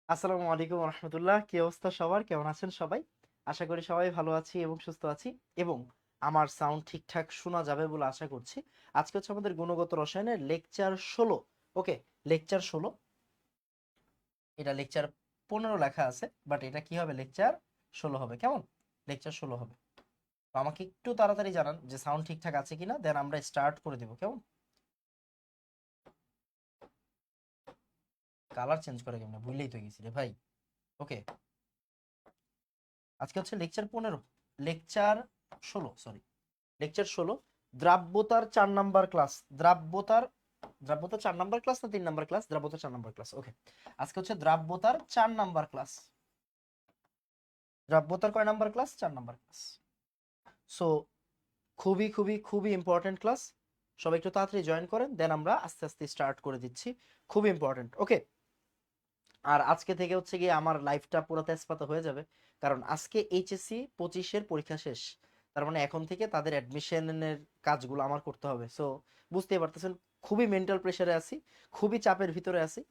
আসসালামু আলাইকুম রহমতুল্লাহ। কি অবস্থা সবার? কেমন আছেন সবাই? আশা করি সবাই ভালো আছি এবং সুস্থ আছি এবং আমার সাউন্ড ঠিকঠাক শোনা যাবে বলে আশা করছি। আজকে হচ্ছে আমাদের গুণগত রসায়নের লেকচার 16। ওকে, লেকচার 16। এটা লেকচার 15 লেখা আছে, বাট এটা কি হবে? লেকচার 16 হবে। কেমন? লেকচার 16 হবে। তো আমাকে একটু তাড়াতাড়ি জানান যে সাউন্ড ঠিকঠাক আছে কিনা, দেন আমরা স্টার্ট করে দেবো। কেমন? কালার চেঞ্জ করে কেমন ভুললেই তো গেছি রে ভাই। ওকে, আজকে হচ্ছে লেকচার 15, লেকচার 16, সরি, লেকচার 16। দ্রাব্যতার 4 নাম্বার ক্লাস। দ্রাব্যতার দ্রাব্যতার 4 নাম্বার ক্লাস না 3 নাম্বার ক্লাস? দ্রাব্যতার 4 নাম্বার ক্লাস। ওকে, আজকে হচ্ছে দ্রাব্যতার 4 নাম্বার ক্লাস। দ্রাব্যতার কয় number class? 4 number class. So খুবই খুবই খুবই ইম্পর্টেন্ট ক্লাস। সবাই একটু তাড়াতাড়ি জয়েন করেন, দেন আমরা আস্তে আস্তে স্টার্ট করে দিচ্ছি। খুবই ইম্পর্টেন্ট। ওকে, আর আজকে থেকে হচ্ছে গিয়ে আমার লাইফটা পুরো তেজপাতা হয়ে যাবে, কারণ আজকে এইচএসসি 25-এর পরীক্ষা শেষ। তার মানে এখন থেকে তাদের অ্যাডমিশনের কাজগুলো আমার করতে হবে। সো বুঝতেই পারতেছেন, খুবই মেন্টাল প্রেশারে আছি, খুবই চাপের ভিতরে আছি।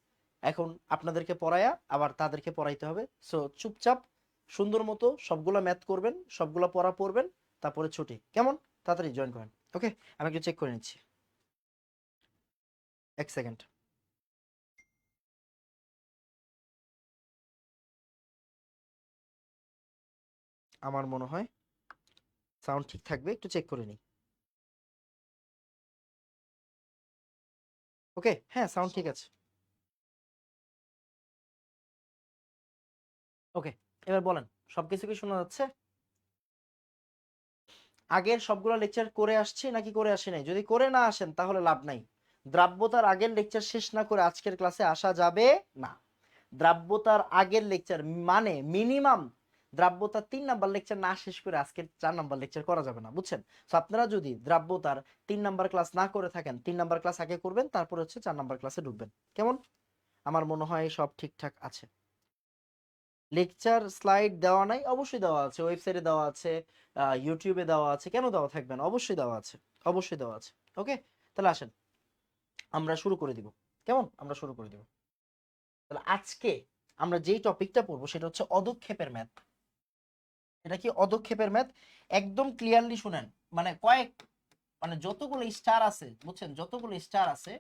এখন আপনাদেরকে পড়ায়া আবার তাদেরকে পড়াইতে হবে। সো চুপচাপ সুন্দর মতো সবগুলা ম্যাথ করবেন, সবগুলা পড়া পড়বেন, তারপরে ছুটি। কেমন? তাড়াতাড়ি জয়েন করেন। ওকে, আমি একটু চেক করে নিচ্ছি, 1 সেকেন্ড। আমার মনে হয় সাউন্ড ঠিক থাকবে, একটু চেক করে নিই। ওকে, হ্যাঁ, সাউন্ড ঠিক আছে। ওকে, এবার বলেন, সবকিছু কি শোনা যাচ্ছে? আগের সবগুলো লেকচার করে আসছি নাকি করে আসি নাই? যদি করে না আসেন তাহলে লাভ নাই। দ্রাব্যতার আগের লেকচার শেষ না করে আজকের ক্লাসে আসা যাবে না। দ্রাব্যতার আগের লেকচার মানে মিনিমাম দ্রাব্যতার 3 নাম্বার লেকচার না শেষ করে আজকের 4 নাম্বার লেকচার করা যাবে না, বুঝছেন? তো আপনারা যদি দ্রাব্যতার 3 নাম্বার ক্লাস না করে থাকেন, 3 নাম্বার ক্লাস আগে করবেন, তারপর হচ্ছে 4 নাম্বার ক্লাসে ঢুকবেন। কেমন? আমার মনে হয় সব ঠিকঠাক আছে। লেকচার স্লাইড দেওয়া নাই? অবশ্যই দেওয়া আছে, ওয়েবসাইটে দেওয়া আছে, ইউটিউবে দেওয়া আছে। কেন দেওয়া থাকবে না? অবশ্যই দেওয়া আছে, অবশ্যই দেওয়া আছে। ওকে, তাহলে আসেন আমরা শুরু করে দিব। কেমন? আমরা শুরু করে দিব। তাহলে আজকে আমরা যেই টপিকটা পড়বো সেটা হচ্ছে অদক্ষেপের ম্যাথ। এটা কি? অদক্ষেপের ম্যাথ। একদম ক্লিয়ারলি শুনেন, মানে মানে যতগুলো স্টার আছে, বুঝছেন, যতগুলো স্টার আছে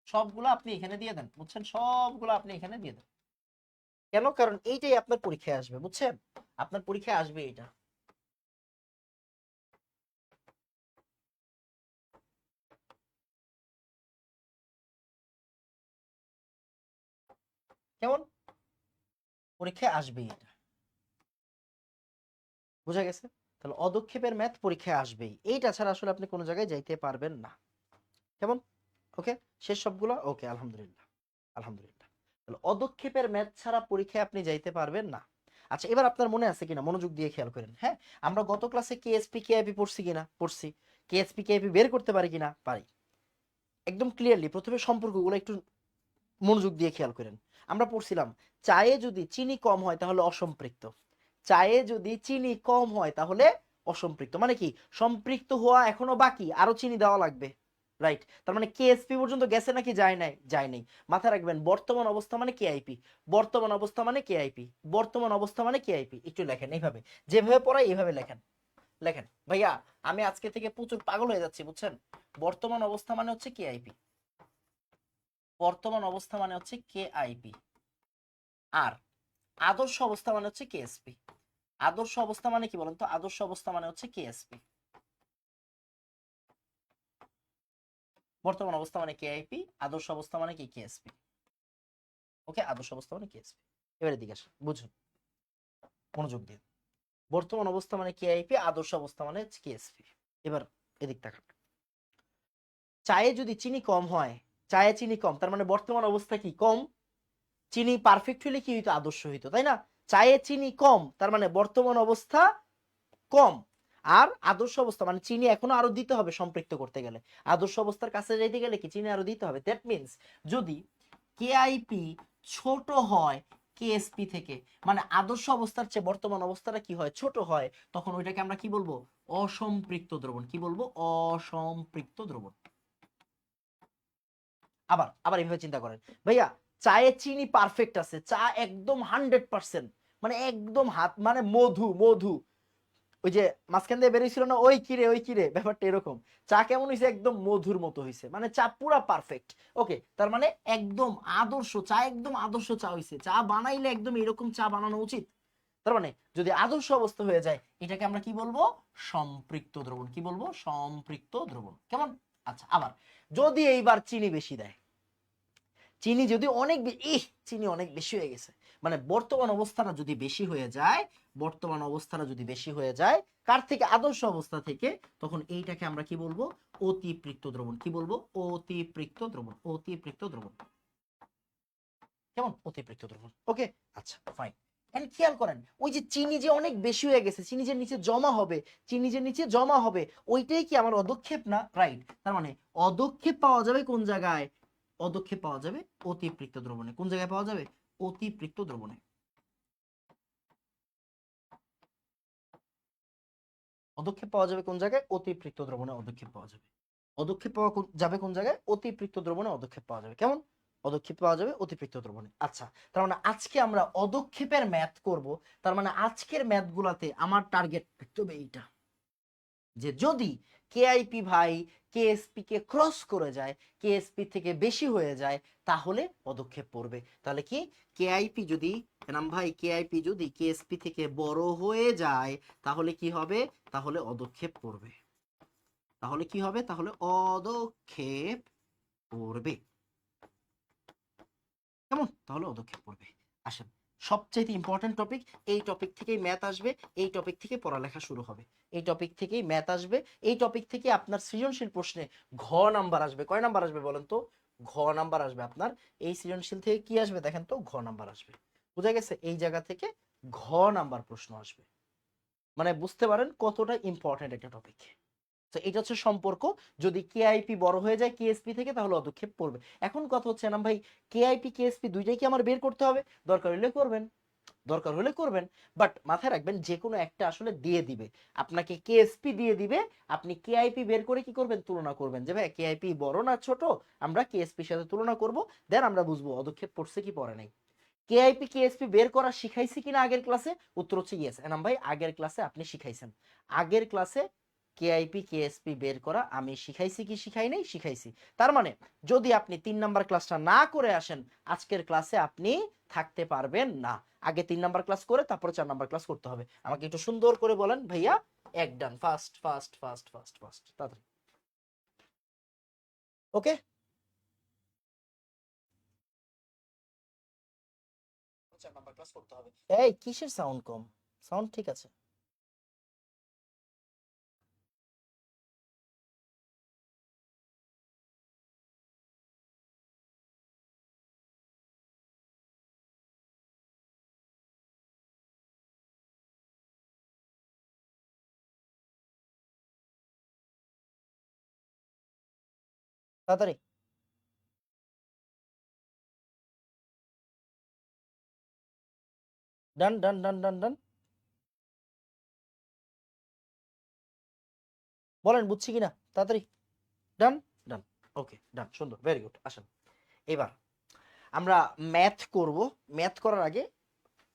সবগুলো আপনি এখানে দিয়ে দেন, বুঝছেন, সবগুলো আপনি এখানে দিয়ে দেন। কেন? কারণ এইটাই আপনার পরীক্ষায় আসবে, বুঝছেন, আপনার পরীক্ষায় আসবে এটা। কেমন? পরীক্ষায় আসবেই এটা, বুঝা গেছে? তাহলে অদক্ষেপের ম্যাথ পরীক্ষায় আসবেই, এইটা ছাড়া আসলে আপনি কোনো জায়গায় যাইতে পারবেন না। কেমন? ওকে, শেষ সবগুলো? ওকে, আলহামদুলিল্লাহ, আলহামদুলিল্লাহ। তাহলে অদক্ষেপের ম্যাথ ছাড়া পরীক্ষায় আপনি যাইতে পারবেন না। আচ্ছা, এবার আপনার মনে আছে কিনা মনোযোগ দিয়ে খেয়াল করেন। হ্যাঁ, আমরা গত ক্লাসে কেএসপি কেআইপি পড়ছি কিনা? পড়ছি। কেএসপি কেআইপি বের করতে পারি কিনা? পারি। একদম ক্লিয়ারলি প্রথমে সম্পর্কগুলো একটু মনোযোগ দিয়ে খেয়াল করেন। আমরা পড়ছিলাম চায়ে যদি চিনি কম হয় তাহলে অসম্পৃক্ত। চায়ে যদি চিনি কম হয় তাহলে অসম্পৃক্ত, মানে কি? সম্পৃক্ত হওয়া এখনো বাকি, আরো চিনি দেওয়া লাগবে। রাইট? তার মানে কেএসপি পর্যন্ত গেছে নাকি যায় নাই? যায় নাই। মাথায় রাখবেন, বর্তমান অবস্থা মানে কেআইপি, বর্তমান অবস্থা মানে কেআইপি, বর্তমান অবস্থা মানে কেআইপি। একটু লেখেন এইভাবে, যেভাবে পড়াই এইভাবে লেখেন। লেখেন ভাইয়া, আমি আজকে থেকে প্রচুর পাগল হয়ে যাচ্ছি, বুঝছেন। বর্তমান অবস্থা মানে হচ্ছে কেআইপি, বর্তমান অবস্থা মানে হচ্ছে কেআইপি। আর আদর্শ অবস্থা মানে হচ্ছে কেএসপি। আদর্শ অবস্থা মানে কি বলেন তো? আদর্শ অবস্থা মানে হচ্ছে কেএসপি। বর্তমান অবস্থা মানে কেআইপি, আদর্শ অবস্থা মানে কি? কেএসপি। ওকে, আদর্শ অবস্থা মানে কেএসপি। এবারে দিকে আসেন, বুঝুন, মনোযোগ দিন। বর্তমান অবস্থা মানে কেআইপি, আদর্শ অবস্থা মানে কেএসপি। এবার এদিক তাকান। চায়ে যদি চিনি কম হয়, চায়ে চিনি কম, তার মানে বর্তমান অবস্থা কি? কম। চিনি পারফেক্ট হইলে কি হইতো? আদর্শ হইতো, তাই না? চায়ে চিনি কম, তার মানে বর্তমান অবস্থা কম। আর আদর্শ অবস্থা মানে চিনি এখনো আরো দিতে হবে সম্পৃক্ত করতে গেলে। আদর্শ অবস্থার কাছে যাইতে গেলে কি? চিনি আরো দিতে হবে। দ্যাট মিন্স যদি কেআইপি ছোট হয় কেএসপি থেকে, মানে আদর্শ অবস্থার চেয়ে বর্তমান অবস্থাটা কি হয়? ছোট হয়, তখন ওইটাকে আমরা কি বলবো? অসম্পৃক্ত দ্রবণ। কি বলবো? অসম্পৃক্ত দ্রবণ। আবার আবার এইভাবে চিন্তা করেন ভাইয়া, চায়ে চিনি পারফেক্ট আছে, চা একদম 100%, মানে একদম হাত মানে মধু মধু। ওই যে মাঝখান দিয়ে বেরিয়েছিল না ওই কিরে ওই কিরে, ব্যাপারটা এরকম। চা কেমন হয়েছে? একদম মধুর মতো হয়েছে, মানে চা পুরা পারফেক্ট। ওকে, তার মানে একদম আদর্শ চা, একদম আদর্শ চা হয়েছে। চা বানাইলে একদম এরকম চা বানানো উচিত। তার মানে যদি আদর্শ অবস্থা হয়ে যায়, এটাকে আমরা কি বলবো? সম্পৃক্ত দ্রবণ। কি বলবো? সম্পৃক্ত দ্রবণ। কেমন? আচ্ছা, আবার যদি এইবার চিনি বেশি দেয়, চিনি যদি অনেক চিনি অনেক বেশি হয়ে গেছে, মানে বর্তমান অবস্থাটা যদি বেশি হয়ে যায়, বর্তমান অবস্থাটা যদি বেশি হয়ে যায় কার থেকে? আদর্শ অবস্থা থেকে, তখন এইটাকে আমরা কি বলবো? অতিপৃক্ত দ্রবণ। কি বলবো? অতিপৃক্ত দ্রবণ। অতিপৃক্ত দ্রবণ। কেমন? অতিপৃক্ত দ্রবণ। ওকে, আচ্ছা ফাইন। এন্ড খেয়াল করেন, ওই যে চিনি যে অনেক বেশি হয়ে গেছে, চিনি যে নিচে জমা হবে, চিনি যে নিচে জমা হবে, ওইটাই কি আমার অদক্ষেপ না? রাইট। তার মানে অদক্ষেপ পাওয়া যাবে কোন জায়গায়? অদক্ষেপ পাওয়া যাবে অতিপৃক্ত দ্রবণে। কোন জায়গায় পাওয়া যাবে? অতিপৃক্ত দ্রবণে। অদক্ষেপ পাওয়া যাবে কোন জায়গায়? অতিপৃক্ত দ্রবণে অদক্ষেপ পাওয়া যাবে। অদক্ষেপ পাওয়া যাবে কোন জায়গায়? অতিপৃক্ত দ্রবণে অদক্ষেপ পাওয়া যাবে। কেমন? অদক্ষেপ পাওয়া যাবে অতিপৃক্ত দ্রবণে। আচ্ছা, তার মানে আজকে আমরা অদক্ষেপের ম্যাথ করব। তার মানে আজকের ম্যাথ গুলাতে আমার টার্গেট থাকতে হবে এইটা, যে যদি কেআইপি ভাই কেএসপি কে ক্রস করে যায়, কেএসপি থেকে বেশি হয়ে যায়, তাহলে পদক্ষেপ পড়বে। তাহলে কি? কেআইপি যদি এনাম ভাই কেআইপি যদি কেএসপি থেকে বড় হয়ে যায়, তাহলে কি হবে? তাহলে অদক্ষেপ পড়বে। তাহলে কি হবে? তাহলে অদক্ষেপ পড়বে। কেমন? তাহলে অদক্ষেপ পড়বে। আসেন, সবচেয়ে ইম্পর্টেন্ট টপিক, এই টপিক থেকেই ম্যাথ আসবে, এই টপিক থেকে পড়ালেখা শুরু হবে, এই টপিক থেকেই ম্যাথ আসবে, এই টপিক থেকে আপনার সৃজনশীল প্রশ্নে ঘ নাম্বার আসবে। কয় নাম্বার আসবে বলেন তো? ঘ নাম্বার আসবে আপনার। এই সৃজনশীল থেকে কি আসবে দেখেন তো? ঘ নাম্বার আসবে। বুঝা গেছে? এই জায়গা থেকে ঘ নাম্বার প্রশ্ন আসবে। মানে বুঝতে পারেন কতটা ইম্পর্টেন্ট একটা টপিক। তো এটা হচ্ছে সম্পর্ক। যদি কেআইপি বড় হয়ে যায় কেএসপি থেকে, তাহলে অদক্ষেপ পড়বে। এখন কথা হচ্ছে না ভাই, কেআইপি কেএসপি দুইটাই কি আমার বের করতে হবে? দরকার হলে করবেন, দরকার হলে করবেন, বাট মাথায় রাখবেন যে কোনো একটা আসলে দিয়ে দিবে আপনাকে, কেএসপি দিয়ে দিবে, আপনি কেআইপি বের করে কি করবেন? তুলনা করবেন, যে ভাই কেআইপি বড় না ছোট, আমরা কেএসপির সাথে তুলনা করব, দেন আমরা বুঝবো অদক্ষেপ পড়ছে কি পড়ে নাই। কেআইপি কেএসপি বের করা শিখাইছি কিনা আগের ক্লাসে? উত্তর হচ্ছে ইয়েস। এনাম ভাই আগের ক্লাসে আপনি শিখাইছেন, আগের ক্লাসে কেআইপি কেএসপি বের করা আমি শিখাইছি কি শিখাই নাই? শিখাইছি। তার মানে যদি আপনি 3 নাম্বার ক্লাসটা না করে আসেন, আজকের ক্লাসে আপনি থাকতে পারবেন না। আগে 3 নাম্বার ক্লাস করে তারপরে 4 নাম্বার ক্লাস করতে হবে। আমাকে একটু সুন্দর করে বলেন ভাইয়া। এক done, fast fast fast fast fast, তাড়াতাড়ি। ওকে, 4 নাম্বার ক্লাস করতে হবে। এই কিসের সাউন্ড কম? সাউন্ড ঠিক আছে। তাড়াতাড়ি। ডান ডান ডান ডান ডান। বলেন বুঝছি কিনা, তাড়াতাড়ি। ডান ডান। ওকে ডান, সুন্দর, ভেরি গুড। আসেন এবার আমরা ম্যাথ করব। ম্যাথ করার আগে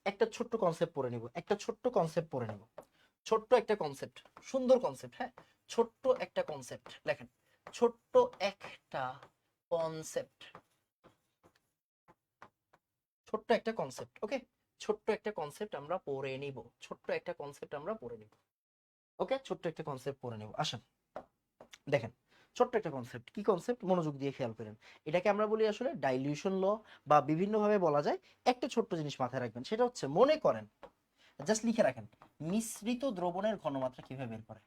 একটা ছোট্ট কনসেপ্ট পড়ে নিব, একটা ছোট্ট কনসেপ্ট পড়ে নিব, ছোট্ট একটা কনসেপ্ট, সুন্দর কনসেপ্ট। হ্যাঁ, ছোট্ট একটা কনসেপ্ট লেখেন, ছোট্ট একটা কনসেপ্ট, ছোট্ট একটা কনসেপ্ট। ওকে, ছোট্ট একটা কনসেপ্ট আমরা পড়ে নিব, ছোট্ট একটা কনসেপ্ট আমরা পড়ে নিব। ওকে, ছোট্ট একটা কনসেপ্ট পড়ে নিব। আসেন দেখেন, ছোট্ট একটা কনসেপ্ট। কি কনসেপ্ট? মনোযোগ দিয়ে খেয়াল করেন। এটাকে আমরা বলি আসলে ডাইলিউশন ল, বা বিভিন্নভাবে বলা যায়। একটা ছোট্ট জিনিস মাথায় রাখবেন, সেটা হচ্ছে মনে করেন, জাস্ট লিখে রাখেন, মিশ্রিত দ্রবণের ঘনমাত্রা কিভাবে বের করে?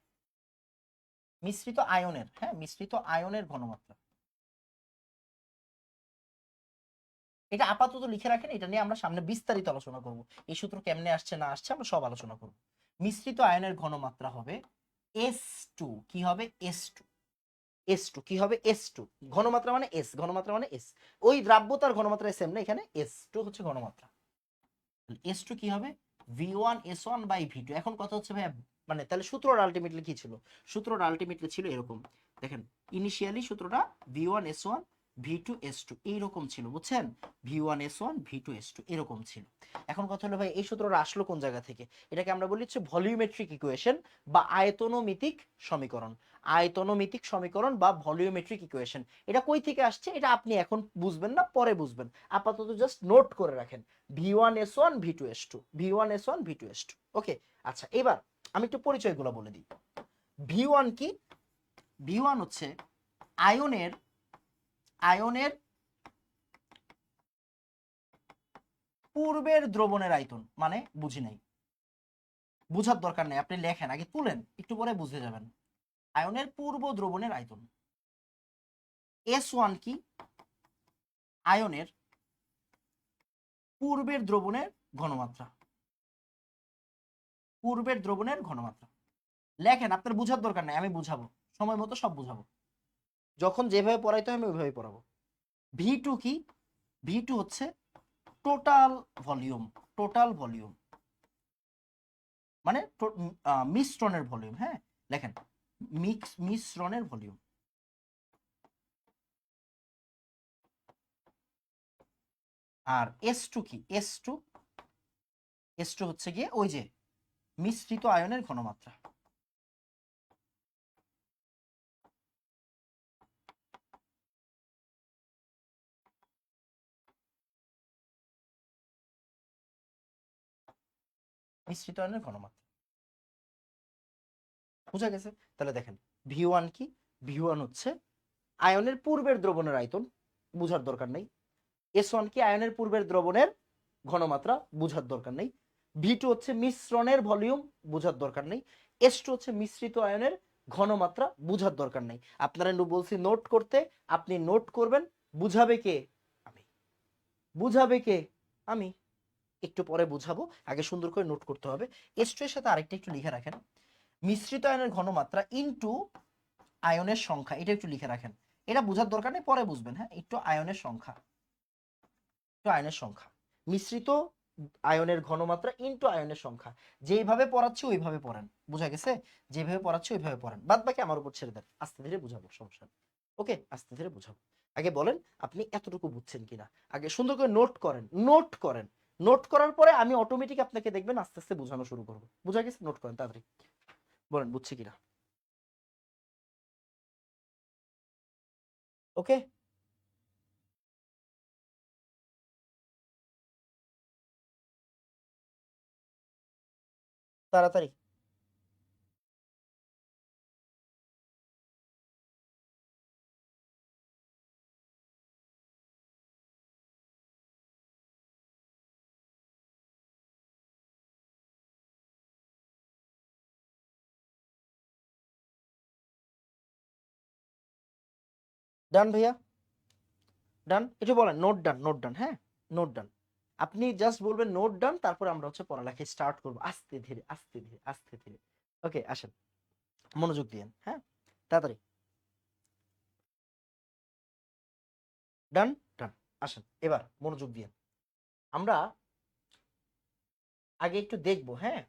মিশ্রিত আয়নের, হ্যাঁ মিশ্রিত আয়নের ঘনমাত্রা। এটা আপাতত লিখে রাখেন, এটা নিয়ে আমরা সামনে বিস্তারিত আলোচনা করব। এই সূত্র কেমনে আসছে না আসছে আমরা সব আলোচনা করব। মিশ্রিত আয়নের ঘনমাত্রা হবে S2। কি হবে? S2। S2 কি হবে? S2। ঘনমাত্রা মানে S, ঘনমাত্রা মানে S। ওই দ্রাব্যতার ঘনমাত্রা সেম না, এখানে S2 হচ্ছে ঘনমাত্রা। S2 কি হবে? V1S1/V2। এখন কথা হচ্ছে ভাই, মানে তাহলে সূত্রটা আলটিমেটলি কি ছিল? সূত্রটা আলটিমেটলি ছিল এরকম, দেখেন ইনিশিয়ালি সূত্রটা V1S1 V2S2 এইরকম ছিল, বুঝছেন? V1S1 V2S2 এরকম ছিল। এখন কথা হলো ভাই এই সূত্রটা আসলো কোন জায়গা থেকে? এটাকে আমরা বলি হচ্ছে ভলিউমেট্রিক ইকুয়েশন বা আয়তনমিতিক সমীকরণ। আয়তনমিতিক সমীকরণ বা ভলিউমেট্রিক ইকুয়েশন। এটা কই থেকে আসছে এটা আপনি এখন বুঝবেন না, পরে বুঝবেন। আপাতত জাস্ট নোট করে রাখেন V1S1 V2S2 V1S1 V2S2। ওকে, আচ্ছা এবার আমি একটু পরিচয়গুলো বলে দিই। V1 কি? V1 হচ্ছে আয়নের পূর্বের দ্রবণের আয়তন, মানে বুঝি নাই, বুঝার দরকার নেই, আপনি লেখেন আগে, তুলেন, একটু পরে বুঝে যাবেন। আয়নের পূর্ব দ্রবণের আয়তন। S1 কি? আয়নের পূর্বের দ্রবণের ঘনমাত্রা। পূর্বের দ্রবণের ঘনমাত্রা লেখেন, আপনার বুঝার দরকার নাই, আমি বুঝাবো, সময় মতো সব বুঝাবো, যখন যেভাবে পড়াইতে হয় আমি ওইভাবে পড়াবো। V2 কি? V2 হচ্ছে টোটাল ভলিউম। টোটাল ভলিউম মানে মিশ্রণের ভলিউম। হ্যাঁ, লেখেন মিশ্রণের ভলিউম। আর S2 কি? S2 হচ্ছে গিয়ে ওই যে মিশ্রিত আয়নের ঘনমাত্রা। মিশ্রিত আয়নের ঘনমাত্রা বুঝা গেছে? তাহলে দেখেন V1 কি? V1 হচ্ছে আয়নের পূর্বের দ্রবণের আয়তন, বুঝার দরকার নেই। S1 কি? আয়নের পূর্বের দ্রবণের ঘনমাত্রা, বুঝার দরকার নেই। V2 হচ্ছে মিশ্রণের ভলিউম, বুঝার দরকার নেই। S2 হচ্ছে মিশ্রিত আয়নের ঘনমাত্রা, বুঝার দরকার নেই। আপনারা বলছি নোট করতে, আপনি নোট করবেন। বুঝাবে কে? আমি। বুঝাবে কে? আমি। একটু পরে বুঝাবো, আগে সুন্দর করে নোট করতে হবে। S2 এর সাথে আরেকটা একটু লিখে রাখেন, মিশ্রিত আয়নের ঘনমাত্রা ইনটু আয়নের সংখ্যা, এটা একটু লিখে রাখেন। এটা বুঝার দরকার নেই, পরে বুঝবেন। হ্যাঁ, একটু আয়নের সংখ্যা, একটু আয়নের সংখ্যা, মিশ্রিত আয়নের ঘনমাত্রা ইনটু আয়নের সংখ্যা। যেইভাবে পড়াচ্ছি ওইভাবে পড়েন, বুঝা গেছে? যেভাবে পড়াচ্ছি ওইভাবে পড়েন, বাদ বাকি আমার উপর ছেড়ে দেন, আস্তে ধীরে বুঝাবো, সমস্যা নেই। ওকে, আস্তে ধীরে বুঝাবো। আগে বলেন আপনি এতটুকু বুঝছেন কিনা, আগে সুন্দর করে নোট করেন, নোট করেন। নোট করার পরে আমি অটোমেটিক আপনাকে দেখবেন আস্তে আস্তে বোঝানো শুরু করবো। বুঝা গেছে? নোট করেন তাড়াতাড়ি, বলেন বুঝছি কিনা। ওকে, তাড়াতাড়ি। ডান ভাইয়া, ডান। একটু বলেন নোট ডান, নোট ডান। হ্যাঁ, নোট ডান। আপনি জাস্ট বলবেন নোট ডান, তারপর আমরা হচ্ছে পড়ালেখা স্টার্ট করবো আস্তে ধীরে আস্তে ধীরে আস্তে ধীরে। ওকে, আসেন, মনোযোগ দিয়েন। হ্যাঁ, তাড়াতাড়ি। ডান, ডান। আসেন এবার মনোযোগ দিয়েন। আমরা আগে একটু দেখবো। হ্যাঁ,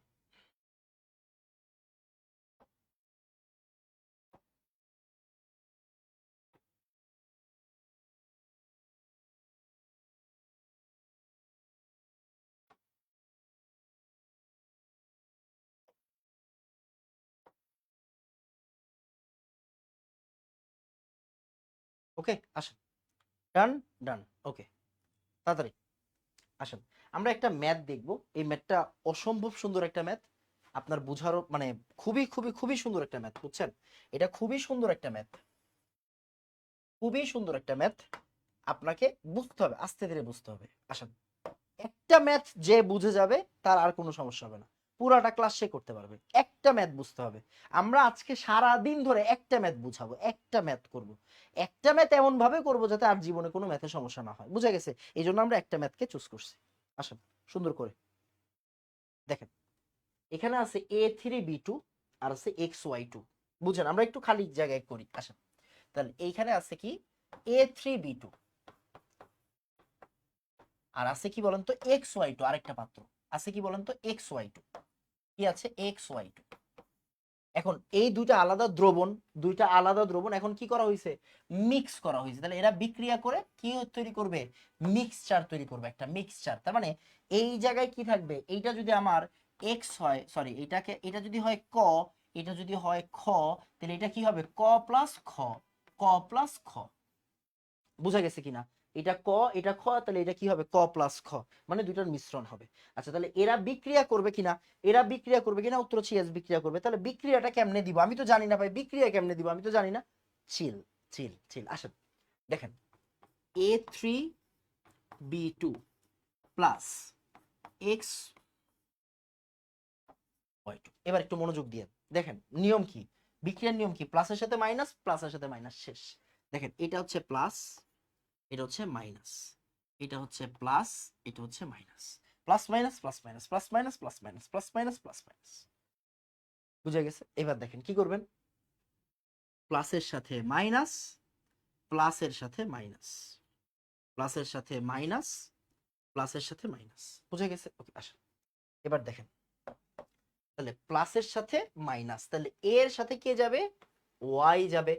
ওকে, আসেন। ডান, ডান। ওকে, তাড়াতাড়ি আসেন। আমরা একটা ম্যাথ দেখবো। এই ম্যাথটা অসম্ভব সুন্দর একটা ম্যাথ, আপনার বুঝারও মানে খুবই খুবই খুবই সুন্দর একটা ম্যাথ, বুঝছেন? এটা খুবই সুন্দর একটা ম্যাথ, খুবই সুন্দর একটা ম্যাথ। আপনাকে বুঝতে হবে, আস্তে ধীরে বুঝতে হবে। আসেন, একটা ম্যাথ যে বুঝে যাবে তার আর কোনো সমস্যা হবে না, পুরাটা ক্লাস সে করতে পারবে। একটা ম্যাথ বুঝতে হবে। আমরা আজকে সারা দিন ধরে একটা ম্যাথ বুঝাবো, একটা ম্যাথ করব। একটা ম্যাথ এমন ভাবে করবো যাতে আর জীবনে কোনো ম্যাথের সমস্যা না হয়, বুঝা গেছে? এই জন্য আমরা একটা ম্যাথকে চুজ করছি। আসেন, সুন্দর করে দেখেন, এখানে আছে A3B2 আর আছে XY2। বুঝেন? আমরা একটু খালি জায়গায় করি। আসেন, তাহলে এইখানে আছে কি A3B2, আর আছে কি বলেন তো XY2, আরেকটা পাত্র আছে কি বলেন তো XY2। কি আছে? XY2। এখন এই দুইটা আলাদা দ্রবণ, এখন কি করা হয়েছে, মিক্স করা হয়েছে। তাহলে এরা বিক্রিয়া করে কি তৈরি করবে, মিক্সচার তৈরি করবে, একটা মিক্সচার। তার মানে এই জায়গায় কি থাকবে, এইটা যদি আমার এক্স হয়, সরি এটা যদি হয় ক, এটা যদি হয় খ, তাহলে এটা কি হবে ক প্লাস খ, ক প্লাস খ। বুঝা গেছে কিনা, এটা ক এটা খ, তাহলে এটা কি হবে ক প্লাস খ, মানে দুইটার মিশ্রণ হবে। আচ্ছা তাহলে এরা বিক্রিয়া করবে কিনা, উত্তর হচ্ছে ইয়েস বিক্রিয়া করবে। তাহলে বিক্রিয়াটা কেমনে দিব আমি তো জানি না ভাই, বিক্রিয়া কেমনে দিব আমি তো জানি না। চিল চিল চিল আসেন দেখেন, A3B2 প্লাস এক্স ওয়াই2। এবার একটু মনোযোগ দিয়ে দেখেন নিয়ম কি, বিক্রিয়ার নিয়ম কি, প্লাসের সাথে মাইনাস, প্লাসের সাথে মাইনাস, শেষ। দেখেন এটা হচ্ছে প্লাস, এটা হচ্ছে মাইনাস, এটা হচ্ছে প্লাস, এটা হচ্ছে minus, plus minus plus minus plus minus plus minus plus minus plus minus. বুঝা গেছে? এবার দেখেন কি করবেন, প্লাসের সাথে মাইনাস, প্লাসের সাথে মাইনাস, প্লাসের সাথে মাইনাস, প্লাসের সাথে মাইনাস। বুঝা গেছে? ওকে আসেন এবার দেখেন, তাহলে প্লাসের সাথে মাইনাস, তাহলে এর সাথে কে যাবে, ওয়াই যাবে।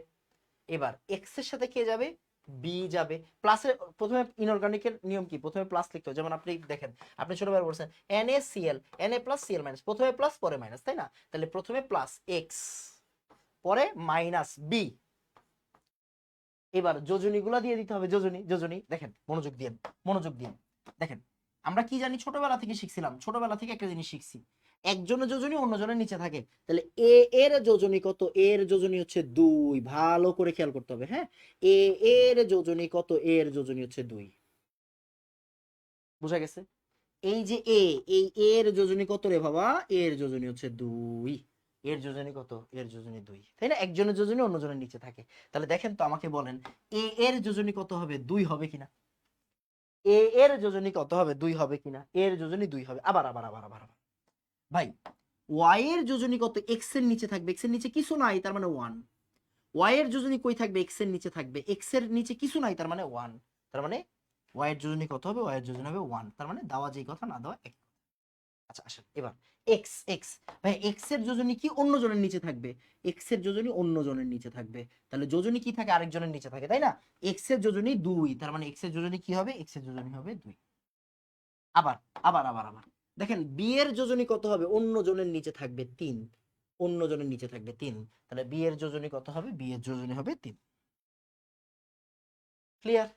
এবার এক্স এর সাথে কে যাবে, বি যাবে। প্লাসের প্রথমে ইনঅর্গানিকের নিয়ম কি, প্রথমে প্লাস লিখতে হয়। যেমন আপনি দেখেন, আপনি ছোটবেলায় বলছেন NaCl, Na plus Cl minus, প্রথমে প্লাস পরে মাইনাস, তাই না? তাহলে প্রথমে প্লাস এক্স, পরে মাইনাস বি। এবার যোজনীগুলা দিয়ে দিতে হবে, যোজনী দেখেন, মনোযোগ দিয়ে দেখেন, আমরা কি জানি, ছোটবেলা থেকে শিখছিলাম, ছোটবেলা থেকে একটা জিনিস শিখছি, একজনের যোজনী অন্যজনের নিচে থাকে। তাহলে এ এর যোজনী কত, এর যোজনী হচ্ছে 2, ভালো করে খেয়াল করতে হবে। হ্যাঁ, এ এর যোজনী কত, এর যোজনী হচ্ছে 2। বুঝা গেছে? এই যে এই এর যোজনী কত রে বাবা, এর যোজনী হচ্ছে 2, এর যোজনী কত, এর যোজনী 2, তাই না? একজনের যোজনী অন্যজনের নিচে থাকে। তাহলে দেখেন তো আমাকে বলেন, এর যোজনী কত হবে, 2 হবে কিনা, এর যোজনী কত হবে, 2 হবে কিনা, এর যোজনী 2 হবে। আবার আবার আবার আবার আবার ভাই, ওয়াই এর যোজনী কত, এক্স এর নিচে থাকবে, এক্স এর নিচে কিছু নাই তার মানে 1। ওয়াই এর যোজনী কই থাকবে, এক্স এর নিচে থাকবে, এক্স এর নিচে কিছু নাই তার মানে 1। তার মানে ওয়াই এর যোজনী কত হবে, ওয়াই এর যোজনী হবে 1। তার মানে দেওয়া যেই কথা না দেওয়া এক। আচ্ছা আসেন এবার এক্স এক্স, ভাই এক্স এর যোজনী কি অন্য জনের নিচে থাকবে, এক্স এর যোজনী অন্য জনের নিচে থাকবে, তাহলে যোজনী কি থাকে, আরেকজনের নিচে থাকে, তাই না? এক্স এর যোজনী 2, তার মানে এক্স এর যোজনী কি হবে, এক্স এর যোজনী হবে 2। আবার আবার আবার আবার দেখেন, বি এর যোজনী কত হবে, অন্য জনের নিচে থাকবে 3, অন্য জনের নিচে থাকবে 3, তাহলে বি এর যোজনী কত হবে, বি এর যোজনী হবে 3। ক্লিয়ার?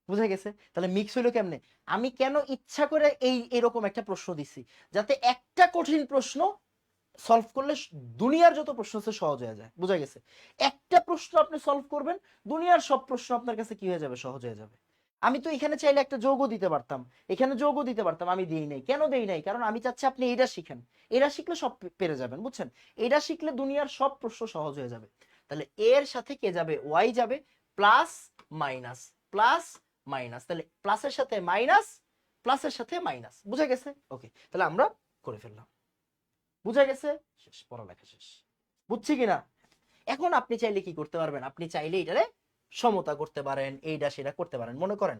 বুঝা গেছে? তাহলে মিক্স হইলো কেমনে, আমি কেন ইচ্ছা করে এরকম একটা প্রশ্ন দিছি, যাতে একটা কঠিন প্রশ্ন সলভ করলে দুনিয়ার যত প্রশ্ন আছে সহজ হয়ে যায়। বুঝা গেছে? একটা প্রশ্ন আপনি সলভ করবেন, দুনিয়ার সব প্রশ্ন আপনার কাছে কি হয়ে যাবে, সহজ হয়ে যাবে। আমি তো এখানে চাইলে একটা যোগও দিতে পারতাম, এখানে যোগও দিতে পারতাম, আমি দিই নাই। কেন দেই নাই? কারণ আমি চাচ্ছি আপনি এটা শিখেন, এটা শিখলে সব পেরে যাবেন। বুঝছেন? এটা শিখলে দুনিয়ার সব প্রশ্ন সহজ হয়ে যাবে। তাহলে এর সাথে কে যাবে, ওয়াই যাবে, প্লাস মাইনাস, প্লাস মাইনাস, তাহলে প্লাসের সাথে মাইনাস, প্লাসের সাথে মাইনাস। বুঝা গেছে? ওকে, তাহলে আমরা করে ফেললাম। বুঝা গেছে? শেষ, পড়ালেখা শেষ। বুঝছি কিনা? এখন আপনি চাইলে কি করতে পারবেন, আপনি চাইলে এটারে সমতা করতে পারেন, এইটা সেটা করতে পারেন। মনে করেন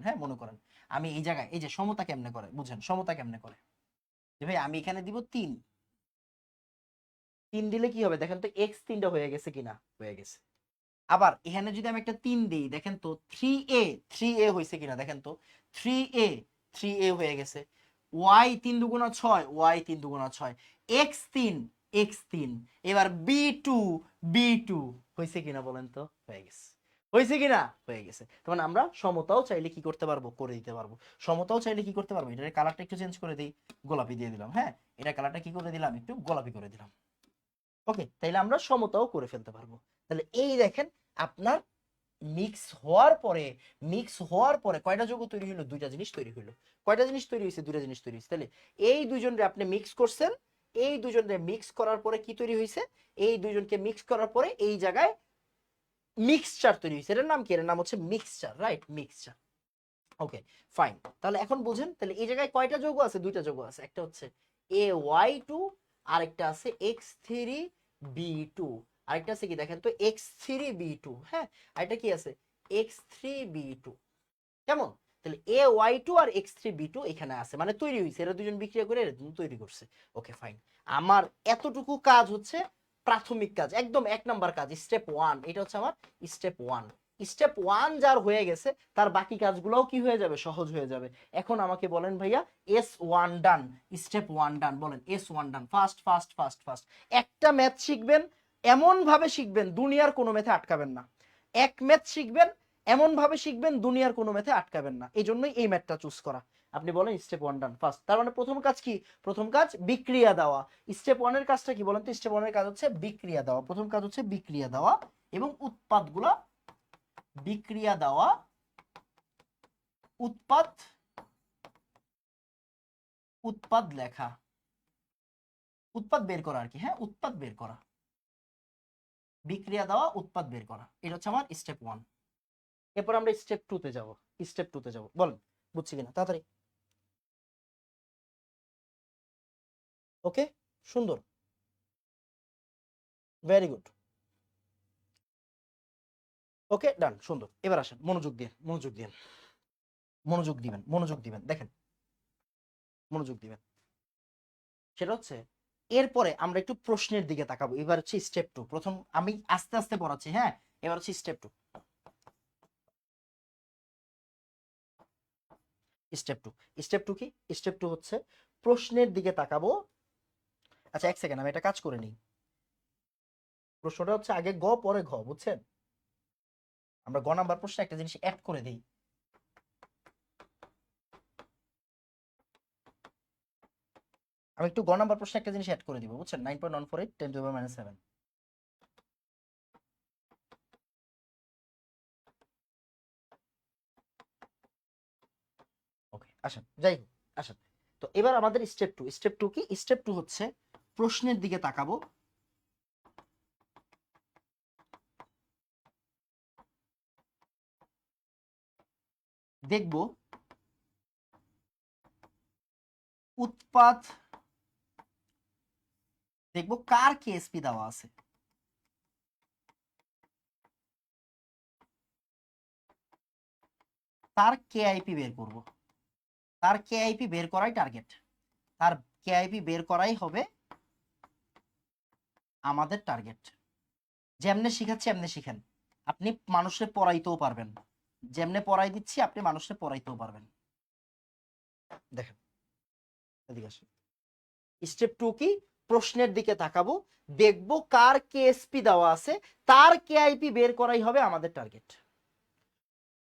হ্যাঁ, মনে করেন আমি এই জায়গায়, এই যে সমতা কেমনে করে বুঝেন, সমতা কেমনে করে, যে ভাই আমি এখানে দিব 3, 3 দিলে কি হবে দেখেন তো, এক্স 3টা হয়ে গেছে কিনা, হয়ে গেছে। আবার এখানে যদি আমি একটা 3 দিই, দেখেন তো 3a, 3a হয়েছে কিনা দেখেন তো, 3a, 3a হয়ে গেছে। ওয়াই 3 দুগুণা 6, ওয়াই 3 দুগুণা 6, এক্স 3, এক্স 3। এবার বি 2, বি 2 হয়েছে কিনা বলেন তো, হয়ে গেছে। হয়েছে কিনা, হয়ে গেছে। তখন আমরা সমতাও চাইলে কি করতে পারবো, করে দিতে পারবো। সমতাও চাইলে কি করতে পারবো, এটার কালারটা একটু চেঞ্জ করে দিই, গোলাপি দিয়ে দিলাম। হ্যাঁ, এটা কালারটা কি করে দিলাম, একটু গোলাপি করে দিলাম। ওকে, তাইলে আমরা সমতাও করে ফেলতে পারবো। তাহলে এই দেখেন, আপনার মিক্স হওয়ার পরে কয়টা যৌগ তৈরি হলো, দুইটা জিনিস তৈরি হলো। কয়টা জিনিস তৈরি হয়েছে, দুইটা জিনিস তৈরি হয়েছে। তাহলে এই দুইজনরে আপনি মিক্স করছেন, এই দুইজনরে মিক্স করার পরে কি তৈরি হয়েছে, এই দুইজনকে মিক্স করার পরে এই জায়গায় মিক্সচার তৈরি হয়েছে। এর নাম কি, এর নাম হচ্ছে mixture, right, mixture. Okay fine, তাহলে এখন বুঝেন, তাহলে এই জায়গায় কয়টা যৌগ আছে, দুইটা যৌগ আছে। একটা হচ্ছে AY2, আরেকটা আছে X3B2, আরেকটা আছে কি দেখেন তো X3B2। হ্যাঁ, আরেকটা কি আছে X3B2। কেমন? তাহলে AY2 আর X3B2 এখানে আছে, মানে তৈরি হয়েছে, এরা দুজন বিক্রিয়া করে এরা দুজন তৈরি করছে। ওকে ফাইন, আমার এতটুকু কাজ হচ্ছে প্রাথমিক কাজ, একদম 1 নাম্বার কাজ, স্টেপ 1। এটা হচ্ছে আমার স্টেপ 1। স্টেপ 1 যার হয়ে গেছে তার বাকি কাজগুলোও কি হয়ে যাবে, সহজ হয়ে যাবে। এখন আমাকে বলেন ভাইয়া S1 ডান, স্টেপ 1 ডান, বলেন S1 done. Fast fast fast fast. একটা ম্যাথ শিখবেন, এমন ভাবে শিখবেন দুনিয়ার কোনো ম্যাথে আটকাবেন না। এক ম্যাথ শিখবেন, এমন ভাবে শিখবেন দুনিয়ার কোনো ম্যাথে আটকাবেন না। এই জন্যই এই ম্যাথটা চুজ করা। আপনি বলেন স্টেপ 1 ডান ফার্স্ট। তার মানে প্রথম কাজ কি, প্রথম কাজ বিক্রিয়া দেওয়া। স্টেপ 1 এর কাজটা কি বলেন তো, স্টেপ 1 এর কাজ হচ্ছে বিক্রিয়া দেওয়া। প্রথম কাজ হচ্ছে বিক্রিয়া দেওয়া এবং উৎপাদগুলা, বিক্রিয়া দেওয়া, উৎপাদ, উৎপাদ লেখা, উৎপাদ বের করা আর কি, হ্যাঁ উৎপাদ বের করা, বিক্রিয়া দেওয়া, উৎপাদ বের করা। এটা হচ্ছে আমার স্টেপ 1। এরপর আমরা স্টেপ 2 তে যাব। স্টেপ 2 তে যাব, বলেন বুঝছি কিনা তাড়াতাড়ি। ওকে, সুন্দর, ভেরি গুড। ওকে ডান, সুন্দর। এবার আসেন, মনোযোগ দিয়ে, মনোযোগ দিয়ে, মনোযোগ দিবেন, মনোযোগ দিবেন, দেখেন মনোযোগ দিবেন। সেটা হচ্ছে এরপরে আমরা একটু প্রশ্নের দিকে তাকাবো। এবার হচ্ছে স্টেপ 2। প্রথম আমি আস্তে আস্তে পড়াচ্ছি, হ্যাঁ। এবার হচ্ছে স্টেপ 2। স্টেপ 2, স্টেপ 2 কি, স্টেপ 2 হচ্ছে প্রশ্নের দিকে তাকাবো। আচ্ছা এক সেকেন্ড, আমি এটা কাজ করে নিই। প্রশ্নটা হচ্ছে আগে গ পরে ঘ, বুঝছেন? আমরা গ নাম্বার প্রশ্নে একটা জিনিস অ্যাড করে দিই। আমি একটু গ নাম্বার প্রশ্নে একটা জিনিস অ্যাড করে দিব, বুঝছেন? 9.148 10 to the power -7। ওকে আসেন, যাই হোক আসেন। তো এবার আমাদের স্টেপ 2। স্টেপ 2 কি, স্টেপ 2 হচ্ছে প্রশ্নের দিকে তাকাবো। দেখব উৎপাদ, দেখব কার কেএসপি দেওয়া আছে। তার কেআইপি বের করব। তার কেআইপি বের করাই টার্গেট। তার কেআইপি বের করাই হবে আমাদের টার্গেট। যেমনে শিখাচ্ছি এমনি শিখেন, আপনি মানুষে পড়াইতেও পারবেন। যেমনে পড়াই দিচ্ছি আপনি মানুষে পড়াইতেও পারবেন। দেখেন এদিকে আসেন। স্টেপ 2 কি, প্রশ্নের দিকে তাকাবো, দেখব কার কেএসপি দেওয়া আছে, তার কেআইপি বের করাই হবে আমাদের টার্গেট।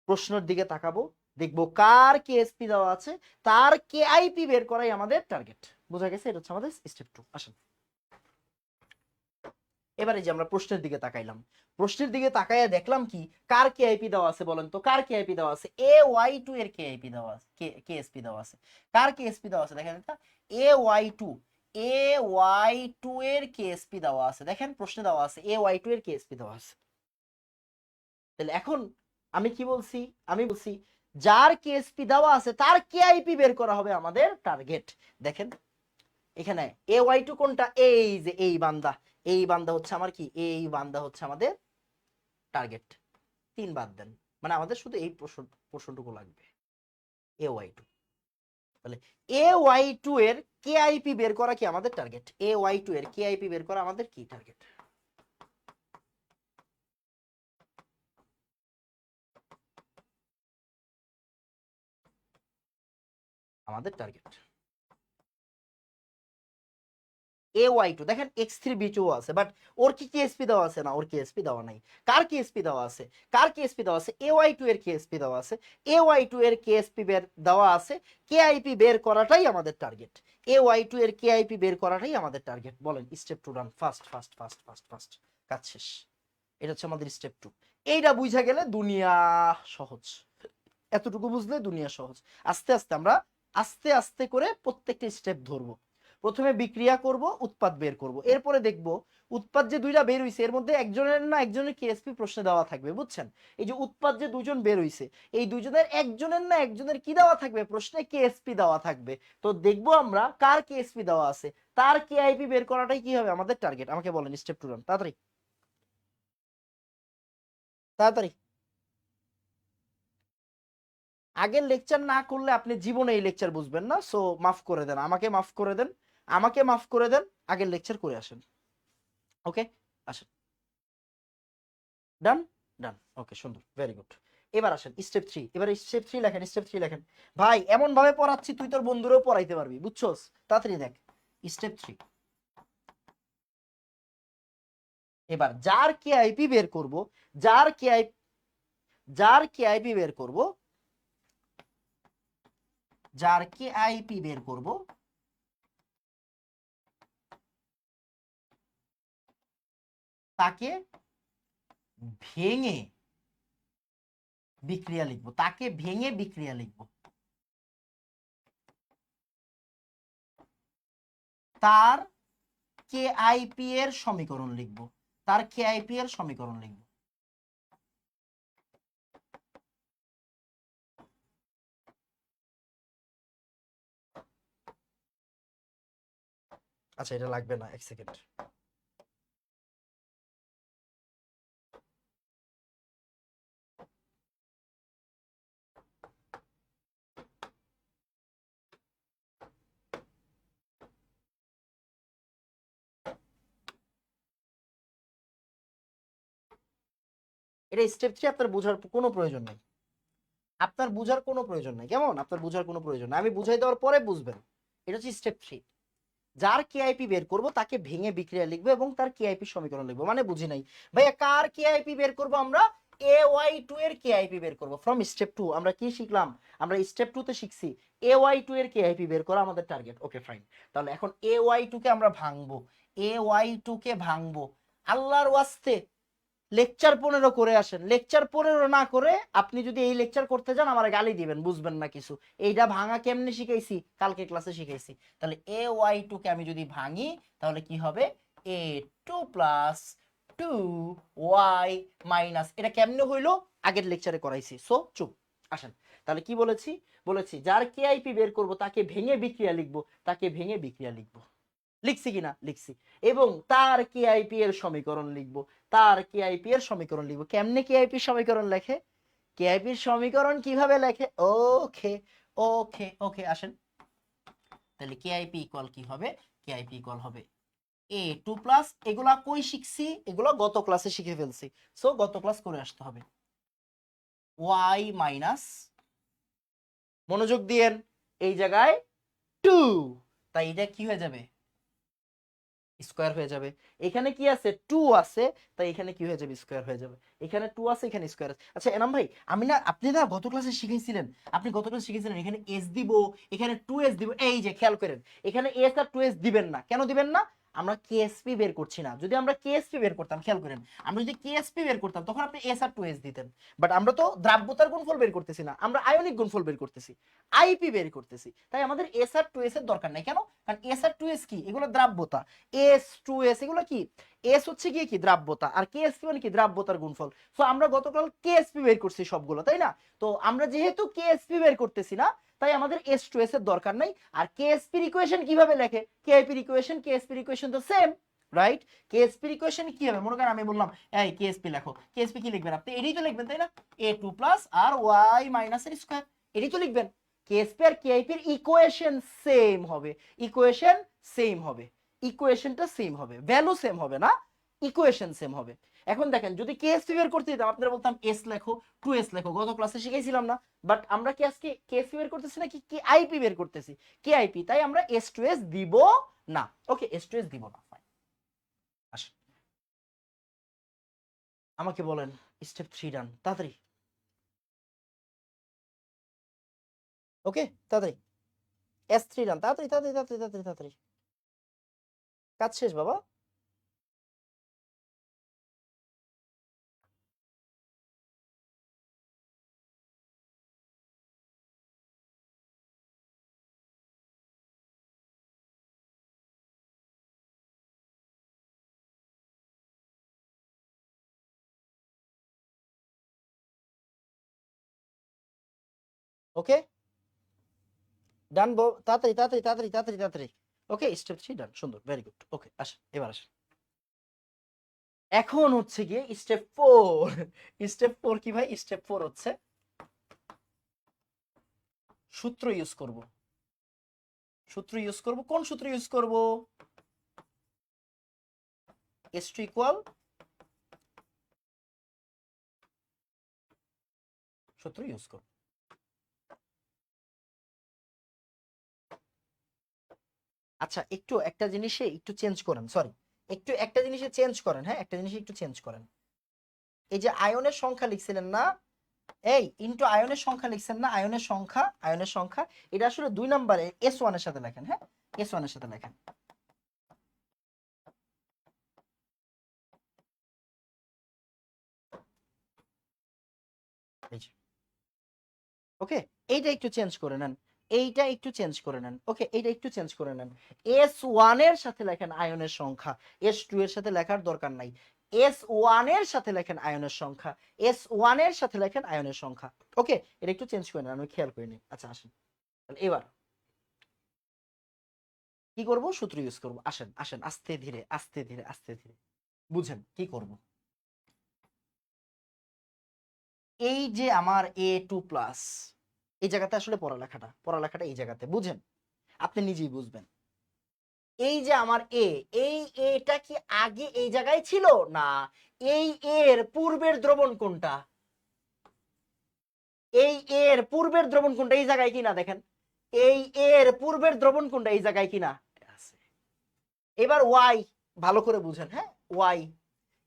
প্রশ্নের দিকে তাকাবো, দেখবো কার কেএসপি দেওয়া আছে, তার কেআইপি বের করাই আমাদের টার্গেট। বোঝা গেছে? এটা হচ্ছে আমাদের স্টেপ 2। আসেন এবারে যে আমরা প্রশ্নের দিকে তাকাইলাম, প্রশ্নের দিকে তাকাইয়া দেখলাম কি, কার কেআইপি দেওয়া আছে বলেন তো, কার কেআইপি দেওয়া আছে? AY2 এর কেআইপি দেওয়া আছে, কেএসপি দেওয়া আছে। কার কেএসপি দেওয়া আছে দেখেন এটা, AY2, AY2 এর কেএসপি দেওয়া আছে। দেখেন প্রশ্নে দেওয়া আছে AY2 এর কেএসপি দেওয়া আছে। তাহলে এখন আমি কি বলছি, আমি বলছি যার কেএসপি দেওয়া আছে তার কেআইপি বের করা হবে আমাদের টার্গেট। দেখেন এখানে AY2 কোনটা, এই যে এই বান্দা, এই বান্দা হচ্ছে আমার কি, এই বান্দা হচ্ছে আমাদের টার্গেট। 3 বাদ দেন, মানে আমাদের শুধু এই প্রশ্নটুকু লাগবে, AY2। তাহলে AY2 এর কেআইপি বের করা কি আমাদের টার্গেট। AY2 এর কেআইপি বের করা আমাদের কি টার্গেট, আমাদের টার্গেট AY2। দেখেন X3B2 আছে, বাট ওর কি কেএসপি দেওয়া আছে না, ওর কেএসপি দেওয়া নাই। কার কেএসপি দেওয়া আছে, কার কেএসপি দেওয়া আছে, AY2 এর কেএসপি দেওয়া আছে। AY2 এর কেএসপি বের দেওয়া আছে, কেআইপি বের করাটাই আমাদের টার্গেট। AY2 এর কেআইপি বের করাটাই আমাদের টার্গেট। বলেন step 2 done, fast fast fast fast fast, কাজ শেষ। এটা হচ্ছে আমাদের স্টেপ 2। এইটা বুঝা গেলে দুনিয়া সহজ। এতটুকু বুঝলে দুনিয়া সহজ। আস্তে আস্তে আমরা আস্তে আস্তে করে প্রত্যেকটা স্টেপ ধরবো। প্রথমে বিক্রিয়া করব, উৎপাদ বের করব। এরপরে দেখব উৎপাদ যে দুইটা বের হইছে এর মধ্যে একজনের না একজনের কেএসপি প্রশ্নে দেওয়া থাকবে, বুঝছেন? এই যে উৎপাদ যে দুইজন বের হইছে, এই দুইজনের একজনের না একজনের কি দেওয়া থাকবে, প্রশ্নে কেএসপি দেওয়া থাকবে। তো দেখব আমরা কার কেএসপি দেওয়া আছে, তার কেআইপি বের করাটাই কি হবে আমাদের টার্গেট। আমাকে বলেন স্টেপ 2 রান, তাড়াতাড়ি তাড়াতাড়ি। আগের লেকচার না করলে আপনি জীবনে এই লেকচার বুঝবেন না। সো মাফ করে দেন, আমাকে মাফ করে দেন, আমাকে মাফ করে দেন, আগের লেকচার করে আসেন। ওকে, আসেন, ডান, ডান, ওকে, সুন্দর, ভেরি গুড। এবার আসেন স্টেপ 3, এবার স্টেপ 3 লেখেন, স্টেপ 3 লেখেন। ভাই এমন ভাবে পড়াচ্ছি তুই তোর বন্ধুরাও পড়াইতে পারবি, বুঝছস? তাড়াতাড়ি দেখ স্টেপ 3। এবার যার কেআইপি বের করব, যার কেআইপি, যার কেআইপি বের করব, যার কেআইপি বের করব, তাকে ভেঙে বিক্রিয়া লিখব, তাকে ভেঙে বিক্রিয়া লিখব, তার কেআইপি এর সমীকরণ লিখব, তার কেআইপি এর সমীকরণ লিখব। আচ্ছা এটা লাগবে না, এক সেকেন্ড। এটা স্টেপ 3, আপনার বোঝার কোনো প্রয়োজন নাই, আপনার বুঝার কোনো প্রয়োজন নাই, কেমন? আপনার বুঝার কোনো প্রয়োজন নাই, আমি বুঝাই দেওয়ার পরে বুঝবেন। এটা হচ্ছে স্টেপ 3। যার কেআইপি বের করব তাকে ভেঙে বিক্রিয়া লিখবো এবং তার কেআইপি সমীকরণ লিখবো। মানে বুঝি নাই ভাইয়া, কার কেআইপি বের করব আমরা? AY2 এর কেআইপি বের করব। ফ্রম স্টেপ 2 আমরা কি শিখলাম? আমরা স্টেপ 2 তে শিখছি AY2 এর কেআইপি বের করা আমাদের টার্গেট। ওকে ফাইন, তাহলে এখন AY2 কে আমরা ভাঙবো, AY2 কে ভাঙবো। আল্লাহর ওয়াস্তে লেকচার 15 করে আসেন, লেকচার 15 না করে আপনি যদি এই লেকচার করতে যান আমার গালি দিবেন, বুঝবেন না কিছু। এইটা ভাঙা কেমনে শিখাইছি? কালকে ক্লাসে শিখাইছি। তাহলে AY2 কে আমি যদি ভাঙি তাহলে কি হবে? A2 প্লাস 2y মাইনাস, এটা কেমনে হইলো? আগের লেকচারে করাইছি, সো চুপ। আসেন, তাহলে কি বলেছি? বলেছি যার কেআইপি বের করব তাকে ভেঙে বিক্রিয়া লিখবো, তাকে ভেঙে বিক্রিয়া লিখবো। লিখছি কিনা? লিখছি। এবং তার কেআইপি এর সমীকরণ লিখব, তার কেআইপি এর সমীকরণ লিখব। কেমনে কেআইপি সমীকরণ লেখে? কেআইপি সমীকরণ কিভাবে লেখে? ওকে, ওকে, ওকে, আসেন। তাহলে কেআইপি ইকুয়াল কি হবে? কেআইপি ইকুয়াল হবে A2 প্লাস, এগুলা কই শিখছি? এগুলো গত ক্লাসে শিখে ফেলছি, সো গত ক্লাস করে আসতে হবে। y মাইনাস, মনোযোগ দিয়েন, এই জায়গায় 2, তাই এটা কি হয়ে যাবে? স্কয়ার হয়ে যাবে। এখানে কি আছে? 2 আছে, তাই এখানে কি হয়ে যাবে? স্কয়ার হয়ে যাবে। এখানে 2 আছে, এখানে স্কয়ার আছে। আচ্ছা এনাম ভাই, আমি না, আপনি না গত ক্লাসে শিখেছিলেন, আপনি গত ক্লাসে শিখেছিলেন এখানে s দিব, এখানে 2s দিব। এই যে খেয়াল করেন, এখানে s আর 2s দিবেন না, কেন দিবেন না? আমরা কেএসপি বের করছি না। যদি আমরা কেএসপি বের করতাম, খেয়াল করেন, আমরা যদি কেএসপি বের করতাম তখন আপনি s আর 2s দিতেন। বাট আমরা তো দ্রাব্যতার গুণফল বের করতেছি না, আমরা আয়নিক গুণফল বের করতেছি, আইপি বের করতেছি। তাই আমাদের s আর 2s এর দরকার নাই। কেন? কারণ s আর 2s কি? এগুলো দ্রাব্যতা। S2S এগুলো কি? S হচ্ছে গিয়ে কি? দ্রাব্যতা। আর KSP মানে কি? দ্রাব্যতার গুণফল। সো আমরা গতকাল KSP বের করছি সবগুলো, তাই না? তো আমরা যেহেতু KSP বের করতেছি না, তাই আমাদের S2S এর দরকার নাই। আর KSP এর ইকুয়েশন কিভাবে লেখে? KIP এর ইকুয়েশন, KSP এর ইকুয়েশন তো সেম, রাইট? KSP এর ইকুয়েশন কি হবে? মনে করেন আমি বললাম এই KSP লেখো, KSP কি লিখবেন আপনি? এটাই তো লিখবেন, তাই না? A2 প্লাস আর y মাইনাস এর স্কয়ার, এটাই তো লিখবেন। KSP আর KIP এর ইকুয়েশন সেম হবে, ইকুয়েশন সেম হবে, ইকুয়েশনটা সেম হবে, ভ্যালু সেম হবে না, ইকুয়েশন সেম হবে। এখন দেখেন, যদি কেএসপি বের করতে দিতাম আপনারা বলতাম এস লেখো, 2s লেখো, গত ক্লাসে শিখাইছিলাম না। বাট আমরা কি আজকে কেএসপি বের করতেছি নাকি কেআইপি বের করতেছি? কেআইপি, তাই আমরা S2S দিব না। ওকে, S2S দিব না, ফাইন। আসেন, আমাকে বলেন স্টেপ 3 ডান, তাড়াতাড়ি। ওকে, তাড়াতাড়ি S3 ডান, তাড়াতাড়ি তাড়াতাড়ি তাড়াতাড়ি তাড়াতাড়ি তাড়াতাড়ি, কাজ শেষ বাবা। ওকে ডান, তাড়াতাড়ি তাড়াতাড়ি তাড়াতাড়ি তাড়াতাড়ি তাড়াতাড়ি। ওকে, স্টেপ 3 ডান, সুন্দর, ভেরি গুড। ওকে আসেন, এবার আসেন। এখন হচ্ছে গিয়ে স্টেপ 4। স্টেপ 4 কি ভাই? স্টেপ 4 হচ্ছে সূত্র ইউজ করব। সূত্র ইউজ করব, কোন সূত্র ইউজ করব? S2 ইকুয়াল সূত্র ইউজ করব। আচ্ছা একটু একটা জিনিসে একটু চেঞ্জ করেন, সরি একটু একটা জিনিসে চেঞ্জ করেন, হ্যাঁ একটা জিনিসে একটু চেঞ্জ করেন। এই যে আয়নের সংখ্যা লিখছিলেন না, এই ইনটু আয়নের সংখ্যা লিখছেন না, আয়নের সংখ্যা এটা আসলে 2 নম্বরে S1 এর সাথে লেখেন, হ্যাঁ S1 এর সাথে লেখেন। ওকে, এইটা একটু চেঞ্জ করে নেন, এইটা একটু চেঞ্জ করে নেন, ওকে এইটা একটু চেঞ্জ করে নেন। S1 এর সাথে লেখেন আয়নের সংখ্যা, S2 এর সাথে লেখার দরকার নাই। S1 এর সাথে লেখেন আয়নের সংখ্যা, S1 এর সাথে লেখেন আয়নের সংখ্যা। ওকে, এটা একটু চেঞ্জ করে নেন, আমি খেয়াল করে নিই। আচ্ছা আসেন এবার কি করব, সূত্র ইউজ করব। আসেন আসেন আস্তে ধীরে আস্তে ধীরে আস্তে ধীরে বুঝেন কি করব। এই যে আমার A2 প্লাস, এই জায়গাতে আসলে পড়ালেখাটা এই জায়গাতে বুঝেন, আপনি নিজেই বুঝবেন। এই যে আমার এ, এই এটা কি আগে এই জায়গায় ছিল না, এই এর পূর্বের দ্রবণ কোনটা, এই এর পূর্বের দ্রবণ কোনটা এই জায়গায় কিনা দেখেন, এই এর পূর্বের দ্রবণ কোনটা এই জায়গায় কিনা আছে। এবার ওয়াই ভালো করে বুঝেন, হ্যাঁ ওয়াই,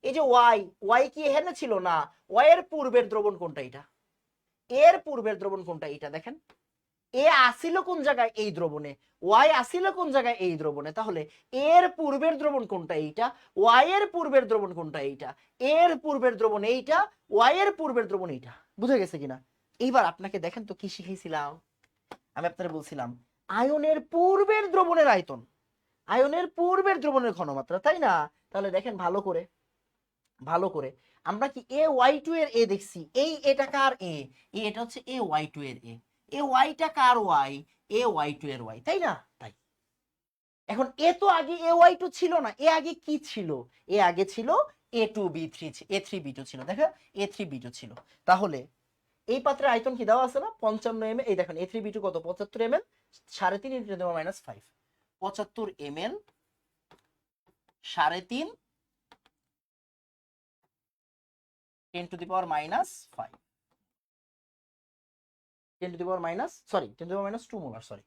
এই যে ওয়াই, ওয়াই কি এখানে ছিল না, ওয়াই এর পূর্বের দ্রবণ কোনটা এটা, এর পূর্বের দ্রবণ কোনটা এটা দেখেন, এ আসিল কোন জায়গায় এই দ্রবণে, ওয়াই আসিল কোন জায়গায় এই দ্রবণে, তাহলে এর পূর্বের দ্রবণ কোনটা এইটা, ওয়াই এর পূর্বের দ্রবণ কোনটা এইটা, এর পূর্বের দ্রবণ এইটা, ওয়াই এর পূর্বের দ্রবণ এইটা। বুঝে গেছে কিনা? এইবার আপনাকে দেখেন তো কি শিখেছিলাম, আমি আপনাকে বলছিলাম আয়নের পূর্বের দ্রবণের আয়তন, আয়নের পূর্বের দ্রবণের ঘনমাত্রা, তাই না? তাহলে দেখেন ভালো করে, ভালো করে আমরা কি এ ওয়াই টু এর এ দেখছি, এই এটা কার এ, এটা হচ্ছে এ ওয়াই টু এর এ, এ ওয়াইটা কার ওয়াই, এ ওয়াই টু এর ওয়াই, তাই না? তাই এখন এ তো আগে এ ওয়াই টু ছিল না, এ আগে কি ছিল, এ আগে ছিল A two B three, A three B two ছিল, দেখো এ থ্রি বি টু ছিল। তাহলে এই পাত্রের আয়তন কি দেওয়া আছে না 55 এম এল, এই দেখেন এ থ্রি বি টু কত 75 M L, 3.5 into 10 minus 5, 75 M L 3.5 10 to the power minus 5, 10 to the power minus, sorry 10 to the power minus 2 molar, sorry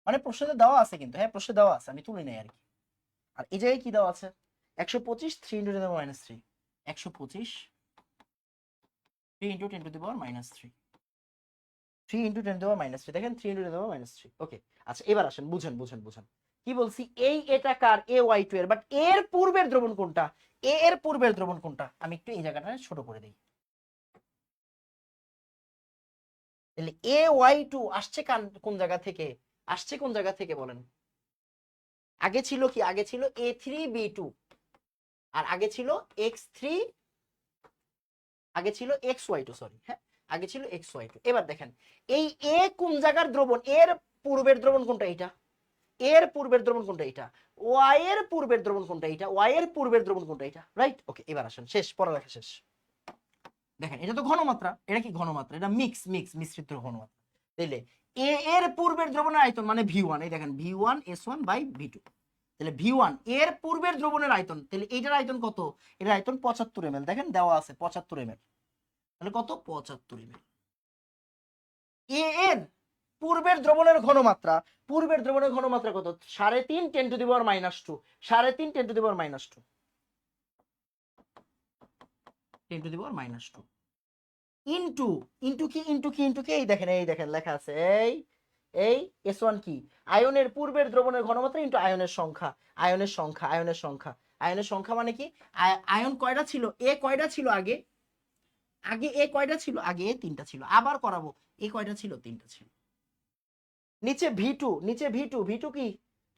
মানে প্রশ্নে দেওয়া আছে কিন্তু, হ্যাঁ প্রশ্নে দেওয়া আছে, আমি তুলি নাই আর কি। আর এই জায়গায় কি দেওয়া আছে 125 3 into 10 to the power minus 3, 125 3 into 10 to the power minus 3, 3 into 10 to the power minus 3, দেখেন 3 into 10 to the power minus 3। ওকে আচ্ছা এবার আসেন বুঝেন বুঝেন বুঝেন কি বলছি, এই এটা কার এ ওয়াই টু এর, বাট এর পূর্বের দ্রবণ কোনটা, এ এর পূর্বের দ্রবণ কোনটা, আমি একটু এই জায়গাটা ছোট করে দিই। তাহলে এ ওয়াই টু আসছে কোন জায়গা থেকে, আসছে কোন জায়গা থেকে বলেন, আগে ছিল কি, আগে ছিল এ থ্রি বি টু, আর আগে ছিল এক্স থ্রি, আগে ছিল এক্স ওয়াই টু, সরি হ্যাঁ আগে ছিল এক্স ওয়াই টু। এবার দেখেন এই এ কোন জায়গার দ্রবণ, এর পূর্বের দ্রবণ কোনটা এটা, এর পূর্বের দ্রবণ কোনটা এটা, ওয়াই এর পূর্বের দ্রবণ কোনটা এটা, ওয়াই এর পূর্বের দ্রবণ কোনটা এটা, রাইট? ওকে এবার আসেন শেষ, পড়ালেখা শেষ। দেখেন এটা তো ঘনমাত্রা, এটা কি ঘনমাত্রা, এটা মিশ্রিত ঘনমাত্রা। তাইলে এ এর পূর্বের দ্রবণের আয়তন মানে ভি ওয়ান, এই দেখেন V one S one by V two, তাহলে ভি ওয়ান এর পূর্বের দ্রবণের আয়তন, তাহলে এইটার আয়তন কত, এর আয়তন 75 এম এল, দেখেন দেওয়া আছে 75 এম এল, তাহলে কত 75 এম এল। এ এর পূর্বের দ্রবণের ঘনমাত্রা, পূর্বের দ্রবণের ঘনমাত্রা কত 3.5 10 to the power minus 2, 3.5 10 to the power minus 2, 10 to the power minus 2 into, into কি ইনটু কি ইনটু কি, এই দেখেন লেখা আছে এই S1 কি আয়নের পূর্বের দ্রবণের ঘনমাত্রা ইনটু আয়নের সংখ্যা, আয়নের সংখ্যা আয়নের সংখ্যা, আয়নের সংখ্যা মানে কি, আয়ন কয়টা ছিল, এ কয়টা ছিল আগে, আগে এ কয়টা ছিল, আগে এ তিনটা ছিল, আবার করাবো এ কয়টা ছিল, তিনটা ছিল। নিচে ভি টু, নিচে ভি টু, ভি টু কি,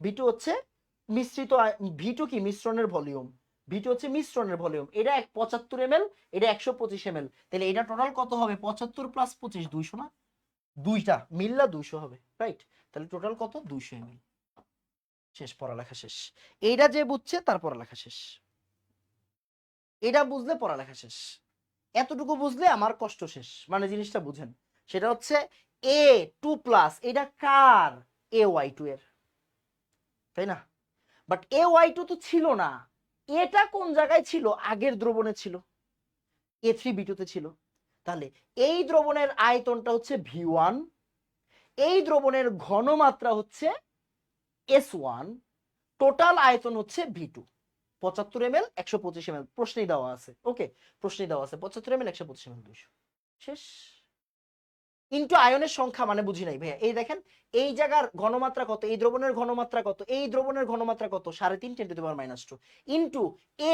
ভি টু হচ্ছে মিশ্রিত, ভি টু কি মিশ্রণের ভলিউম, ভি টু হচ্ছে মিশ্রণের ভলিউম, এটা 75 এম এল, এটা 125 এম এল, তাহলে এটা টোটাল কত হবে 75 প্লাস 25 200 না, দুইটা মিললা 200 হবে, রাইট? তাহলে টোটাল কত 200 এম এল। শেষ, পড়ালেখা শেষ, এইটা যে বুঝছে তার পড়ালেখা শেষ, এটা বুঝলে পড়ালেখা শেষ, এতটুকু বুঝলে আমার কষ্ট শেষ, মানে জিনিসটা বুঝেন, সেটা হচ্ছে এ টু প্লাস, এটা কার, এ ওয়াই টু এর, তাই না? বাট এ ওয়াই টু তো ছিল না, এটা কোন জায়গায় ছিল? আগের দ্রবণে ছিল, A3B2 ছিল। তাহলে এই দ্রবণের আয়তনটা হচ্ছে V1, এই দ্রবণের ঘনমাত্রা হচ্ছে S1, টোটাল আয়তন হচ্ছে V2। 75 ml 125 ml প্রশ্নেই দেওয়া আছে। ওকে, প্রশ্নেই দেওয়া আছে 75 ml 125 ml 200। শেষ। ইনটু আয়নের সংখ্যা মানে বুঝি নাই ভাইয়া। এই দেখেন এই জায়গার ঘনমাত্রা কত, এই দ্রবণের ঘনমাত্রা কত, এই দ্রবণের ঘনমাত্রা কত, 3.5 × 10⁻²। ইনটু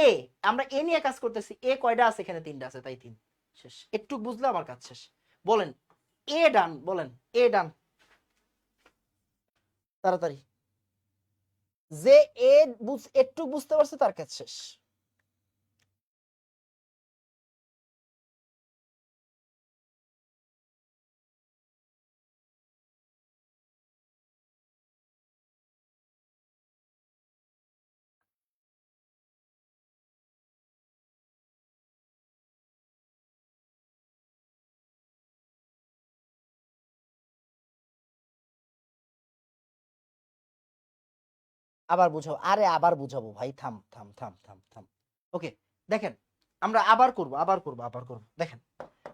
এ, আমরা এ নিয়ে কাজ করতেছি, এ কয়টা আছে এখানে? 3টা আছে, তাই 3। শেষ। একটু বুঝলে আমার কাজ শেষ। বলেন এ ডান, বলেন এ ডান তাড়াতাড়ি। যে এ একটু বুঝতে পারছে তার কাজ শেষ। আবার বুঝাবো, আরে আবার বুঝাবো ভাই, থাম থাম থাম থাম থাম। ওকে, দেখেন আমরা আবার করব, দেখেন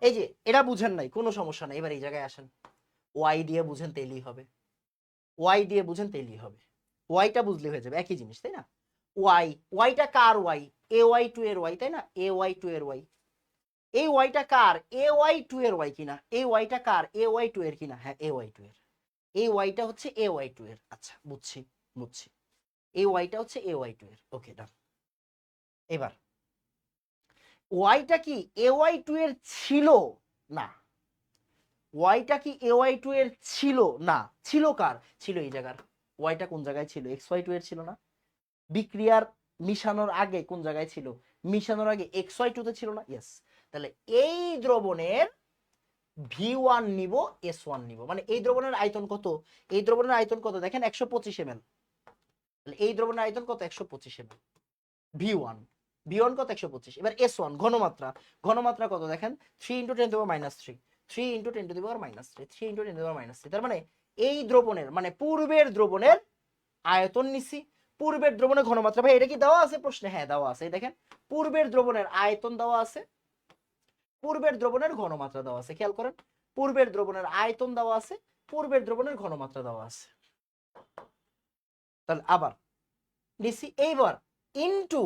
এই যে এটা বুঝেন নাই, কোনো সমস্যা নাই। এবার এই জায়গায় আসেন, ওয়াই দিয়ে বুঝেন তেলেই হবে, ওয়াই দিয়ে বুঝেন তেলেই হবে, ওয়াইটা বুঝলে হয়ে যাবে, একই জিনিস তাই না? ওয়াই, ওয়াইটা কার ওয়াই? A Y2 এর ওয়াই তাই না? A Y2 এর ওয়াই। এই ওয়াইটা কার? A Y2 এর ওয়াই কিনা? এই ওয়াইটা কার? A Y2 এর কিনা? হ্যাঁ A Y2 এর। এই ওয়াইটা হচ্ছে A Y2 এর। আচ্ছা বুঝছি, বুঝছি। এই ওয়াইটা হচ্ছে A Y2 এর। ওকে ডান। এবার ওয়াইটা কি A Y2 এর ছিল? না। ওয়াইটা কি A Y2 এর ছিল? না। ছিল কার? ছিল এই জায়গার। ওয়াইটা কোন জায়গায় ছিল? XY2 এর ছিল না? বিক্রিয়ার মিশানোর আগে কোন জায়গায় ছিল? মিশানোর আগে XY2 তে ছিল না? ইয়েস। তাহলে এই দ্রবণের V1 নিব, S1 নিব, মানে এই দ্রবণের আয়তন কত? এই দ্রবণের আয়তন কত দেখেন? 125 ml। তাহলে এই দ্রবণের আয়তন কত? 125 ml। V1, V1 কত? 125। এবার S1 ঘনমাত্রা, ঘনমাত্রা কত দেখেন? 3 × 10⁻³ 3 × 10⁻³ 3 × 10⁻³। তার মানে এই দ্রবণের, মানে পূর্বের দ্রবণের আয়তন নিছি, পূর্বের দ্রবণের ঘনমাত্রা। ভাই এটা কি দেওয়া আছে প্রশ্নে? হ্যাঁ দেওয়া আছে। এই দেখেন পূর্বের দ্রবণের আয়তন দেওয়া আছে, পূর্বের দ্রবণের ঘনমাত্রা দেওয়া আছে। খেয়াল করেন, পূর্বের দ্রবণের আয়তন দেওয়া আছে, পূর্বের দ্রবণের ঘনমাত্রা দেওয়া আছে। তাহলে আবার নিছি, এইবার ইনটু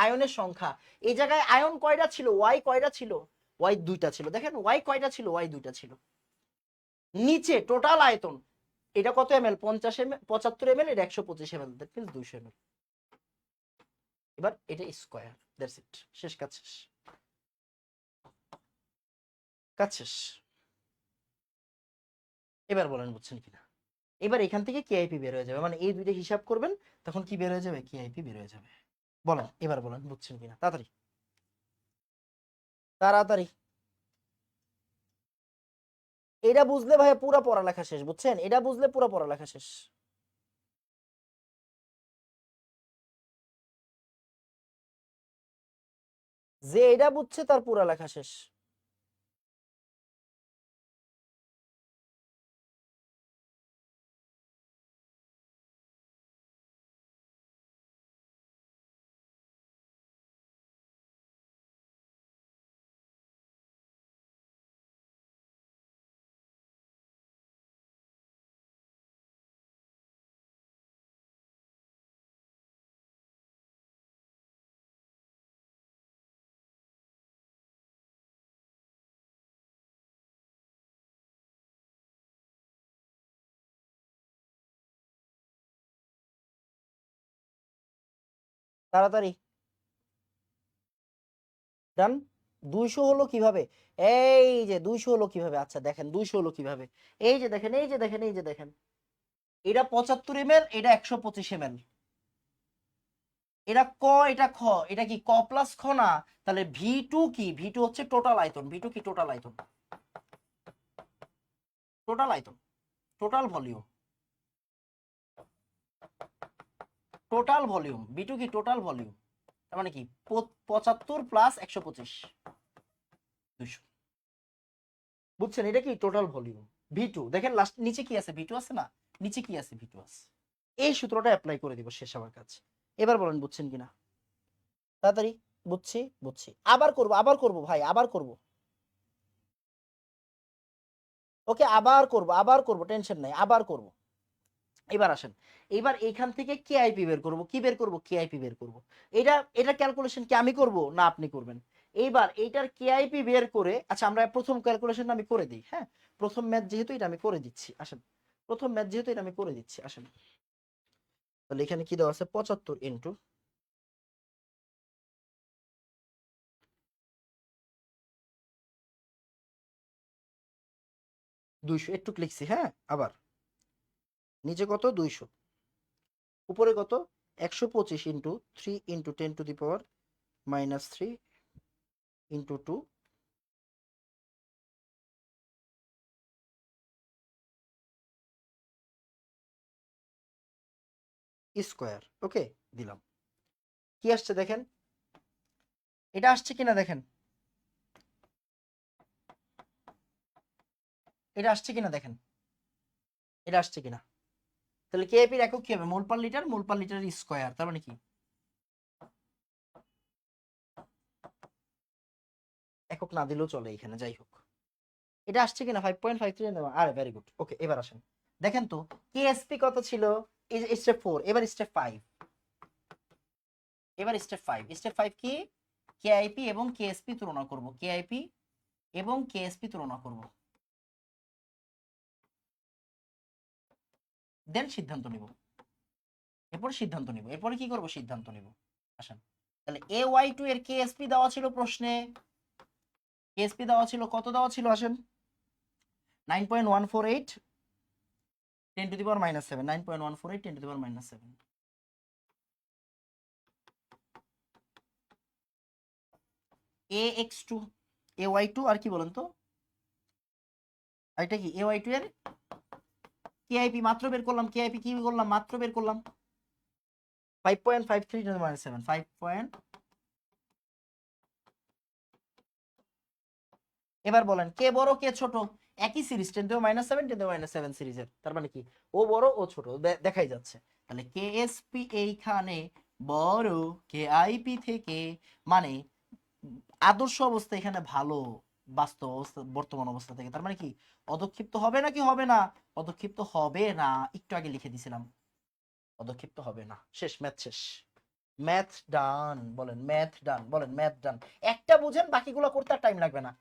আয়নের সংখ্যা। এই জায়গায় আয়ন কয়টা ছিল? ওয়াই কয়টা ছিল? ওয়াই 2টা ছিল। দেখেন ওয়াই কয়টা ছিল? ওয়াই 2টা ছিল। নিচে টোটাল আয়তন, এটা কত ml? 50 ml, 75 ml, এটা 125 ml, দ্যাট মিন্স 200 ml। এবার এটা স্কয়ার, দ্যাটস ইট। শেষ, কাজ শেষ, কাজ শেষ। এবার বলেন বুঝছেন কিনা? এবার এখান থেকে কেআইপি বের হয়ে যাবে, মানে এই দুইটা হিসাব করবেন তখন কি বের হয়ে যাবে? কেআইপি বের হয়ে যাবে। বলেন এবার বলেন বুঝছেন কিনা? তাড়াতাড়ি তাড়াতাড়ি। এটা বুঝলে ভাই পুরো পড়ালেখা শেষ, বুঝছেন? এটা বুঝলে পুরো পড়ালেখা শেষ। যে এটা বুঝছে তার পুরা লেখা শেষ। তাড়াতাড়ি ডান। 200 হলো কিভাবে? এই যে 200 হলো কিভাবে? আচ্ছা দেখেন 200 হলো কিভাবে। এই যে দেখেন, এই যে দেখেন, এই যে দেখেন, এটা 75 ml, এটা 125 ml। এটা ক, এটা খ, এটা কি ক প্লাস খ না? তাহলে V2 কি? V2 হচ্ছে টোটাল আয়তন। V2 কি? টোটাল আয়তন, টোটাল আয়তন, total volume, total volume. V2 কি? Total volume. তার মানে কি 75 প্লাস 125, 200। বুঝছেন? এটা কি? Total volume. V2 দেখেন লাস্ট নিচে কি আছে? V2 আছে না? নিচে কি আছে? V2 আছে। এই সূত্রটা অ্যাপ্লাই করে দিব, শেষ আমার কাজ। এবার বলেন বুঝছেন কিনা? তাড়াতাড়ি। বুঝছি বুঝছি, আবার করব ভাই, আবার করব। ওকে, আবার করব, টেনশন নাই, আবার করব। এবার আসেন, এবার এইখান থেকে কেআইপি বের করব। কি বের করব? কেআইপি বের করব। এটা এটা ক্যালকুলেশন কি আমি করব না আপনি করবেন? এইবার এইটার কেআইপি বের করে, আচ্ছা আমরা প্রথম ক্যালকুলেশনটা আমি করে দিই, হ্যাঁ? প্রথম ম্যাথ যেহেতু এটা আমি করে দিচ্ছি, আসেন। প্রথম ম্যাথ যেহেতু এটা আমি করে দিচ্ছি, আসেন। তাহলে এখানে কি দেওয়া আছে? 75 ইন্টু 200, একটু লিখছি, হ্যাঁ? আবার নিচে কত? 200, উপরে কত? 125 into 3 into 10 to the power -3 into 2 square. Okay, দিলাম। কি আসছে দেখেন, এটা আসছে কিনা দেখেন, এটা আসছে কিনা দেখেন, এটা আসছে কিনা। তাহলে কেএপি এর একক কি হবে? মোল পার লিটার, মোল পার লিটার স্কোয়ার। তার মানে কি একক না দিলেও চলে এখানে, যাই হোক। এটা আসছে কিনা? 5.53 নেওয়া, আরে ভেরি গুড। ওকে, এবার আসেন, দেখেন তো কেএসপি কত ছিল? এই যে স্টেপ 4, এবার স্টেপ 5। এবার স্টেপ 5 কি? কেআইপি এবং কেএসপি তুলনা করব, কেআইপি এবং কেএসপি তুলনা করব, দেন সিদ্ধান্ত নিব। এরপর সিদ্ধান্ত নিব, এরপরে কি করব? সিদ্ধান্ত নিব। আসেন, তাহলে AY2 এর কেএসপি দেওয়া ছিল প্রশ্নে, কেএসপি দেওয়া ছিল, কত দেওয়া ছিল? আসেন, 9.148 10 to the power -7, 9.148 10 to the power -7। AX2, AY2 আর কি বলেন তো? এটা কি AY2 এর কেআইপি মাত্র বের করলাম, কেআইপি কি করলাম? মাত্র বের করলাম 5.53 10 টু দি পাওয়ার -7, 5 পয়েন্ট। এবার বলেন কে বড় কে ছোট? একই series, 10 to the power -7 10 to the power -7 সিরিজের, তার মানে কি ও বড় ও ছোট, দেখাই যাচ্ছে। তাহলে কেএসপি এইখানে বড় কেআইপি থেকে, মানে আদর্শ অবস্থা এখানে ভালো বাস্তব অবস্থা বর্তমান অবস্থা থেকে। তার মানে কি অদক্ষিপ্ত হবে নাকি হবে না? অদক্ষিপ্ত হবে না, একটু আগে লিখে দিছিলাম, অদক্ষিপ্ত হবে না। শেষ, ম্যাথ শেষ, ম্যাথ ডান। বলেন ম্যাথ ডান, বলেন ম্যাথ ডান। একটা বুঝেন, বাকিগুলো করতে আর টাইম লাগবে না।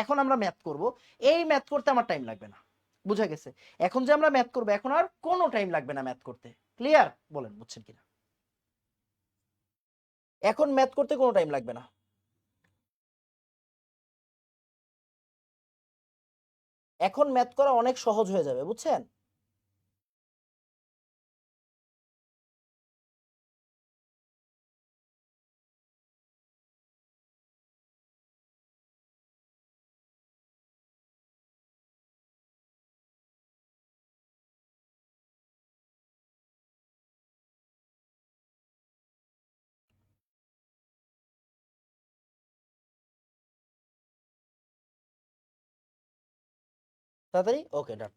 এখন আমরা ম্যাথ করব, এই ম্যাথ করতে আমার টাইম লাগবে না, বুঝা গেছে? এখন যে আমরা ম্যাথ করব, এখন আর কোনো টাইম লাগবে না ম্যাথ করতে। ক্লিয়ার? বলেন বুঝছেন কিনা? এখন ম্যাথ করতে কোনো টাইম লাগবে না। এখন ম্যাথ করা অনেক সহজ হয়ে যাবে, বুঝছেন? তাড়াতাড়ি, ওকে ডান।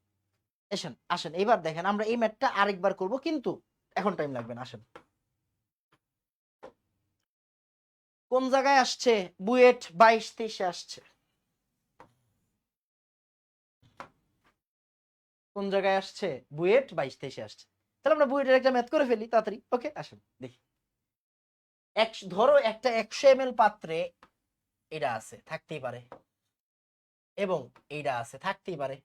আসেন আসেন, এবার দেখেন আমরা এই ম্যাথটা আরেকবার করব, কিন্তু এখন টাইম লাগবে না। আসেন, কোন জায়গায় আসছে? বুয়েট 22-23 আসছে। কোন জায়গায় আসছে? বুয়েট 22-23 আসছে। তাহলে আমরা বুয়েটের একটা ম্যাথ করে ফেলি তাড়াতাড়ি। ওকে, আসেন দেখি। ধরো একটা 100 ml পাত্রে এটা আছে, থাকতেই পারে, এবং এইটা আছে, থাকতেই পারে।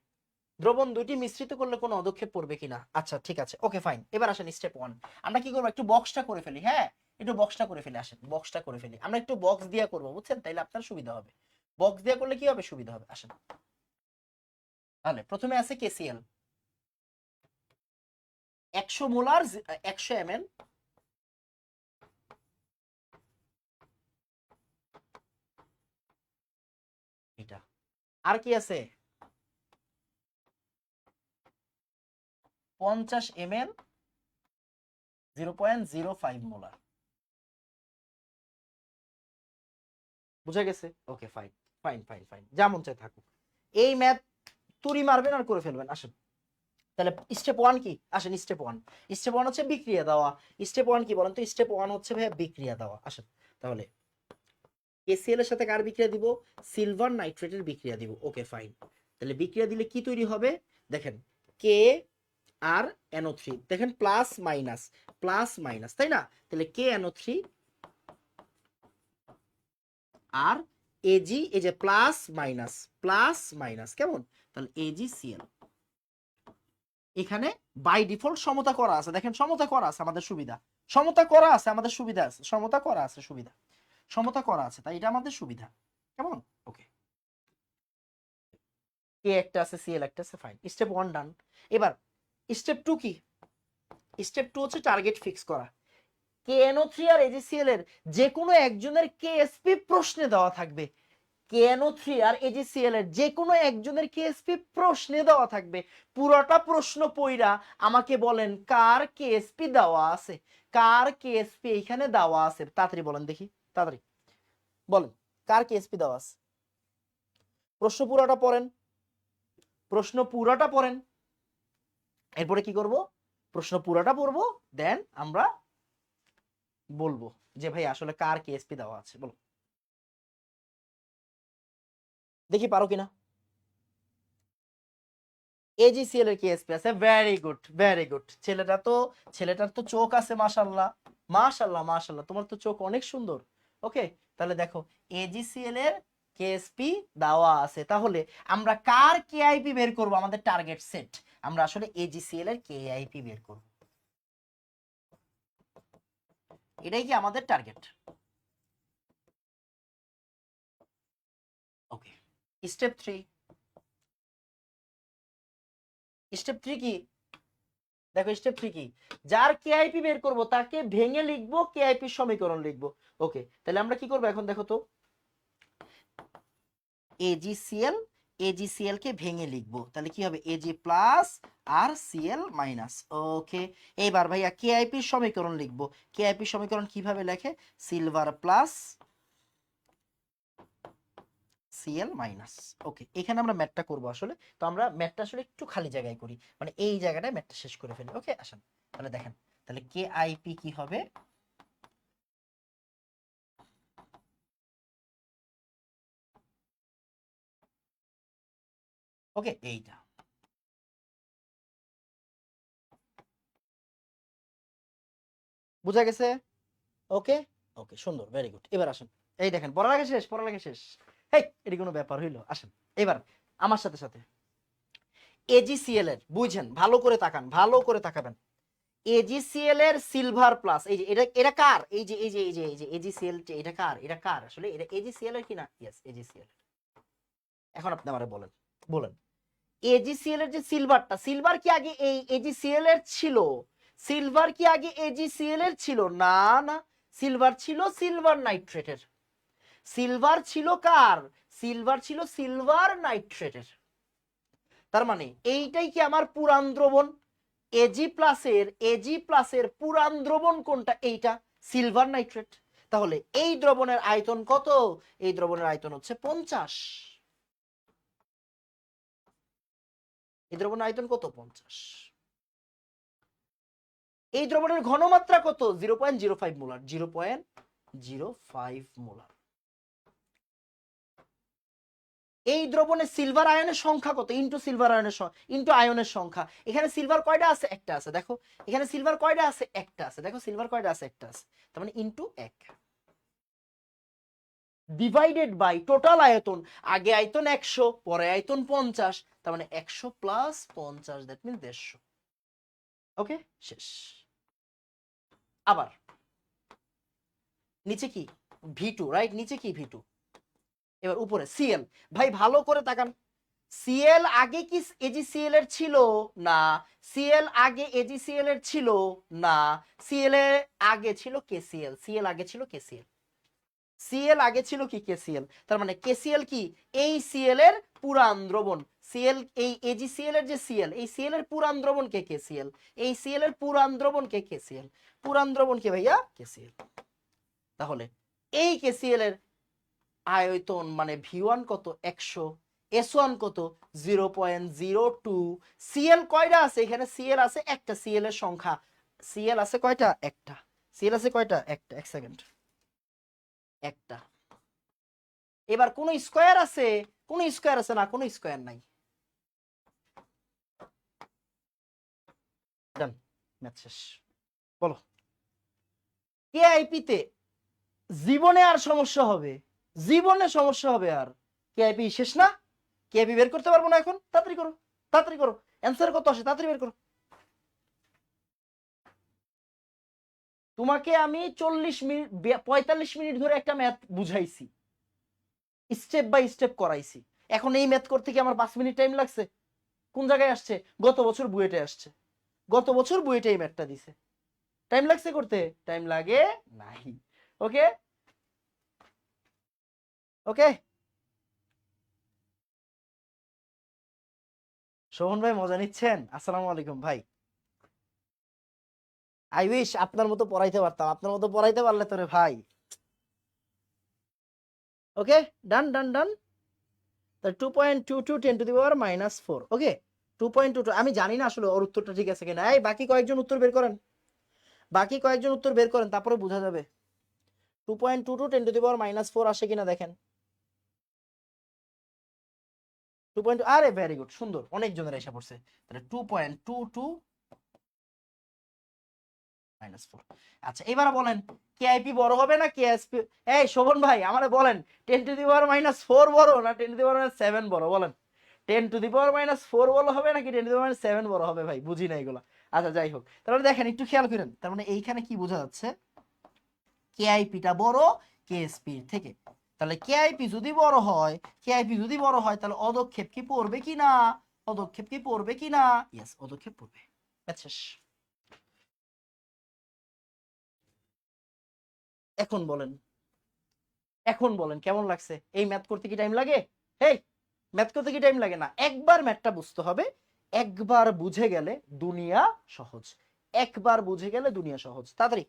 দ্রবণ দুইটি মিশ্রিত করলে কোনো অদক্ষেপ পড়বে কিনা? আচ্ছা ঠিক আছে, ওকে ফাইন। এবার আসেন স্টেপ 1, আমরা কি করবো? একটু বক্সটা করে ফেলি, হ্যাঁ? একটু বক্সটা করে ফেলি, আসেন বক্সটা করে ফেলি। আমরা একটু বক্স দিয়ে করবো, বুঝছেন? তাইলে আপনার সুবিধা হবে, বক্স দিয়ে করলে কি হবে? সুবিধা হবে। আসেন, তাহলে প্রথমে আছে কেসিএল 100 মোলার 100 ml, এটা। আর কি আছে? 50 ml 0.05 মোলার। বুঝা গেছে? Okay fine, fine fine fine, যা মন চায় থাকুক। এই ম্যাথ তুড়ি মারবেন আর করে ফেলবেন। আসেন, তাহলে স্টেপ ওয়ান কি, আসেন স্টেপ ওয়ান হচ্ছে বিক্রিয়া দেওয়া। স্টেপ ওয়ান কি বলেন তো? স্টেপ ওয়ান হচ্ছে ভাইয়া বিক্রিয়া দেওয়া। আসেন তাহলে KCl এর সাথে কার বিক্রিয়া দিব? সিলভার নাইট্রেটের বিক্রিয়া দিব। Okay fine. তাহলে বিক্রিয়া দিলে কি তৈরি হবে? দেখেন কে আর NO3, দেখেন প্লাস মাইনাস, তাই না? তাহলে KNO3 আর এজি, এই যে প্লাস মাইনাস কেমন? তাহলে AgCl এখানে বাই ডিফল্ট সমতা করা আছে। দেখেন সমতা করা আছে আমাদের সুবিধা, সমতা করা আছে আমাদের সুবিধা আছে, সমতা করা আছে সুবিধা, সমতা করা আছে, তাই এটা আমাদের সুবিধা। কেমন? ওকে, কে একটা আছে, Cl একটা আছে, ফাইন। স্টেপ ওয়ান ডান। এবার স্টেপ টু কি? স্টেপ টু হচ্ছে টার্গেট ফিক্স করা। KNO3 আর AgCl এর যে কোনো একজনের KSP প্রশ্নে দেওয়া থাকবে। KNO3 আর AgCl এর যে কোনো একজনের KSP প্রশ্নে দেওয়া থাকবে। পুরোটা প্রশ্ন পড়া আমাকে বলেন কার KSP দেওয়া আছে, কার KSP এখানে দেওয়া আছে। তাড়াতাড়ি বলেন দেখি, তাড়াতাড়ি বলেন কার KSP দেওয়া আছে। প্রশ্ন পুরোটা পড়েন, প্রশ্ন পুরোটা পড়েন। এরপরে কি করব? প্রশ্ন পুরোটা পড়বো, দেন আমরা বলবো যে ভাই আসলে কার KSP দেওয়া আছে। বলো দেখি পারো কিনা। AgCl এর KSP আছে, ভেরি গুড ভেরি গুড। ছেলেটার তো চোখ আছে, মাশাআল্লাহ মাশাআল্লাহ, তোমার তো চোখ অনেক সুন্দর। ওকে, তাহলে দেখো AgCl এর KSP দেওয়া আছে। তাহলে আমরা কার KIP বের করব? আমাদের টার্গেট সেট, আমরা আসলে AgCl এর KIP বের করব, এটাই কি আমাদের টার্গেট। ওকে, স্টেপ থ্রি। স্টেপ থ্রি কি? দেখো স্টেপ থ্রি কি? যার KIP বের করব তাকে ভেঙে লিখবো, KIP সমীকরণ লিখবো। ওকে, তাহলে আমরা কি করবো এখন? দেখো তো, AgCl কে ভেঙে লিখবো, তাহলে কি হবে? Ag প্লাস আর Cl মাইনাস। ওকে, এইবার ভাইয়া KIP সমীকরণ লিখবো। KIP সমীকরণ কিভাবে লেখে? Silver plus Cl minus. Okay, এখানে আমরা ম্যাথটা করব আসলে। তো আমরা ম্যাথটা আসলে একটু খালি জায়গায় করি, মানে এই জায়গাটায় ম্যাথটা শেষ করে ফেলি। ওকে আসেন তাহলে দেখেন, তাহলে KIP কি হবে? ওকে, এইটা বুঝা গেছে? ওকে, ওকে সুন্দর, ভেরি গুড। এবার আসেন, এই দেখেন পড়ালেখা শেষ। হেই, এটি কোনো ব্যাপার হইলো? আসেন এবার আমার সাথে সাথে AgCl এর বুঝেন, ভালো করে তাকান, ভালো করে তাকাবেন। AgCl এর সিলভার প্লাস, এই যে এটা কার? এই যে AgCl, এটা কার? এটা কার আসলে? এটা AgCl এর কি না? Yes AgCl। এখন আপনি আমারে বলেন, বলেন AgCl এর যে সিলভারটা, সিলভার কি আগে এই AgCl এর ছিল? সিলভার কি আগে AgCl এর ছিল? না না, সিলভার ছিল সিলভার নাইট্রেটের। সিলভার ছিল কার? সিলভার ছিল সিলভার নাইট্রেটের। তার মানে এইটাই কি আমার পুরান দ্রবণ? এজি প্লাসের পুরান দ্রবণ কোনটা? এইটা, সিলভার নাইট্রেট। তাহলে এই দ্রবণের আয়তন কত? এই দ্রবণের আয়তন হচ্ছে 50। এই দ্রবণের আয়তন কত? 50। এই দ্রবণের ঘনমাত্রা কত? 0.05 মোলার, 0.05 মোলার। এই দ্রবণে সিলভার আয়নের সংখ্যা কত? ইনটু সিলভার আয়নের ইনটু আয়নের সংখ্যা। এখানে সিলভার কয়টা আছে? একটা আছে। দেখো এখানে সিলভার কয়টা আছে? একটা আছে। দেখো সিলভার কয়টা আছে? একটা আছে। তার মানে ইনটু 1 ডিভাইডেড বাই টোটাল আয়তন। আগে আয়তন 100, পরে আয়তন 50, তার মানে 100 প্লাস 50, দ্যাট মিন্স 150। ওকে, শেষ। আবার নিচে কি? V2, right? নিচে কি? V2। এবার উপরে Cl। ভাই ভালো করে তাকান, Cl আগে কি AgCl এর ছিল? না। Cl আগে AgCl এর ছিল? না। Cl এর আগে ছিল KCl, Cl আগে ছিল KCl, Cl আগে ছিল কি? KCl। তার মানে KCl কি? এই Cl এর পুরান দ্রবণ। Cl, এই AgCl এর যে Cl, এই Cl এর পুরান দ্রবণ কে? KCl। এই Cl এর পুরান দ্রবণ কে? KCl। পুরান দ্রবণ কে ভাইয়া? KCl। তাহলে এই KCl এর আয়তন মানে V1 কত? 100। S1 কত 0.02। সিএল কয়টা আছে এখানে? সিএল আছে একটা, সিএল এর সংখ্যা, সিএল আছে কয়টা? একটা। সিএল আছে কয়টা? একটা। এক সেকেন্ড, একটা। এবার কোন স্কয়ার আছে? কোন স্কয়ার আছে? না, কোন স্কয়ার নাই। ডান, ম্যাথ শেষ। বলো কেআইপি তে জীবনে আর সমস্যা হবে? জীবনে সমস্যা হবে আর? কেআইপি শেষ না? কেআইপি বের করতে পারবো না এখন? তাড়াতাড়ি করো, তাড়াতাড়ি করো। অ্যান্সার কত আসে? তাড়াতাড়ি বের করো। তোমাকে আমি 40 মিনিট 45 মিনিট ধরে একটা ম্যাথ বুঝাইছি, স্টেপ বাই স্টেপ করাইছি। এখন এই ম্যাথ করতে কি আমার 5 মিনিট টাইম লাগছে? কোন জায়গায় আসছে? গত বছর বুয়েটে আসছে, গত বছর বুয়েটে এই ম্যাথটা দিছে। টাইম লাগছে করতে? টাইম লাগে নাই। ওকে ওকে। শোভন ভাই মজা নিচ্ছেন? আসসালামু আলাইকুম ভাই। আই উইশ আপনার মতো পড়াইতে পারতাম, আপনার মতো পড়াইতে পারলে তোরে ভাই। ওকে, ডান ডান ডান। 2.22 10⁻⁻⁴। ওকে, 2.22। আমি জানি না আসলে ওর উত্তরটা ঠিক আছে কিনা। এই বাকি কয়েকজন উত্তর বের করেন, বাকি কয়েকজন উত্তর বের করেন, তারপরে বোঝা যাবে 2.22 10⁻⁻⁴ আসে কিনা দেখেন। 2. আরে ভেরি গুড, সুন্দর, অনেক জনের এসে পড়ছে। তাহলে 2.22 -4। আচ্ছা এবার বলেন কেআইপি বড় হবে না কেএসপি? এই শোভন ভাই আমারে বলেন 10⁻⁻⁴ বড় না 10⁻⁷ বড়? বলেন 10⁻⁻⁴ বড় হবে নাকি 10⁻⁷ বড় হবে? ভাই বুঝি না এগুলা। আচ্ছা যাই হোক, তাহলে দেখেন একটু খেয়াল করেন, তার মানে এইখানে কি বোঝা যাচ্ছে? কেআইপিটা বড় কেএসপি থেকে। তাহলে কেআইপি যদি বড় হয়, কেআইপি যদি বড় হয় তাহলে অদক্ষেপ কি পড়বে কিনা? পদক্ষেপ কি পড়বে কিনা? ইয়েস, পদক্ষেপ পড়বে। আচ্ছা এখন বলেন, এখন বলেন কেমন লাগছে? এই ম্যাথ করতে কি টাইম লাগে? হেই, ম্যাথ করতে কি টাইম লাগে? না, একবার ম্যাথটা বুঝতে হবে। একবার বুঝে গেলে দুনিয়া সহজ, একবার বুঝে গেলে দুনিয়া সহজ। তাড়াতাড়ি।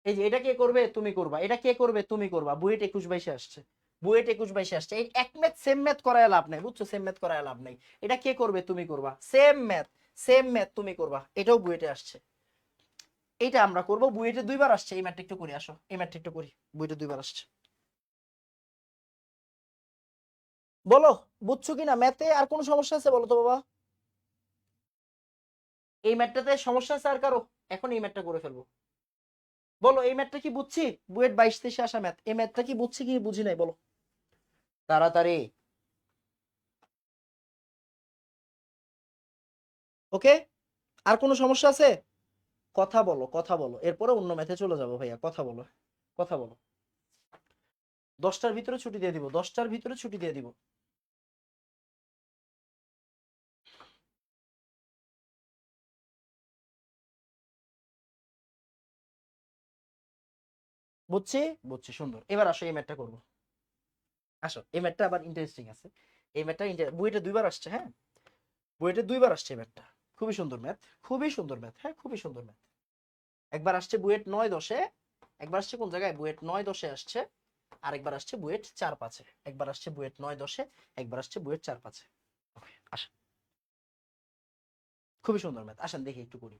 এই যে এটা কে করবে? তুমি করবা। এটা কে করবে? তুমি করবা। বুয়েট 21/22 আসছে, বুয়েট 21/22 আসছে। এই এক ম্যাথ সেম ম্যাথ করায় লাভ নাই, বুঝছো? সেম ম্যাথ করায় লাভ নাই। এটা কে করবে? তুমি করবা। সেম ম্যাথ, সেম ম্যাথ তুমি করবা। এটাও বুয়েটে আসছে, এইটা আমরা করব। বুয়েটে 2বার আসছে। এই ম্যাথটা একটু করে আসো, এই ম্যাথটা একটু করি। বুয়েটে 2বার আসছে। বলো বুঝছো কিনা? ম্যাথে আর কোনো সমস্যা আছে বলো তো বাবা? এই ম্যাথটাতে সমস্যা আছে আর কারো? এখন এই ম্যাথটা করে ফেলবো। বলো এই ম্যাথটা কি বুঝছি? বুয়েট 22-23 আসা ম্যাথ, এই ম্যাথটা কি বুঝছি কি বুঝি নাই? বলো তাড়াতাড়ি। ওকে, আর কোনো সমস্যা আছে? কথা বলো, কথা বলো, এরপরে অন্য ম্যাথে চলে যাবো ভাইয়া। কথা বলো, কথা বলো। 10টার ভিতরে ছুটি দিয়ে দিব, 10টার ভিতরে ছুটি দিয়ে দিব। বুঝছি, বুঝছি, সুন্দর। এবার আসো এই ম্যাথটা করবো। আসো, এই ম্যাথটা আবার ইন্টারেস্টিং আছে। এই ম্যাথটা বুয়েটে 2বার আসছে। হ্যাঁ, বুয়েটে 2বার আসছে এই ম্যাথটা। খুবই সুন্দর ম্যাথ, খুবই সুন্দর ম্যাথ। হ্যাঁ, খুবই সুন্দর ম্যাথ। একবার আসছে বুয়েট 9-10-এ, একবার আসছে কোন জায়গায়? বুয়েট 9-10-এ আসছে, আরেকবার আসছে বুয়েট 4-5-এ। একবার আসছে বুয়েট 9-10-এ, একবার আসছে বুয়েট 4-5-এ। আসেন, খুবই সুন্দর ম্যাথ। আসেন দেখি একটু করি।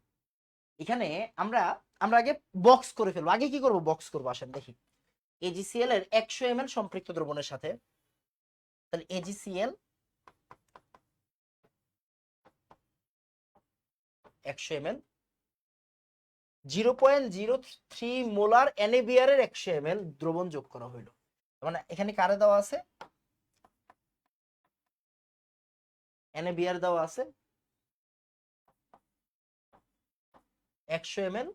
এখানে আমরা আমরা আগে বক্স করে ফেলবো। আগে কি করব? বক্স করবো। আসেন দেখি। এজিসিএল এর 100 ml সম্পৃক্ত দ্রবণের সাথে, তাহলে এজিসিএল 100 ml 0.03 মোলার NaBr এর 100 ml দ্রবণ যোগ করা হইলো। মানে এখানে কারে দেওয়া আছে? NaBr দেওয়া আছে 100 ml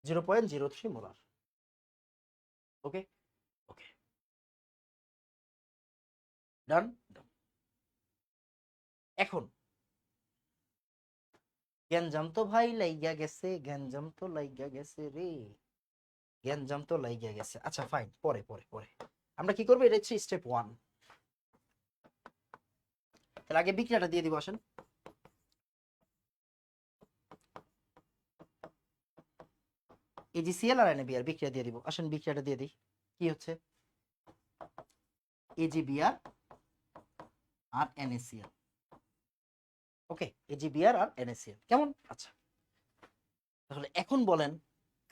0.03 মোলার। ওকে ওকে, ডান। এখন গ্যাঞ্জাম তো ভাই লাইগা গেছে, গ্যাঞ্জাম তো লাইগা গেছে রে, গ্যাঞ্জাম তো লাইগা গেছে। আচ্ছা ফাইন, পরে পরে পরে আমরা কি করবো? এটা হচ্ছে স্টেপ 1। তাহলে আগে বিক্রিয়াটা দিয়ে দিব, আসেন। AgCl আর NaBr বিক্রিয়া দিয়ে দিব, আসেন বিক্রিয়াটা দিয়ে দিই। কি হচ্ছে? AgBr আর NaCl। ওকে, AgBr আর NaCl কেমন? আচ্ছা, তাহলে এখন বলেন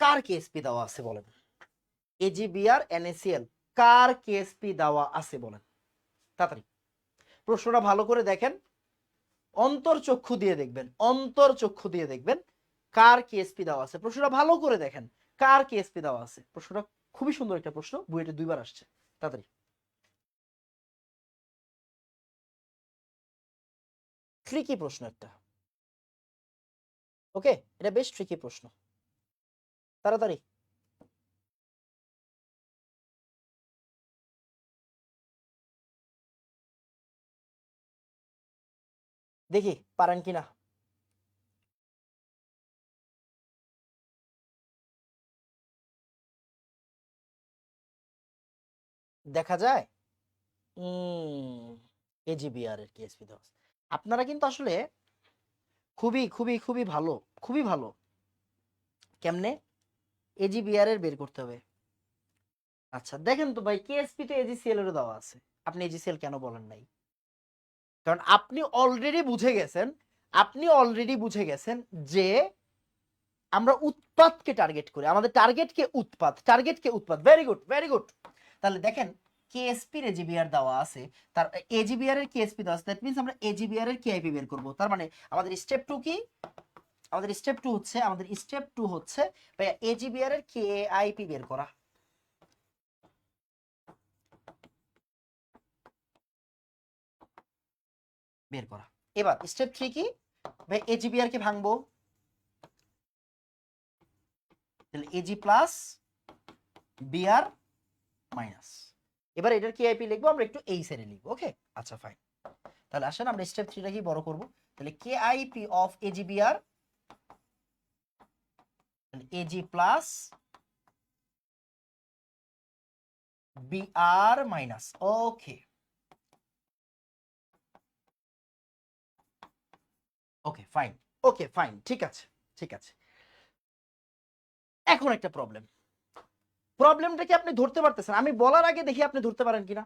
কার কেএসপি দেওয়া আছে বলেন? AgBr NaCl কার কেএসপি দেওয়া আছে বলেন তাড়াতাড়ি। প্রশ্নটা ভালো করে দেখেন, অন্তর্চক্ষু দিয়ে দেখবেন, অন্তর্চক্ষু দিয়ে দেখবেন কার কেএসপি দেওয়া আছে। প্রশ্নটা ভালো করে দেখেন কার কেএসপি দেওয়া আছে। প্রশ্নটা খুবই সুন্দর একটা প্রশ্ন, বুয়েটে 2বার আসছে। তাড়াতাড়ি, ট্রিকি প্রশ্ন একটা। ওকে, এটা বেশ ট্রিকি প্রশ্ন, তাড়াতাড়ি। দেখি পারেন কিনা। দেখা যায় AgBr এর কেএসপি দেওয়া আছে। আপনারা কিন্তু আসলে খুবই খুবই খুবই ভালো, খুবই ভালো। কেমনে? AgBr এর বের করতে হবে। আচ্ছা দেখেন তো ভাই, কেএসপি তো AgCl এরও দেওয়া আছে, আপনি AgCl কেন বলেন নাই? কারণ আপনি অলরেডি বুঝে গেছেন, আপনি অলরেডি বুঝে গেছেন যে আমরা উৎপাদকে টার্গেট করি, আমাদের টার্গেটকে উৎপাদ, টার্গেটকে উৎপাদ। Very good, very good. তাহলে দেখেন কেএসপি এর AgBr দেওয়া আছে, তার AgBr এর কেএসপি দেওয়া আছে, দ্যাট মিন্স আমরা AgBr এর কেআইপি বের করব। তার মানে আমাদের স্টেপ 2 কি? আমাদের স্টেপ 2 হচ্ছে, আমাদের স্টেপ 2 হচ্ছে ভাই AgBr এর কেআইপি বের করা। বের করা। এবার স্টেপ 3 কি? ভাই AgBr কে ভাঙবো, তাহলে Ag প্লাস Br মাইনাস। এবার এটার কেআইপি লিখবো আমরা একটু এই সাইডে লিখবো। ওকে, আচ্ছা ফাইন। তাহলে আসেন আমরা স্টেপ 3 টা কি বড় করব। তাহলে KIP of AgBr, Ag plus Br minus. Okay, okay fine, okay fine, ঠিক আছে, ঠিক আছে। এখন একটা প্রবলেম, প্রবলেমটা কি আপনি ধরতে পারতেছেন? আমি বলার আগে দেখি আপনি ধরতে পারেন কিনা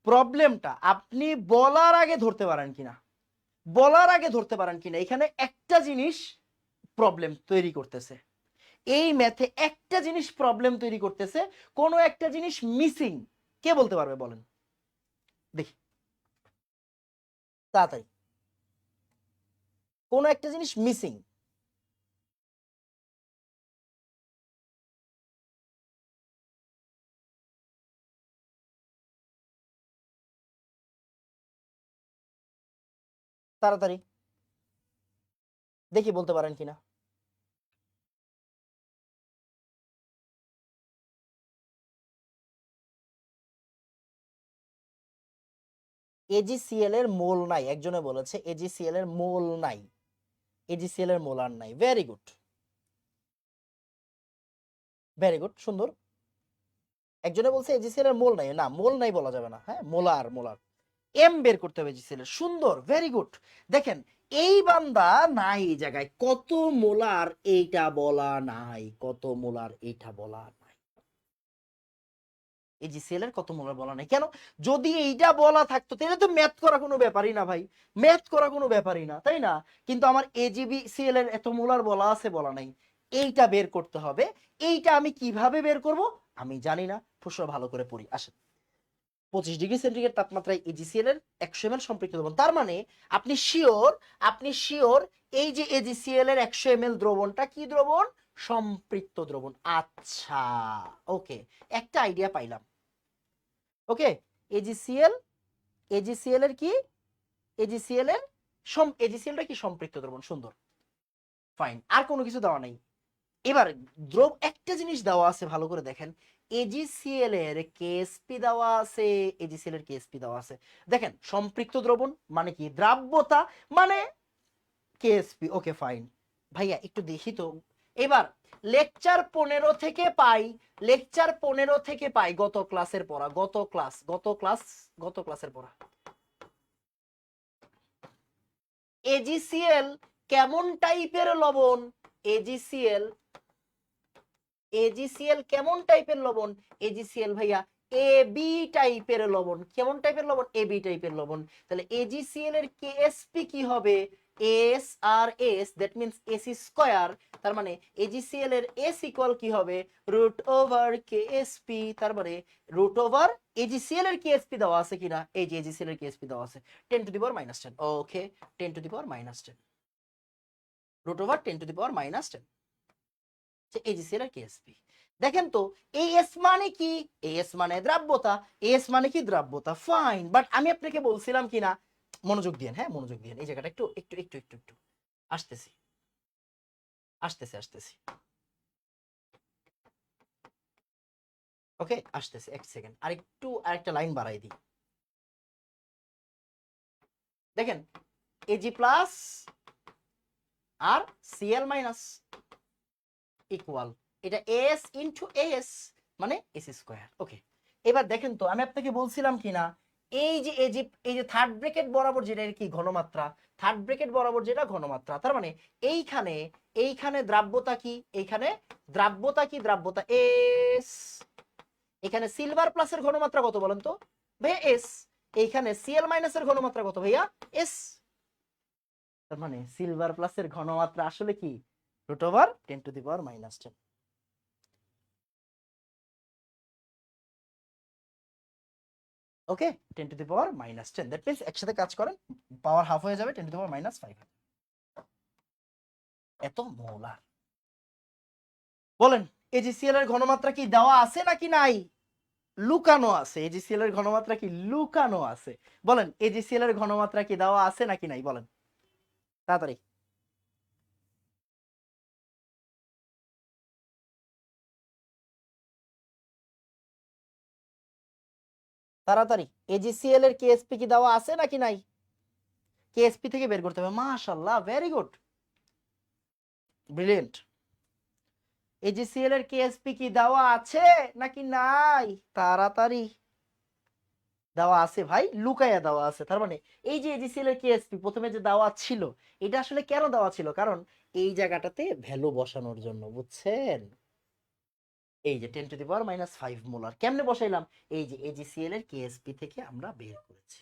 প্রবলেমটা, আপনি বলার আগে ধরতে পারেন কিনা, বলার আগে ধরতে পারেন কিনা। এখানে একটা জিনিস প্রবলেম তৈরি করতেছে, এই ম্যাথে একটা জিনিস প্রবলেম তৈরি করতেছে, কোনো একটা জিনিস মিসিং। কে বলতে পারবে বলেন দেখি তাড়াতাড়ি, কোনো একটা জিনিস মিসিং। তাড়াতাড়ি দেখি বলতে পারেন কিনা। AgCl এর মোল নাই, একজনে বলেছে AgCl এর মোল নাই, AgCl এর মোলার নাই। ভেরি গুড, ভেরি গুড, সুন্দর। একজনে বলছে AgCl এর মোল নাই, না মোল নাই বলা যাবে না, হ্যাঁ মোলার, মোলার এম বের করতে হবে AgCl এর। সুন্দর, ভেরি গুড। দেখেন এই বান্দা নাই এই জায়গায়, কত মোলার এইটা বলা নাই, কত মোলার এইটা বলা নাই। AgCl এর কত মোলার বলা নাই কেন? যদি এইটা বলা থাকতো তাহলে তো ম্যাথ করা কোনো ব্যাপারই না ভাই, ম্যাথ করা কোনো ব্যাপারই না, তাই না? কিন্তু আমার AgCl এর এত মোলার বলা আছে, বলা নাই, এইটা বের করতে হবে। এইটা আমি কিভাবে বের করব আমি জানি না, প্রশ্ন ভালো করে পড়ি। আসেন, 25°C তাপমাত্রায় AgCl এর 100 ml সম্পৃক্ত দ্রবণ। তার মানে আপনি শিওর, আপনি শিওর এই যে AgCl এর 100 ml দ্রবণটা কি দ্রবণ? সম্পৃক্ত দ্রবণ। আচ্ছা, ওকে, একটা আইডিয়া পাইলাম। ওকে, AgCl, AgCl এর কি? AgCl এর AgCl টা কি সম্পৃক্ত দ্রবণ। সুন্দর, ফাইন। আর কোনো কিছু দেওয়া নাই। এবার একটা জিনিস দেওয়া আছে, ভালো করে দেখেন, AgCl এর কেএসপি দেওয়া আছে, AgCl এর কেএসপি দেওয়া আছে। দেখেন সম্পৃক্ত দ্রবণ মানে কি? দ্রাব্যতা মানে কেএসপি। ওকে ফাইন ভাইয়া, একটু দেখি তো। এবার লেকচার 15 থেকে পাই, লেকচার 15 থেকে পাই গত ক্লাসের পড়া, গত ক্লাসের পড়া। এজিসিএল কেমন টাইপের লবণ? এজিসিএল এজিসিএল কেমন টাইপের লবণ? এজিসিএল ভাইয়া এ বি টাইপের লবণ। কেমন টাইপের লবণ? এ বি টাইপের লবণ। তাহলে এজিসিএল এর কেএসপি কি হবে? এস আর S, that means S square. তার মানে এজিসিএল এর এস ইকুয়াল কি হবে? Root over KSP. তার মানে রুট ওভার এজিসিএল এর কেএসপি দেওয়া আছে কিনা? এই যে এজিসিএল এর কেএসপি দেওয়া আছে 10⁻⁻10। ওকে, 10⁻⁻10 রুট ওভার 10⁻⁻10 এজিসিএল এর কেএসপি। দেখেন তো এই এস মানে কি? এস মানে দ্রাব্যতা। এস মানে কি? দ্রাব্যতা। ফাইন, বাট আমি আপনাকে বলছিলাম কিনা, মনোযোগ দিয়েন, হ্যাঁ মনোযোগ দিয়েন, এই জায়গাটা একটু একটু একটু একটু একটু আসতেছি আসতেছি আসতেছি ওকে, আসতেছি, এক সেকেন্ড, আরেকটা লাইন বাড়াই দিই। দেখেন এজি প্লাস আর সিএল মাইনাস ইকুয়াল, এটা এস ইনটু এস মানে এস স্কয়ার। ওকে, এবার দেখেন তো আমি আপনাকে বলছিলাম কিনা, এই যে থার্ড ব্র্যাকেট বরাবর যেটা কি ঘনমাত্রা, থার্ড ব্র্যাকেট বরাবর যেটা ঘনমাত্রা, তার মানে এইখানে দ্রাব্যতা কি? এইখানে দ্রাব্যতা কি? দ্রাব্যতা এস। এখানে সিলভার প্লাসের ঘনমাত্রা কত বলেন তো ভাইয়া? এস। এইখানে সিএল মাইনাসের ঘনমাত্রা কত ভাইয়া? এস। তার মানে সিলভার প্লাসের ঘনমাত্রা আসলে কি? Root over 10⁻⁻10। Okay, 10⁻⁻10, that means একসাথে কাজ করেন, পাওয়ার হাফ হয়ে যাবে, 10⁻⁻5। এত মোলার। বলেন এজিসিএল এর ঘনমাত্রা কি দেওয়া আছে নাকি নাই? লুকানো আছে। এজিসিএল এর ঘনমাত্রা কি লুকানো আছে? বলেন এজিসিএল এর ঘনমাত্রা কি দেওয়া আছে নাকি নাই? বলেন তাড়াতাড়ি। তাড়াতাড়ি, এজিসিএল এর কেএসপি কি দেওয়া আছে নাকি নাই? কেএসপি থেকে বের করতে হবে। মাশাআল্লাহ, ভেরি গুড, ব্রিলিয়েন্ট। এজিসিএল এর কেএসপি কি দেওয়া আছে নাকি নাই? তাড়াতাড়ি। দেওয়া আছে ভাই, লুকাইয়া দেওয়া আছে। তার মানে এই যে এজিসিএল এর কেএসপি প্রথমে যে দেওয়া ছিল, এটা আসলে কেন দেওয়া ছিল? কারণ এই জায়গাটাতে ভ্যালু বসানোর জন্য, বুঝছেন? এই যে 10⁻⁻5 মোলার কেমনে বসাইলাম? এই যে এজিসিএল এর কেএসপি থেকে আমরা বের করেছি,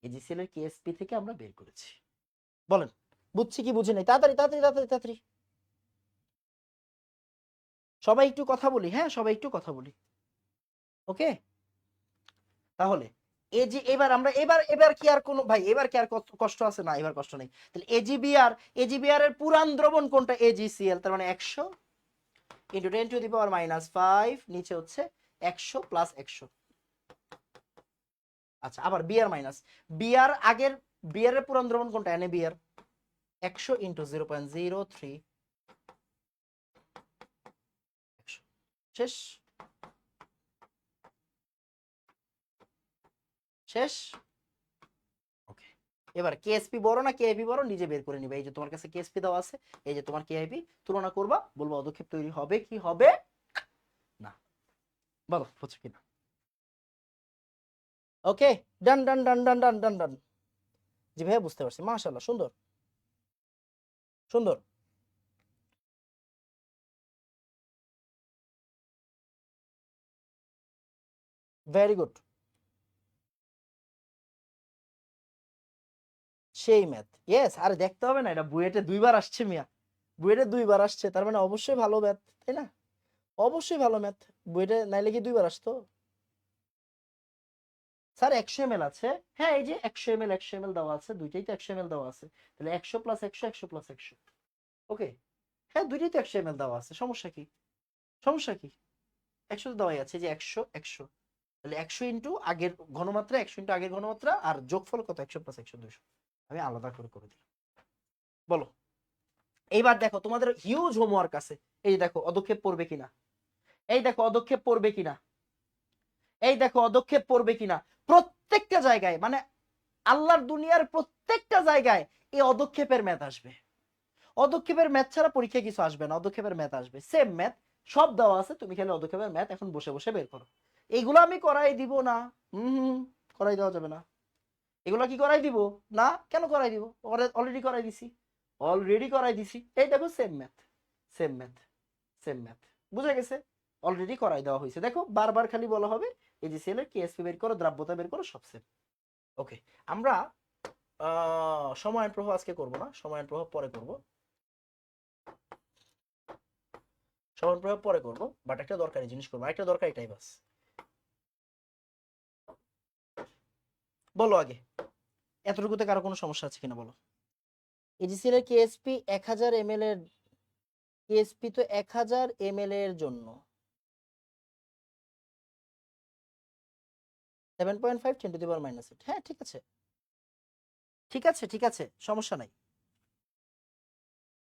এজিসিএল এর কেএসপি থেকে আমরা বের করেছি। বলেন বুঝছি কি বুঝি নাই? তাড়াতাড়ি তাড়াতাড়ি তাড়াতাড়ি তাড়াতাড়ি, সবাই একটু কথা বলি, হ্যাঁ সবাই একটু কথা বলি। ওকে, তাহলে এই যে এবার আমরা এবার কি আর কোনো ভাই, এবার কি আর কষ্ট আছে? না, এবার কষ্ট নেই। তাহলে এজিবিআর এর পুরান দ্রবণ কোনটা? এজিসিএল। তার মানে 100 ইন্টু 10⁻⁻5, নিচে হচ্ছে 100 প্লাস 100। আচ্ছা, আবার বিআর মাইনাস বিআর, আগের বিআর এর পুরান দ্রবণ কোনটা? এনে বিআর 100 ইন্টু 0.03, শেষ শেষ। ওকে, এবার কেএসপি বড় না কেআইপি বড় নিজে বের করে নিবে। এই যে তোমার কাছে কেএসপি দেওয়া আছে, এই যে তোমার কেআইপি, তুলনা করবা, বলবো অদক্ষেপ তৈরি হবে কি হবে না, বলো বুঝছো কিনা? ওকে, ডান ডান ডান ডান ডান ডান ডান। জি ভাইয়া বুঝতে পারছি, মাশাআল্লাহ, সুন্দর সুন্দর। ভেরি গুড, সেই ম্যাথ, ইয়েস। আরে দেখতে হবে না, এটা বুয়েটে 2বার আসছে মিয়া, বুয়েটে 2বার আসছে, তার মানে অবশ্যই ভালো ম্যাথ, তাই না? অবশ্যই ভালো ম্যাথ। বুয়েটে নাইলে কি 2বার আসতো? স্যার 100 ml আছে, হ্যাঁ এই যে 100 ml 100 ml দেওয়া আছে, দুইটাই তো 100 ml দেওয়া আছে। তাহলে 100 প্লাস 100, 100 প্লাস 100। ওকে, হ্যাঁ দুইটাই তো 100 ml দেওয়া আছে, সমস্যা কি? সমস্যা কি? 100 তো দেওয়াই আছে, যে 100 100, তাহলে 100 ইন্টু আগের ঘনমাত্রা, 100 ইন্টু আগের ঘনমাত্রা, আর যোগফল কত? 100 প্লাস 100 200। আমি আলাদা করে করে দিলাম। বলো এইবার দেখো তোমাদের হিউজ হোমওয়ার্ক আছে। এই যে দেখো অদক্ষেপ পড়বে কিনা, এই দেখো অদক্ষেপ পড়বে কিনা, এই দেখো অদক্ষেপ পড়বে কিনা। প্রত্যেকটা জায়গায়, মানে আল্লাহর দুনিয়ার প্রত্যেকটা জায়গায় এই অদক্ষেপের ম্যাথ আসবে। অদক্ষেপের ম্যাথ ছাড়া পরীক্ষায় কিছু আসবে না, অদক্ষেপের ম্যাথ আসবে, সেম ম্যাথ, সব দেওয়া আছে, তুমি খালি অদক্ষেপের ম্যাথ এখন বসে বসে বের করো। এইগুলো আমি করাই দিব না, করাই দেওয়া যাবে না। এগুলো কি করাই দিব? না। কেন করাই দিব? অলরেডি করাই দিছি, অলরেডি করাই দিছি। এই দেখো same math, same math, same math. বুঝা গেছে? অলরেডি করাই দেওয়া হয়েছে। দেখো বারবার খালি বলা হবে এজিসিএল এর কেএসপি বের করো, দ্রাব্যতা বের করো, সব সেম। ওকে, আমরা সময়ের প্রভাব আজকে করব না, সময়ের প্রভাব পরে করব, সময়ের প্রভাব পরে করব, বাট একটা দরকারি জিনিস করবো, একটা দরকারি টাইপ আছে। বলো আগে, এতটুকুতে কারো কোনো সমস্যা আছে কিনা বলো। এজিসিএল এর কেএসপি 1000 ml এর, কেএসপি তো 1000 ml এর জন্য 7.5 10 টু দি পাওয়ার -8। হ্যাঁ ঠিক আছে, ঠিক আছে, ঠিক আছে, সমস্যা নাই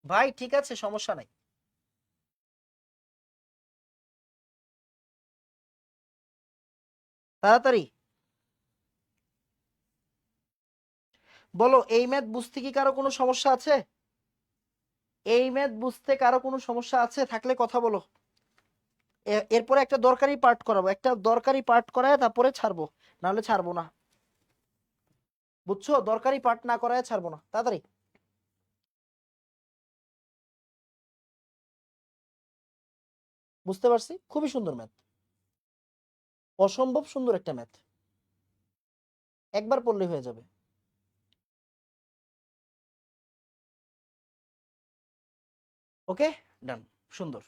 ভাই, ঠিক আছে, সমস্যা নাই। তাড়াতাড়ি বলো, এই ম্যাথ বুঝতে কি কারো কোনো সমস্যা আছে? এই ম্যাথ বুঝতে কারো কোনো সমস্যা আছে? থাকলে কথা বলো। এরপরে একটা দরকারি পার্ট করাবো, একটা দরকারি পার্ট করায় তারপরে ছাড়বো, নাহলে ছাড়বো না। বুঝছো? দরকারি পার্ট না করায় ছাড়বো না, তাড়াতাড়ি। বুঝতে পারছি, খুবই সুন্দর ম্যাথ, অসম্ভব সুন্দর একটা ম্যাথ, একবার পড়লেই হয়ে যাবে। ওকে, ডান, সুন্দর,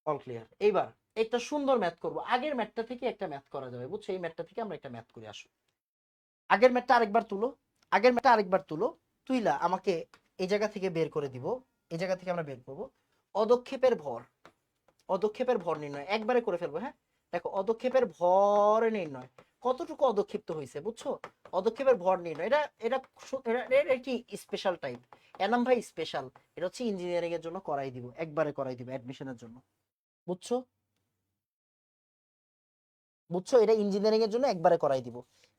অল ক্লিয়ার। এইবার একটা সুন্দর ম্যাথ করব, আগের ম্যাথটা থেকে একটা ম্যাথ করা যাবে, বুঝছো? এই ম্যাথটা থেকে আমরা একটা ম্যাথ করে আসো। আগের ম্যাথটা আরেকবার তুলো, আগের ম্যাথটা আরেকবার তুলো, তুইলা আমাকে এই জায়গা থেকে বের করে দিব, এই জায়গা থেকে আমরা বের করব অদক্ষেপের ভর, অদক্ষেপের ভর নির্ণয় একবারে করে ফেলবো। হ্যাঁ দেখো, অদক্ষেপের ভর নির্ণয়, কতটুকু অদক্ষেপ্ত হয়েছে, বুঝছো? অদক্ষেপের ভর নির্ণয়, এটা এটা এটা কি স্পেশাল টাইপ, এনাম ভাই স্পেশাল, এটা হচ্ছে ইঞ্জিনিয়ারিং এর জন্য করাই দিব, একবারে করাই দিব অ্যাডমিশনের জন্য, বুঝছো? বুঝছো, এটা ইঞ্জিনিয়ারিং এর জন্য একবারে করাই দিব,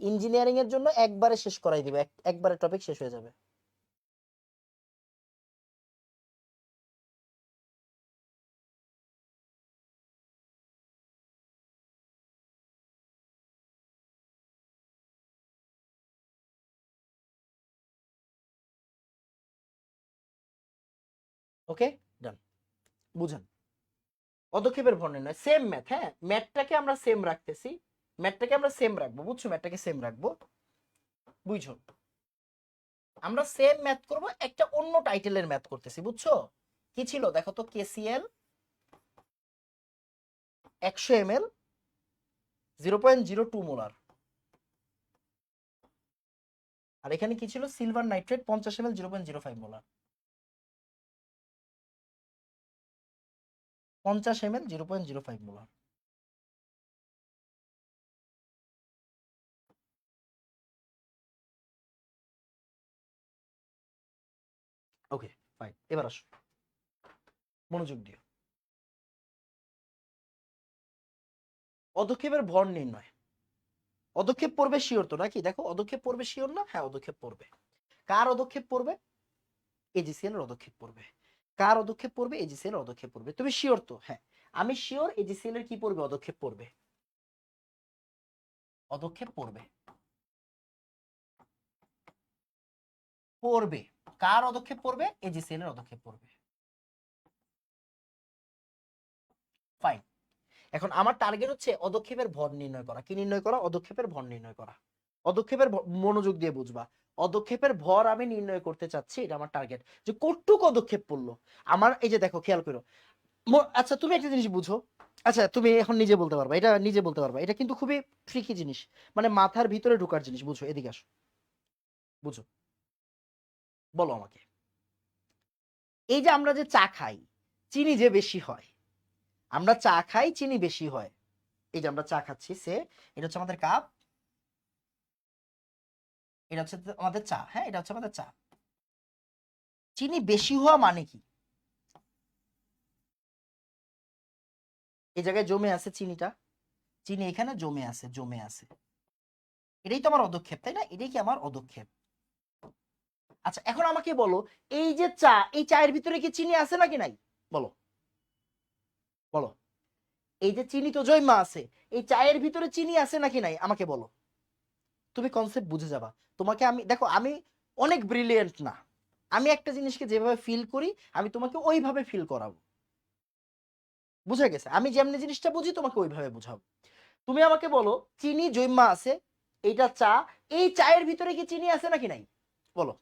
ইঞ্জিনিয়ারিং এর জন্য একবারে শেষ করাই দিব, একবারে টপিক শেষ হয়ে যাবে। ওকে, ডান, বুঝেন। পদক্ষেপের ভর নির্ণয় সেম ম্যাথ, হ্যাঁ ম্যাথটাকে আমরা সেম রাখতেছি, ম্যাথটাকে আমরা সেম রাখবো, বুঝছো? ম্যাথটাকে সেম রাখবো, বুঝছো? আমরা সেম ম্যাথ করব, একটা অন্য টাইটেলের ম্যাথ করতেছি, বুঝছো? কি ছিল দেখো তো, কেসিএল 100 ml 0.02 মোলার, আর এখানে কি ছিল, silver nitrate 50 ml 0.05 molar, 50 ml 0.05 molar. Okay fine, এবার আসো, মনোযোগ দিও। পদক্ষেপের ভর নির্ণয়, পদক্ষেপ পড়বে শিওর তো নাকি? দেখো পদক্ষেপ পড়বে শিওর না? হ্যাঁ পদক্ষেপ পড়বে। কার পদক্ষেপ পড়বে? এজিসিএল এর পদক্ষেপ পড়বে। কার পদক্ষেপ পড়বে? এজিসিএল এর পদক্ষেপ পড়বে। তুমি শিওর তো? হ্যাঁ আমি শিওর, এজিসিএল এর কি পড়বে? পদক্ষেপ পড়বে, পদক্ষেপ পড়বে, পড়বে। কার পদক্ষেপ পড়বে? এজিসিএল এর পদক্ষেপ পড়বে। ফাইন, এখন আমার টার্গেট হচ্ছে পদক্ষেপের ভর নির্ণয় করা। কি নির্ণয় করা? পদক্ষেপের ভর নির্ণয় করা। পদক্ষেপের মনোযোগ দিয়ে বুঝবা, পদক্ষেপের ভর আমি নির্ণয় করতে চাচ্ছি, এটা আমার টার্গেট। যে কতটুকু পদক্ষেপ পড়লো আমার, এই যে দেখো খেয়াল করো। আচ্ছা তুমি একটা জিনিস বুঝো, আচ্ছা তুমি এখন নিজে বলতে পারবা, এটা নিজে বলতে পারবা, এটা কিন্তু খুবই ট্রিকি জিনিস, মানে মাথার ভিতরে ঢোকার জিনিস, বুঝো? এদিকে আসো, বুঝো, বলো আমাকে। এই যে আমরা যে চা খাই, চিনি যে বেশি হয়, আমরা চা খাই চিনি বেশি হয়, এই যে আমরা চা খাচ্ছি, সে এটা হচ্ছে আমাদের কাপ, এটা হচ্ছে আমাদের চা, হ্যাঁ এটা হচ্ছে আমাদের চা। চিনি বেশি হওয়া মানে কি? এই জায়গায় জমে আছে চিনিটা, চিনি এখানে জমে আছে, জমে আছে, এটাই তো আমার পদক্ষেপ, তাই না? এটাই কি আমার পদক্ষেপ? আচ্ছা এখন আমাকে বলো, এই যে চা, এই চায়ের ভিতরে কি চিনি আছে নাকি নাই? বলো, বলো। এই যে চিনি তো জৈমা আছে, এই চায়ের ভিতরে চিনি আছে নাকি নাই আমাকে বলো। তুমি কনসেপ্ট বুঝে যাবা। তোমাকে আমি দেখো, আমি অনেক ব্রিলিয়েন্ট না, আমি একটা জিনিসকে যেভাবে ফিল করি আমি তোমাকে ওইভাবে ফিল করাবো। বুঝা গেছে? আমি যেমনি জিনিসটা বুঝি তোমাকে ওইভাবে বুঝাবো। তুমি আমাকে বলো চিনি জৈমা আছে, এইটা চা, এই চায়ের ভিতরে কি চিনি আছে নাকি নাই? বলো,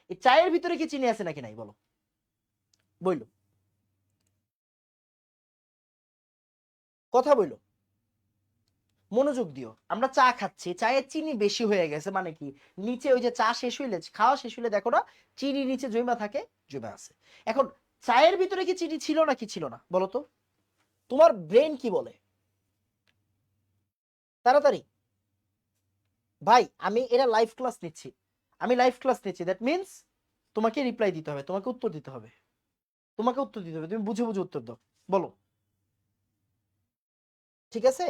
এই চায়ের ভিতরে কি চিনি আছে নাকি নাই? বলো, বইলো, কথা বইলো, মনোযোগ দিও। আমরা চা খাচ্ছি, চায়ের চিনি বেশি হয়ে গেছে মানে কি, নিচে ওই যে চা শেষ হইলে, খাওয়া শেষ হইলে দেখো না চিনি নিচে জৈমা থাকে, জৈমা আছে। এখন চায়ের ভিতরে কি চিনি ছিল নাকি ছিল না? বলো তো, তোমার ব্রেন কি বলে? তাড়াতাড়ি ভাই, আমি এটা লাইভ ক্লাস নিচ্ছি, আমি লাইভ ক্লাস নিচ্ছি, দ্যাট মিন্স তোমাকে রিপ্লাই দিতে হবে, তোমাকে উত্তর দিতে হবে, তোমাকে উত্তর দিতে হবে, তুমি বুঝে বুঝে উত্তর দাও। বলো, ঠিক আছে?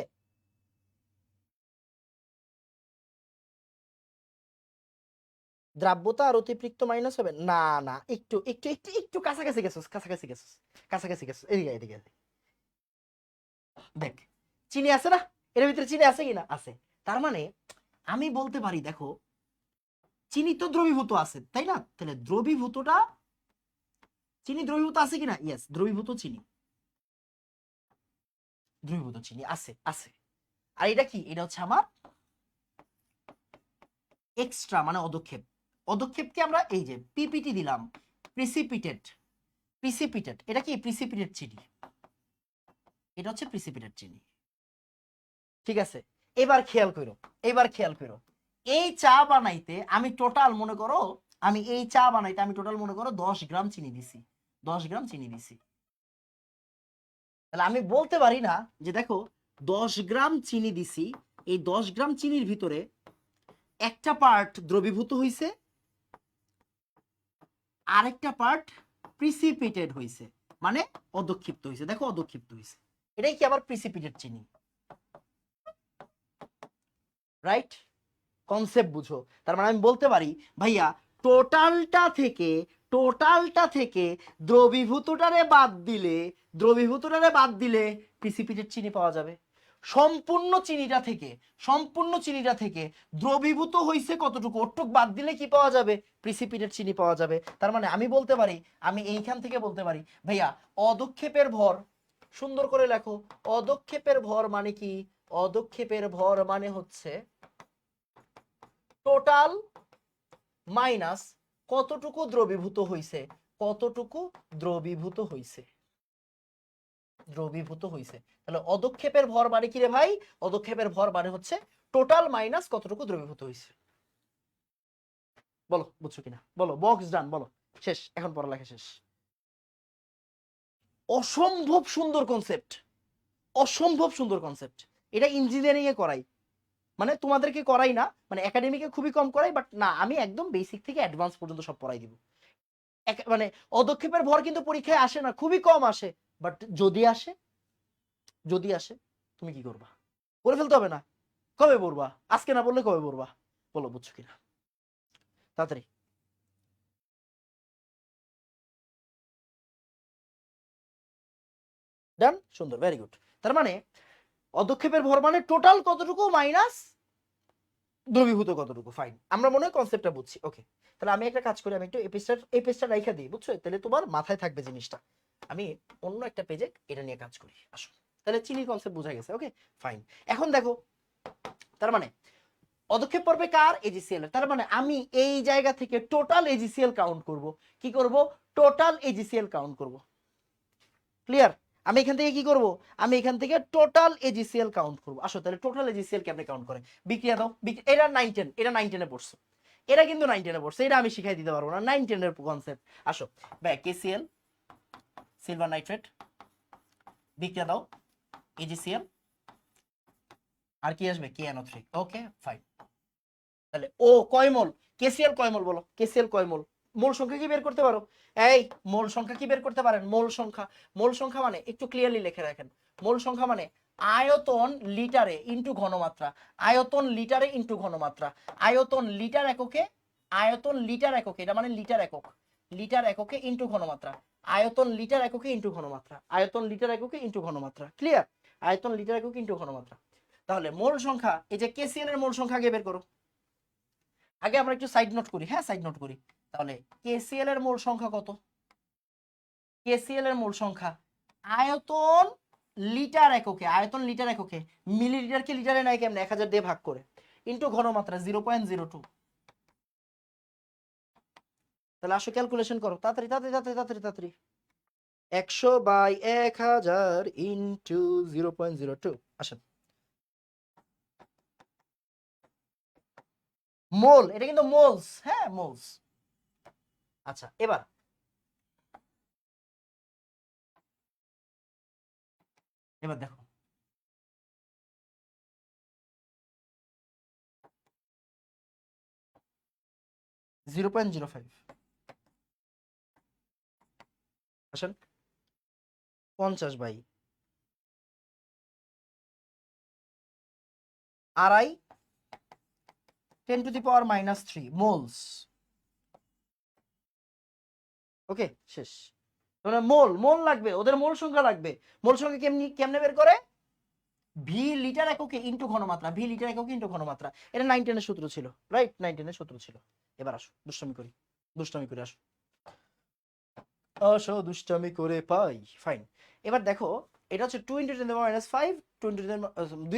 দ্রাব্যতা আর অতিরিক্ত মাইনাস হবে না, না, একটু একটু একটু একটু কাছাকাছি গেছস, কাছাকাছি গেছস, কাছাকাছি গেছস, এদিকে এদিকে এদিকে। দেখ, চিনি আছে না, এর ভিতরে চিনি আছে কি না? আছে। তার মানে আমি বলতে পারি দেখো, চিনি তো দ্রবীভূত আছে তাই না, তাহলে দ্রবীভূতটা, চিনি দ্রবীভূত আছে কিনা? ইয়েস, দ্রবীভূত চিনি, দ্রবীভূত চিনি আছে, আছে। আর এটা কি? এটা হচ্ছে আমার এক্সট্রা মানে অদক্ষেপ। অদক্ষেপকে আমরা এই যে পিপিটি দিলাম, প্রিসিপিটেড, প্রিসিপিটেড, এটা কি? প্রিসিপিটেড চিনি, এটা হচ্ছে প্রিসিপিটেড চিনি। ঠিক আছে, এবার খেয়াল করো, এবার খেয়াল করো, এই চা বানাইতে আমি টোটাল মনে করো, আমি এই চা বানাইতে আমি টোটাল মনে করো 10 গ্রাম চিনি দিছি, 10 গ্রাম চিনি দিছি। তাহলে আমি বলতে পারি না যে দেখো 10 গ্রাম চিনি দিছি, এই 10 গ্রাম চিনির ভিতরে একটা পার্ট দ্রবীভূত হইছে, আরেকটা পার্ট প্রিসিপিটেড হইছে, মানে অদক্ষিপ্ত হইছে। দেখো অদক্ষিপ্ত হইছে, এটাই কি আবার প্রিসিপিটেড চিনি, রাইট? কনসেপ্ট বুঝো। তার মানে আমি বলতে পারি ভাইয়া টোটালটা থেকে, টোটালটা থেকে দ্রবীভূতটারে বাদ দিলে, দ্রবীভূতটারে বাদ দিলে প্রিসিপিটেড চিনি পাওয়া যাবে। সম্পূর্ণ চিনিটা থেকে, সম্পূর্ণ চিনিটা থেকে দ্রবীভূত হইছে কতটুকু, ওটুক বাদ দিলে কি পাওয়া যাবে? প্রিসিপিটেড চিনি পাওয়া যাবে। তার মানে আমি বলতে পারি, আমি এইখান থেকে বলতে পারি ভাইয়া অদক্ষেপের ভর, সুন্দর করে লেখো, অদক্ষেপের ভর মানে কি? অদক্ষেপের ভর মানে হচ্ছে টোটাল মাইনাস কতটুকু দ্রবীভূত হইছে, কতটুকু দ্রবীভূত হইছে, দ্রবীভূত হইছে। তাহলে অদক্ষেপের ভর মানে কি রে ভাই? অদক্ষেপের ভর মানে হচ্ছে টোটাল মাইনাস কতটুকু দ্রবীভূত হইছে। বলো বুঝছো কিনা? বলো, বক্স ডান, বলো। শেষ, এখন পড়ালেখা শেষ। অসম্ভব সুন্দর কনসেপ্ট, অসম্ভব সুন্দর কনসেপ্ট। এটা ইঞ্জিনিয়ারিং এ করাই, মানে তোমাদেরকে করাই না, মানে একাডেমিকে খুবই কম করাই, বাট না আমি একদম বেসিক থেকে অ্যাডভান্স পর্যন্ত সব পড়াই দিব। মানে অদক্ষেপের ভর কিন্তু পরীক্ষায় আসে না, খুবই কম আসে, বাট যদি আসে, যদি আসে তুমি কি করবা? করে ফেলতে হবে না? কবে পড়বা? আজকে না বললে কবে পড়বা? বলো বুঝছো কিনা, তাড়াতাড়ি। ডান, সুন্দর, ভেরি গুড। তার মানে অদক্ষেপের ভর মানে টোটাল কতটুকু মাইনাস দ্রবীভূত কতটুকু। ফাইন, আমরা মনে হয় কনসেপ্টটা বুঝছি। ওকে, তাহলে আমি একটা কাজ করি, আমি একটু এই পেজটা রাইখা দিই, বুঝছো? তাহলে তোমার মাথায় থাকবে জিনিসটা। আমি অন্য একটা পেজে এটা নিয়ে কাজ করি, আসো। তাহলে চিনির কনসেপ্ট বোঝা গেছে। ওকে ফাইন, এখন দেখো, তার মানে অদক্ষেপ পড়বে কার? এজিসিএল এর। তার মানে আমি এই জায়গা থেকে টোটাল এজিসিএল কাউন্ট করব। কি করব? টোটাল এজিসিএল কাউন্ট করব। ক্লিয়ার? আমি এখান থেকে কি করব? আমি এখান থেকে টোটাল এজিসিএল কাউন্ট করব। আসো তাহলে টোটাল এজিসিএল কেমনে কাউন্ট করে? বিক্রিয়া দাও। এটা 9 10, এটা 9 10 এ পড়ছো, এটা কিন্তু 9 10 এ পড়ছে, এটা আমি শিখাই দিতে পারবো না, 9 10 এর কনসেপ্ট। আসো ভাই, কেসিএল, সিলভার নাইট্রেট, বিক্রিয়া দাও, এজিসিএল, আর কি আসবে? KNO3। ওকে ফাইন, তাহলে ও কয় মোল? কেসিএল কয় মোল? বলো, কেসিএল কয় মোল? মোল সংখ্যা কি বের করতে পারো? এই মোল সংখ্যা কি বের করতে পারেন? মোল সংখ্যা, মোল সংখ্যা মানে একটু ক্লিয়ারলি লিখে রাখেন, মোল সংখ্যা মানে আয়তন লিটারে ইনটু ঘনমাত্রা, আয়তন লিটারে ইনটু ঘনমাত্রা, আয়তন লিটার এককে, আয়তন লিটার এককে, এটা মানে লিটার একক, লিটার এককে ইনটু ঘনমাত্রা, আয়তন লিটার এককে ইনটু ঘনমাত্রা, আয়তন লিটার এককে ইনটু ঘনমাত্রা। ক্লিয়ার? আয়তন লিটার এককে ইনটু ঘনমাত্রা। তাহলে মোল সংখ্যা, এই যে কেসিএল এর মোল সংখ্যা আগে বের করো। আগে আমরা একটু সাইড নোট করি, হ্যাঁ সাইড নোট করি। তাহলে কেসিএল এর মোল সংখ্যা কত? কেসিএল এর মোল সংখ্যা আয়তন লিটার এককে, আয়তন লিটার এককে, মিলিলিটারকে লিটারে নাই কেমনে 1000 দিয়ে ভাগ করে, ইনটু ঘনমাত্রা 0.02। তাহলে আসো ক্যালকুলেশন করো তাড়াতাড়ি তাড়াতাড়ি তাড়াতাড়ি তাড়াতাড়ি তাড়াতাড়ি। 100/1000 ইনটু 0.02। আসেন, মোল, এটা কিন্তু মোলস, হ্যাঁ মোলস। আচ্ছা এবার এবার দেখো, জিরো পয়েন্ট জিরো ফাইভ। আসেন 50/2.5 10⁻³ মোলস। ওকে শেষ। মানে মোল, মোল লাগবে, ওদের মোল সংখ্যা লাগবে। মোল সংখ্যা কেমনে বের করে? ভি লিটার এককে ইনটু ঘনমাত্রা, ভি লিটার এককে ইনটু ঘনমাত্রা। এটা 9 10 এর সূত্র ছিল, রাইট? 9 10 এর সূত্র ছিল। এবার আসো দুষ্টামি করি, দুষ্টামি করে আসো, আসো দুষ্টামি করে পাই। ফাইন। এবার দেখো, এটা হচ্ছে 2 × 10⁻5, 2 × 2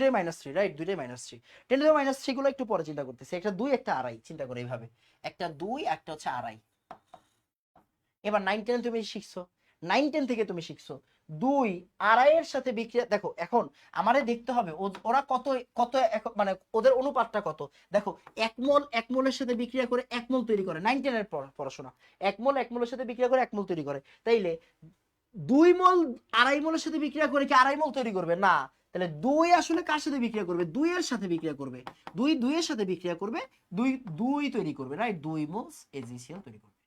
রাইট? 2 -3, 10⁻³ গুলো একটু পরে চিন্তা করতেছি। একটা 2 একটা আড়াই, চিন্তা করে এইভাবে, একটা 2 একটা হচ্ছে আড়াই। এবার 9 10 তুমি শিখছো, 9 10 থেকে তুমি শিখছো 2 আড়াইয়ের সাথে বিক্রিয়া। দেখো এখন আমারে দেখতে হবে ওরা কত কত মানে ওদের অনুপাতটা কত। দেখো 1 মোল 1 মোলের সাথে বিক্রিয়া করে 1 মোল তৈরি করে, 9 10 এর পড়াশোনা। 1 মোল 1 মোলের সাথে বিক্রিয়া করে 1 মোল তৈরি করে, তাইলে 2 মোল আড়াই মোলের সাথে বিক্রিয়া করে কি আড়াই মোল তৈরি করবে? না। তাহলে 2 আসলে কার সাথে বিক্রিয়া করবে? 2 এর সাথে বিক্রিয়া করবে, 2 2 এর সাথে বিক্রিয়া করবে, 2 2 তৈরি করবে, রাইট? 2 মোলস এজিসিএল তৈরি করবে।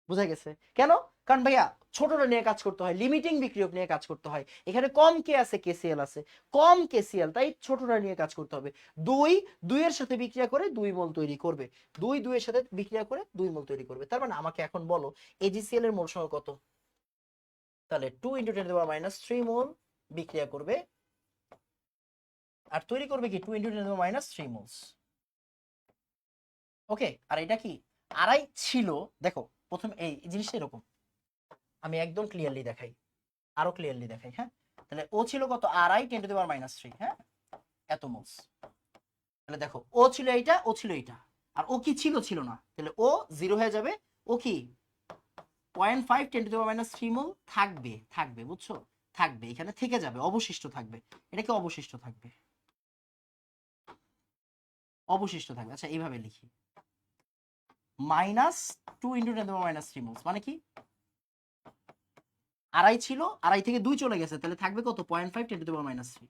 বুঝা গেছে কেন? কারণ ভাইয়া ছোটটা নিয়ে কাজ করতে হয়, লিমিটিং বিক্রিয়ক নিয়ে কাজ করতে হয়। এখানে কম কে আছে? কেসিএল আছে, কম কেসিএল, তাই ছোটটা নিয়ে কাজ করতে হবে। 2 2 এর সাথে বিক্রিয়া করে 2 মোল তৈরি করবে, 2 2 এর সাথে বিক্রিয়া করে 2 মোল তৈরি করবে। তার মানে আমাকে এখন বলো এজিসিএল এর মোল সংখ্যা কত? তাহলে 2 × 10⁻³ মোল বিক্রিয়া করবে আর তৈরি করবে কি 2 × 10⁻³ মোলস। ওকে, আর এটা কি আড়াই ছিল? দেখো প্রথম এই জিনিসটা এরকম, আমি একদম ক্লিয়ারলি দেখাই, আরো ক্লিয়ারলি দেখাই, হ্যাঁ? তাহলে ও ছিল কত? আড়াই 10⁻³, হ্যাঁ, এত মোলস। তাহলে দেখো ও ছিল এইটা, ও ছিল এইটা, আর ও কি ছিল? ছিল না। তাহলে ও 0 হয়ে যাবে, ও কি 0.5 10⁻³ মোল থাকবে, থাকবে, বুঝছো? থাকবে, এখানে থেকে যাবে, অবশিষ্ট থাকবে। এটা কি অবশিষ্ট থাকবে? অবশিষ্ট থাকবে। আচ্ছা এইভাবে লিখি, -2 × 10⁻³ মোলস মানে কি? আড়াই ছিল, আড়াই থেকে 2 চলে গেছে, তাহলে থাকবে কত? 0.5 10⁻³।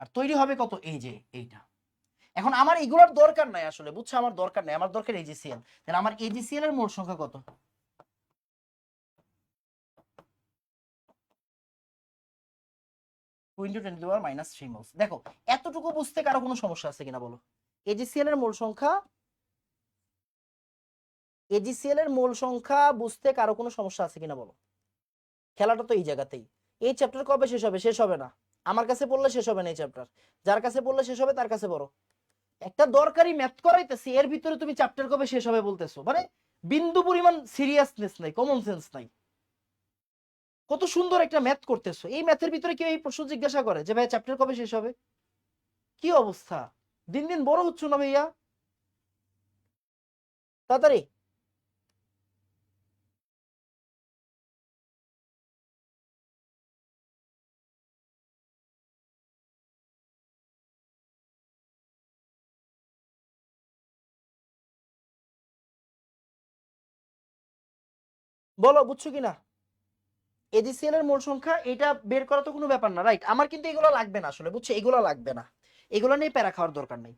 আর তৈরি হবে কত? এই যে এইটা। এখন আমার এগুলোর দরকার নাই আসলে, বুঝছো? আমার দরকার নাই, আমার দরকার এজিসিএল। তাহলে আমার এজিসিএল এর মোল সংখ্যা কত? 2 × 10⁻³ মোলস। দেখো এতটুকু বুঝতে কারো কোনো সমস্যা আছে কিনা বলো? এজিসিএল এর মোল সংখ্যা, এজিসিএল এর মোল সংখ্যা বুঝতে কারো কোনো সমস্যা আছে কিনা বলো? খেলাটা তো এই জায়গাতেই। এই চ্যাপ্টার কবে শেষ হবে? শেষ হবে না, আমার কাছে পড়লে শেষ হবে না এই চ্যাপ্টার। যার কাছে পড়লে শেষ হবে তার কাছে বড়। একটা দরকারি ম্যাথ করাইতেছি, এর ভিতরে তুমি চ্যাপ্টার কবে শেষ হবে বলতেছো? মানে বিন্দু পরিমাণ সিরিয়াসনেস নাই, কমন সেন্স নাই। কত সুন্দর একটা ম্যাথ করতেছো, এই ম্যাথের ভিতরে কেউ এই প্রশ্ন জিজ্ঞাসা করে যে ভাই চ্যাপ্টার কবে শেষ হবে? কি অবস্থা! দিন দিন বড় হচ্ছ না ভাইয়া, তাড়াতাড়ি। বলো বুঝছো কিনা? এজিসিএল এর মোল সংখ্যা এটা বের করা তো কোনো ব্যাপার না, রাইট? আমার কিন্তু এগুলো লাগবে না আসলে, বুঝছো? এগুলো লাগবে না, এগুলো নিয়ে প্যারা খাওয়ার দরকার নেই।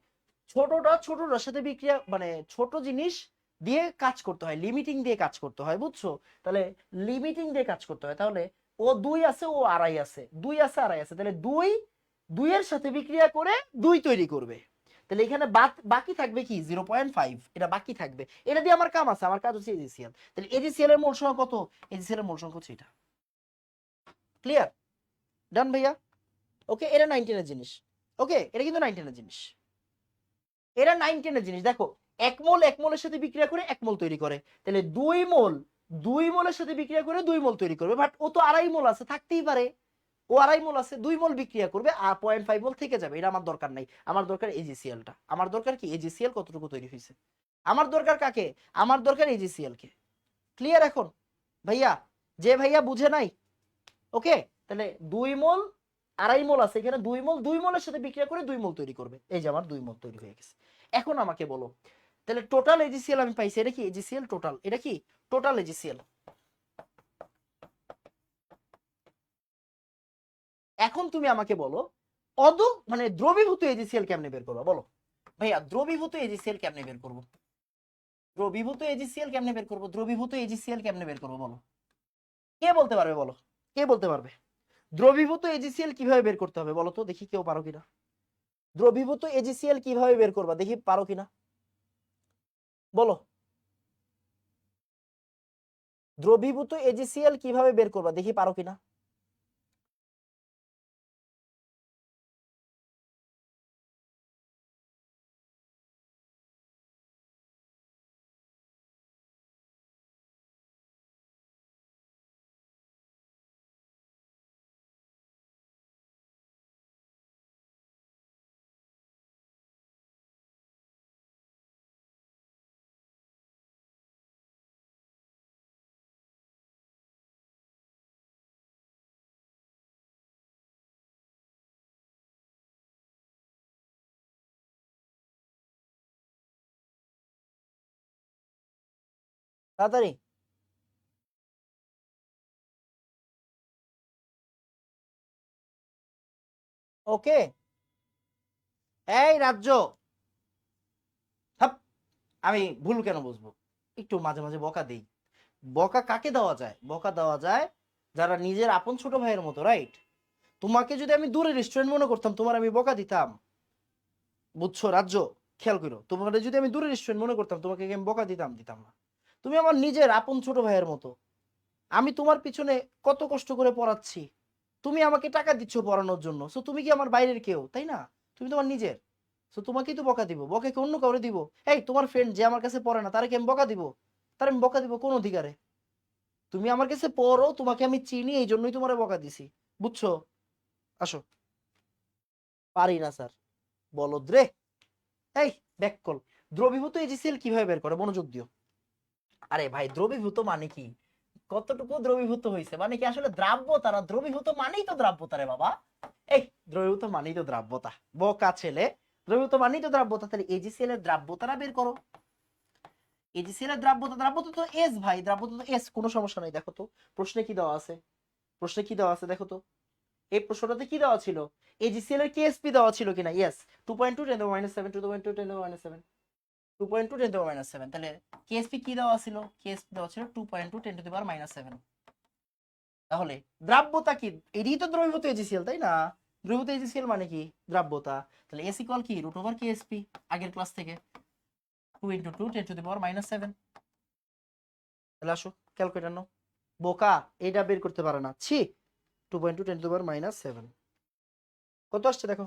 ছোটটার সাথে বিক্রিয়া, মানে ছোট জিনিস দিয়ে কাজ করতে হয়, লিমিটিং দিয়ে কাজ করতে হয়, বুঝছো? তাহলে লিমিটিং দিয়ে কাজ করতে হয়। তাহলে ও 2 আছে, ও আড়াই আছে, 2 আছে আড়াই আছে, তাহলে 2 2 এর সাথে বিক্রিয়া করে 2 তৈরি করবে। তাহলে এখানে বাকি থাকবে কি 0.5, এটা বাকি থাকবে। এটা দিয়ে আমার কাম আছে, আমার কাজ হচ্ছে এজিসিএল। তাহলে এজিসিএল এর মোল সংখ্যা কত? এজিসিএল এর মোল সংখ্যা হচ্ছে এটা। ক্লিয়ার? ডান ভাইয়া? ওকে, এটা 9 10 জিনিস। ওকে, এটা কিন্তু 9 10 জিনিস, এরা 9 10 জিনিস। দেখো, এক মোল এক মোলের সাথে বিক্রিয়া করে এক মোল তৈরি করে, তাহলে দুই মোলের সাথে বিক্রিয়া করে 2 মোল তৈরি করবে। বাট ও তো 2.5 মোল আছে, থাকতেই পারে, ও 2.5 মোল আছে, 2 মোল বিক্রিয়া করবে আর 0.5 মোল থেকে যাবে। এটা আমার দরকার নাই, আমার দরকার এজিসিএলটা। আমার দরকার কি, এজিসিএল কতটুকু তৈরি হয়েছে। আমার দরকার কাকে, আমার দরকার এজিসিএল কে। ক্লিয়ার এখন ভাইয়া? যে ভাইয়া বুঝে নাই, ওকে, তাহলে 2 মোল 2.5 মোল আছে এখানে, 2 মোল 2 মোলের সাথে বিক্রিয়া করে 2 মোল তৈরি করবে। এই যে আমার 2 মোল তৈরি হয়ে গেছে। এখন আমাকে বলো, তাহলে টোটাল এজিসিএল আমি পাইছি, এটা কি এজিসিএল টোটাল, এটা কি টোটাল এজিসিএল। এখন তুমি আমাকে বলো, মানে দ্রবীভূত এজিসিএল কেমনে বের করবো বলো ভাইয়া? দ্রবীভূত এজিসিএল কেমনে বের করবো? দ্রবীভূত এজিসিএল কেমনে বের করবো? দ্রবীভূত এজিসিএল কেমনে বের করবো বলো? কে বলতে পারবে বলো? কে বলতে পারবে দ্রবীভূত এজিসিএল কিভাবে বের করতে হবে বলো তো দেখি, কেউ পারো কিনা? দ্রবীভূত এজিসিএল কিভাবে বের করবা দেখি, পারো কিনা বলো? দ্রবীভূত এজিসিএল কিভাবে বের করবা দেখি, পারো কিনা? তাড়াতাড়ি। ওকে, এই রাজ্য, হাপ, আমি ভুল কেন বুঝবো? একটু মাঝে মাঝে বকা দেই। বকা কাকে দেওয়া যায়? বকা দেওয়া যায় যারা নিজের আপন ছোট ভাইয়ের মতো, রাইট? তোমাকে যদি আমি দূরের রেস্টুরেন্ট মনে করতাম, তোমার আমি বকা দিতাম, বুঝছো রাজ্য? খেয়াল করো, তোমাকে যদি আমি দূরের রেস্টুরেন্ট মনে করতাম, তোমাকে কি আমি বকা দিতাম? দিতাম না। তুমি আমার নিজের আপন ছোট ভাইয়ের মতো। আমি তোমার পিছনে কত কষ্ট করে পড়াচ্ছি, তুমি আমাকে টাকা দিচ্ছ পড়ানোর জন্য, সো তুমি কি আমার বাইরের কেউ, তাই না? তুমি তোমার নিজের, সো তোমাকেই তো বকা দিব। বকা কি অন্য কাউরে দিব? এই তোমার ফ্রেন্ড যে আমার কাছে পড়ে না, তারে কি আমি বকা দিব? তার আমি বকা দিব কোন অধিকারে? তুমি আমার কাছে পড়ো, তোমাকে আমি চিনি, এই জন্যই তোমার বকা দিছি, বুঝছো? আসো। পারি না স্যার, বলদ রে। এই ব্যাক কল। দ্রবীভূত এজিসিএল কিভাবে বের করে, মনোযোগ দিও। আরে ভাই, দ্রবীভূত মানে কি? কতটুকু দ্রবীভূত হয়েছে মানে কি? আসলে দ্রাব্যতা না, দ্রবীভূত মানেই তো দ্রাব্যতা রে বাবা। এই, দ্রবীভূত মানেই তো দ্রাব্যতা, বোকা ছেলে। দ্রবীভূত মানেই তো দ্রাব্যতা, তাহলে এজিসিএল এর দ্রাব্যতাটা বের করো। এজিসিএল এর দ্রাব্যতা, দ্রাব্যতা তো এস ভাই, দ্রাব্যতা তো এস, কোনো সমস্যা নাই। দেখো তো প্রশ্নে কি দেওয়া আছে, প্রশ্নে কি দেওয়া আছে দেখো তো। এই প্রশ্নটাতে কি দেওয়া ছিল? এজিসিএল এর কেএসপি দেওয়া ছিল কিনা? Yes, 2.2 10 to the minus 7, 2.2 10 to the minus 7, 2.2 10 to the minus 7। তাহলে কেএসপি কি দেওয়া ছিল? কেএসপি দেওয়া ছিল 2.2 10 to the power minus 7। তাহলে দ্রাব্যতা কি? এটাই তো দ্রবীভূত এজিসিএল, তাই না? দ্রবীভূত এজিসিএল মানে কি? দ্রাব্যতা। তাহলে এস ইকুয়াল কি? রুট ওভার কেএসপি, আগের ক্লাস থেকে 2 into 2 10 to the power minus 7। তাহলে আসো ক্যালকুলেটর নাও। বোকা, এটা বের করতে পারে না, ছি। 2.2 10 to the power minus 7 কত আসছে দেখো।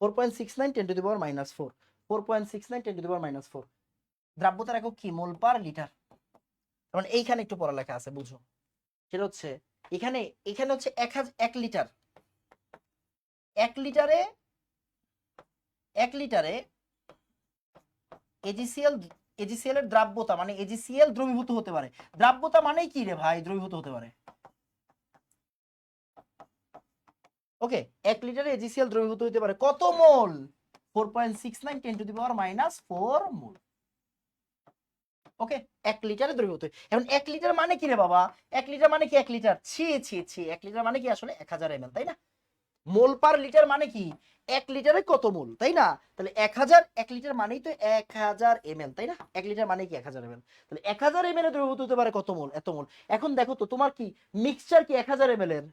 4.69 10 to the power minus 4, 4.69 10 to the power minus 4। দ্রাব্যতার একক কি? মোল পার লিটার। মানে এইখানে একটু পড়ালেখা আছে, বুঝো। সেটা হচ্ছে এখানে, এখানে হচ্ছে 1 লিটার, 1 লিটারে, 1 লিটারে এজিসিএল, এজিসিএল এর দ্রাব্যতা মানে এজিসিএল দ্রবীভূত হতে পারে। দ্রাব্যতা মানে কি রে ভাই? দ্রবীভূত হতে পারে। ওকে, 1 লিটারে এজিসিএল দ্রবীভূত হতে পারে কত মোল? 4.69 10 টু দি পাওয়ার মাইনাস 4 মোল। ওকে, 1 লিটারে দ্রবীভূত। এখন 1 লিটার মানে কি রে বাবা? 1 লিটার মানে কি? 1 লিটার, ছি ছি ছি, 1 লিটার মানে কি আসলে 1000 এমএল, তাই না? মোল পার লিটার মানে কি? 1 লিটারে কত মোল, তাই না? তাহলে 1000, 1 লিটার মানেই তো 1000 এমএল, তাই না? 1 লিটার মানে কি 1000 এমএল। তাহলে 1000 এমএল এ দ্রবীভূত হতে পারে কত মোল? এত মোল। এখন দেখো তো, তোমার কি মিক্সচার কি 1000 এমএল এর?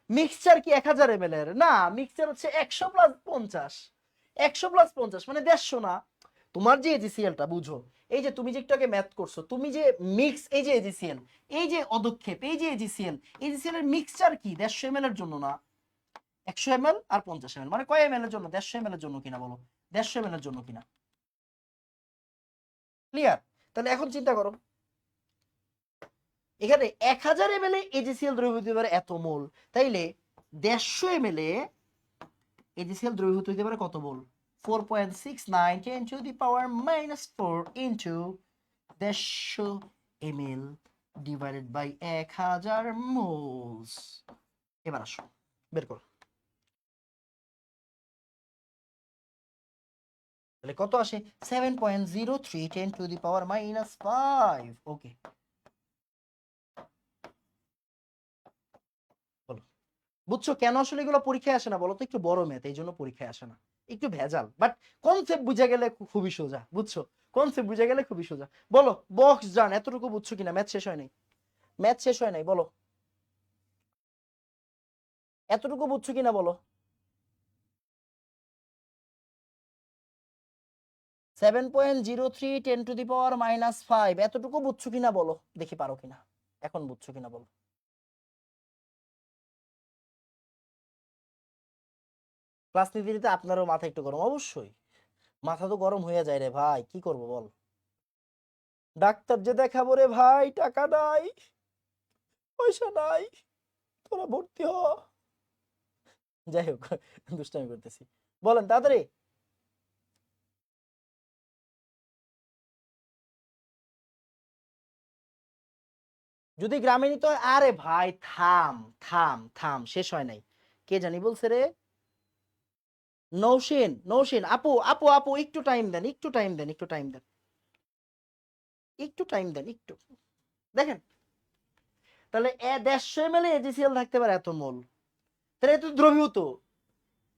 মিক্সচার কি 1000 এমএল এর? না, মিক্সচার হচ্ছে 100 প্লাস 50, 100 প্লাস 50 মানে 150 না। তোমার যে এজিসিএলটা বুঝো, এই যে তুমি যে একটু আগে ম্যাথ করছো, তুমি যে মিক্স, এই যে এজিসিএল, এই যে অদক্ষেপ, এই যে এজিসিএল, এজিসিএল এর মিক্সচার কি 150 ml এর জন্য না 100 ml আর 50 ml, মানে কয় ml এর জন্য? 150 ml এর জন্য কিনা বলো, 150 ml এর জন্য কিনা? ক্লিয়ার? তাহলে এখন চিন্তা করো, এখানে 1000 ml এ এজিসিএল দ্রবীভূত হতে পারে এত মোল, তাইলে 150 ml এ এজিসিএল দ্রবীভূত হতে পারে কত মোল? 4.69 10 to the power minus 4 into 150 ml divided by 1000 moles। এবার আসো বের করো, তাহলে কত আসে? 7.03 10 to the power minus 5। ওকে, বলো বুঝছো কেন আসলে এগুলো পরীক্ষায় আসে না বলো তো? একটু বড় ম্যাথ, এই জন্য পরীক্ষায় আসে না, একটু ভেজাল, বাট কনসেপ্ট বুঝে গেলে খুবই সোজা, বুঝছো? কনসেপ্ট বুঝে গেলে খুবই সোজা। বলো বক্স জান এতটুকু বুঝছো কিনা? ম্যাথ শেষ হয় নাই, ম্যাথ শেষ হয় নাই, বলো এতটুকু বুঝছো কিনা বলো? 7.03 10 to the power minus 5 এতটুকু বুঝছো কিনা বলো দেখি, পারো কিনা, এখন বুঝছো কিনা বলো। ক্লাস নিতে নিতে আপনারও মাথা একটু গরম, অবশ্যই মাথা তো গরম হয়ে যায় রে ভাই, কি করবো বল? ডাক্তার যে দেখাবো রে ভাই, টাকা নাই, পয়সা নাই, তোরা ভর্তি হ। যাই হোক, দুষ্টামি করতেছি, বলেন তাড়াতাড়ি। যদি গ্রামে নিতে হয়, আরে ভাই থাম থাম থাম, শেষ হয় নাই, কে জানি বলছে রে? নৌসেন, নৌসেন আপু, আপু আপু একটু টাইম দেন, একটু টাইম দেন, একটু টাইম দেন, একটু টাইম দেন, একটু দেখেন। তাহলে 150 ml এজিসিএল থাকতে পারে এত মোল, তাহলে এত দ্রবীভূত।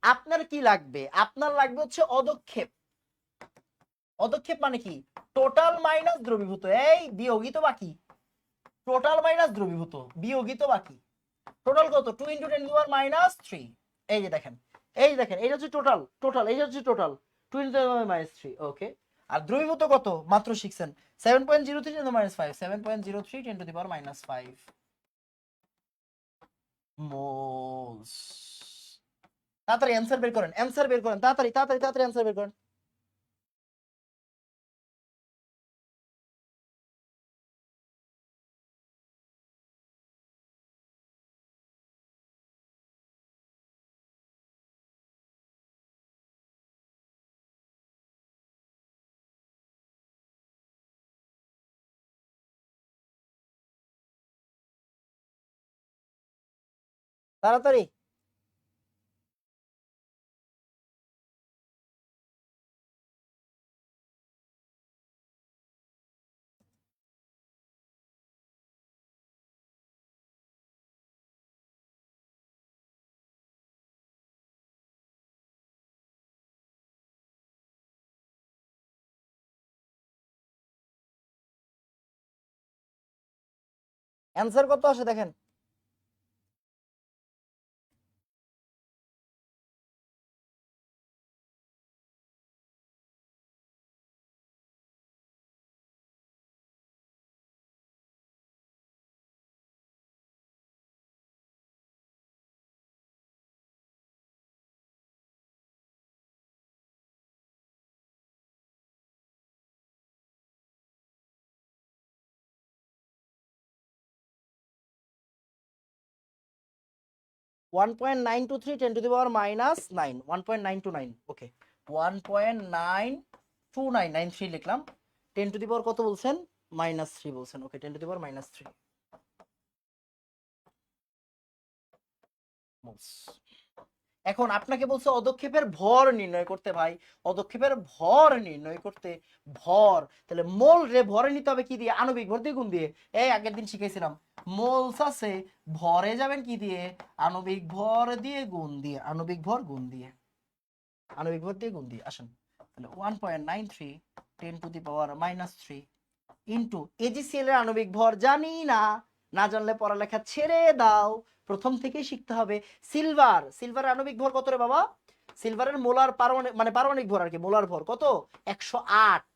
আপনার কি লাগবে? আপনার লাগবে হচ্ছে অদক্ষেপ। অদক্ষেপ মানে কি? টোটাল মাইনাস দ্রবীভূত, এই বিয়োগই তো বাকি, টোটাল মাইনাস দ্রবীভূত বিয়োগই তো বাকি। টোটাল কত? 2 × 10⁻³ এই যে দেখেন, এই যে দেখেন, এটা হচ্ছে টোটাল, টোটাল এই হচ্ছে টোটাল 2 × 10⁻³ ওকে। আর দ্রবীভূত কত মাত্র শিখছেন? 7.03 × 10⁻5 7.03 10 to the power -5 মোলস। তাড়াতাড়ি অ্যানসার বের করেন, অ্যানসার বের করেন, তাড়াতাড়ি তাড়াতাড়ি তাড়াতাড়ি অ্যানসার বের করেন। তাড়াতাড়ি। অ্যানসার কত আসে দেখেন। (1.923 10 to the power -9 1.929 ওকে 1.92993 লিখলাম। 10 to the power কত বলছেন? -3 বলছেন, ওকে 10 to the power -3 মোলস। এখন আপনাকে বলছে অদক্ষেপের ভর নির্ণয় করতে, ভাই অদক্ষেপের ভর নির্ণয় করতে, ভর, তাহলে মোল রে ভরে নিতে হবে কি দিয়ে? আণবিক ভর দিয়ে গুণ দিয়ে। এই আগের দিন শিখাইছিলাম, মোলস আছে, ভরে যাবেন কি দিয়ে? আণবিক ভর দিয়ে গুণ দিয়ে, আণবিক ভর গুণ দিয়ে, আণবিক ভর দিয়ে গুণ দিয়ে। আসেন তাহলে 1.93 10 to the power -3 into AgCl এর আণবিক ভর জানি না, না জানলে পড়ালেখা ছেড়ে দাও, প্রথম থেকেই শিখতে হবে। সিলভার, সিলভারের আণবিক ভর কত রে বাবা? সিলভারের মোলার পারমাণবিক মানে পারমাণবিক ভর আর কি, মোলার ভর কত? 108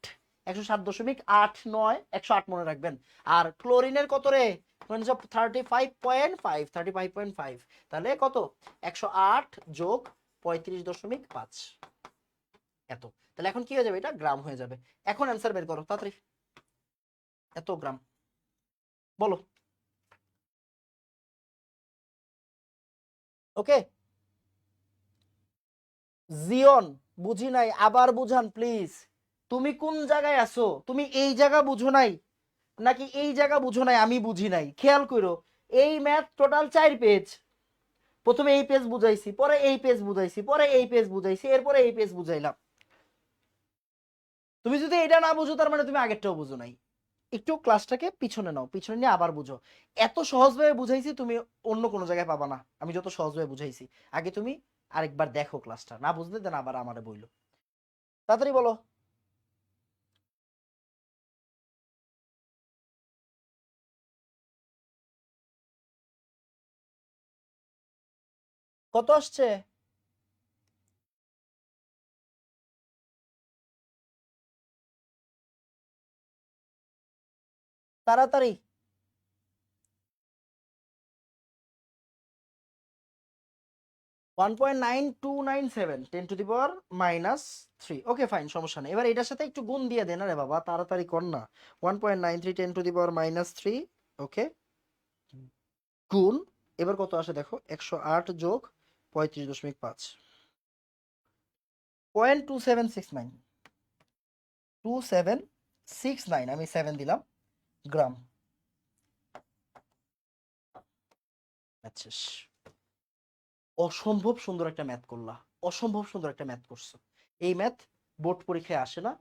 107.89, 108 মনে রাখবেন। আর ক্লোরিনের কত রে? 35.5, 35.5, তাহলে কত? 108 যোগ 35.5, এত। তাহলে এখন কি হয়ে যাবে? এটা গ্রাম হয়ে যাবে। এখন অ্যান্সার বের করো তাড়াতাড়ি। এত গ্রাম বলো। ওকে জিয়ন, বুঝি নাই, আবার বুঝান প্লিজ। তুমি কোন জায়গায় আছো? তুমি এই জায়গা বুঝো নাই নাকি এই জায়গা বুঝো নাই? আমি বুঝি নাই, খেয়াল করো। এই ম্যাথ টোটাল 4 পেজ। প্রথমে এই পেজ বুঝাইছি, পরে এই পেজ বুঝাইছি, পরে এই পেজ বুঝাইছি, এরপরে এই পেজ বুঝাইলাম। তুমি যদি এটা না বুঝো তার মানে তুমি আগেরটাও বুঝো নাই। একটু ক্লাসটাকে পিছনে নাও, পিছনে নিয়ে আবার বুঝো। এত সহজভাবে বুঝাইছি, তুমি অন্য কোনো জায়গায় পাবা না আমি যত সহজভাবে বুঝাইছি। আগে তুমি আরেকবার দেখো ক্লাসটা, না বুঝলে দেন আবার আমারে বইলো। তাড়াতাড়ি বলো। কত আসছে? তাড়াতাড়ি। 1.9297, 10⁻³ ওকে ফাইন, সমস্যা নেই। এবার এটার সাথে একটু গুণ দিয়ে দেন। আরে বাবা তাড়াতাড়ি কর না। 1.93, 10⁻³ ওকে, গুণ। এবার কত আসে দেখো? 108 যোগ 35.5, 0.2769, 2769, আমি 7 দিলাম, গ্রাম। আচ্ছা, অসম্ভব সুন্দর একটা ম্যাথ করলা, অসম্ভব সুন্দর একটা ম্যাথ করছো। এই ম্যাথ বোর্ড পরীক্ষায় আসে না।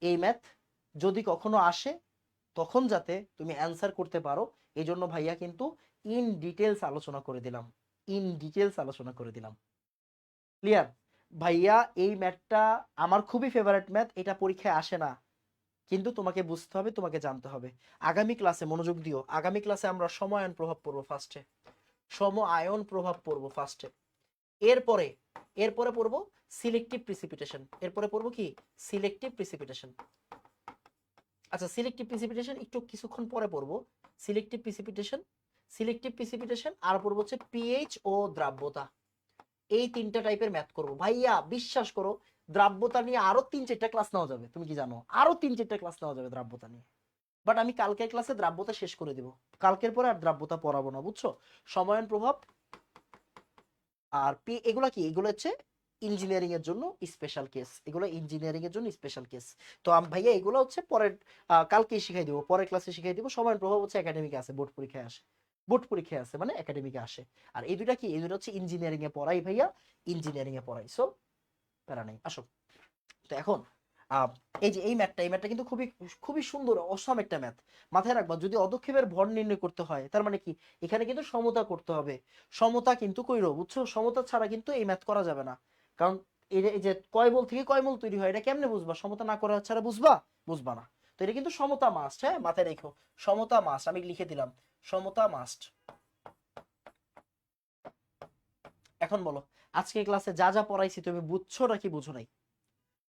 এই ম্যাথ যদি কখনো আসে তখন যাতে তুমি অ্যান্সার করতে পারো, এই জন্য ভাইয়া কিন্তু ইন ডিটেলস আলোচনা করে দিলাম, ইন ডিটেলস আলোচনা করে দিলাম। ক্লিয়ার? ভাইয়া এই ম্যাথটা আমার খুবই ফেভারিট ম্যাথ, এটা পরীক্ষায় আসে না, কিন্তু তোমাকে বুঝতে হবে, তোমাকে জানতে হবে। আগামী ক্লাসে মনোযোগ দিও, আগামী ক্লাসে আমরা সময়ায়ন প্রভাব পড়বো ফার্স্টে, সম আয়ন প্রভাব পড়বো ফার্স্টে। এরপরে এরপরে পড়বো সিলেক্টিভ প্রিসিপিটেশন, এরপরে পড়বো কি? Selective precipitation. আচ্ছা সিলেক্টিভ প্রিসিপিটেশন একটু কিছুক্ষণ পরে পড়বো। সিলেক্টিভ প্রিসিপিটেশন, সিলেক্টিভ প্রিসিপিটেশন আর পড়বো হচ্ছে পিএইচ ও দ্রাব্যতা। এই তিনটা টাইপের ম্যাথ করবো ভাইয়া, বিশ্বাস করো দ্রাব্যতা নিয়ে আরো 3-4টা ক্লাস নেওয়া যাবে। তুমি কি জানো আরো 3-4টা ক্লাস নেওয়া যাবে দ্রাব্যতা নিয়ে? বাট আমি কালকের ক্লাসে দ্রাব্যতা শেষ করে দিব, কালকের পরে আর দ্রাব্যতা পড়াবো না, বুঝছো? সময়ায়ন প্রভাব আর পি, এগুলা কি? এগুলো হচ্ছে ইঞ্জিনিয়ারিং এর জন্য স্পেশাল কেস, এগুলো ইঞ্জিনিয়ারিং এর জন্য স্পেশাল কেস। তো ভাইয়া এগুলো হচ্ছে পরের কালকে শিখাই দিব, পরের ক্লাসে শিখাই দিব। সময়ের প্রভাব হচ্ছে একাডেমিকে আছে, বোর্ড পরীক্ষায় আসে, বোর্ড পরীক্ষায় আছে মানে একাডেমিকে আসে। আর এই দুইটা কি? এই দুটো হচ্ছে ইঞ্জিনিয়ারিং এ পড়াই ভাইয়া, ইঞ্জিনিয়ারিং এ পড়াই। সো প্যারা নাই, আসো। তো এখন আহ, এই যে এই ম্যাথটা, এই ম্যাথটা কিন্তু খুবই খুবই সুন্দর, অসাম একটা ম্যাথ। মাথায় রাখবা, যদি অদক্ষেপের ভর নির্ণয় করতে হয় তার মানে কি? এখানে কিন্তু সমতা করতে হবে। সমতা কিন্তু কইরো, বুঝছো? সমতা ছাড়া কিন্তু এই ম্যাথ করা যাবে না। কারণ এই যে কয় বল থেকে কয় মল তৈরি হয় এটা কেমনে বুঝবা? সমতা না করা ছাড়া বুঝবা? বুঝবা না। তো এটা কিন্তু সমতা মাস্ট, হ্যাঁ মাথায় রেখো। সমতা মাস্ট, আমি লিখে দিলাম সমতা মাস্ট। এখন বলো, আজকে ক্লাসে যা যা পড়াইছি তুমি বুঝছো নাকি বুঝো নাই?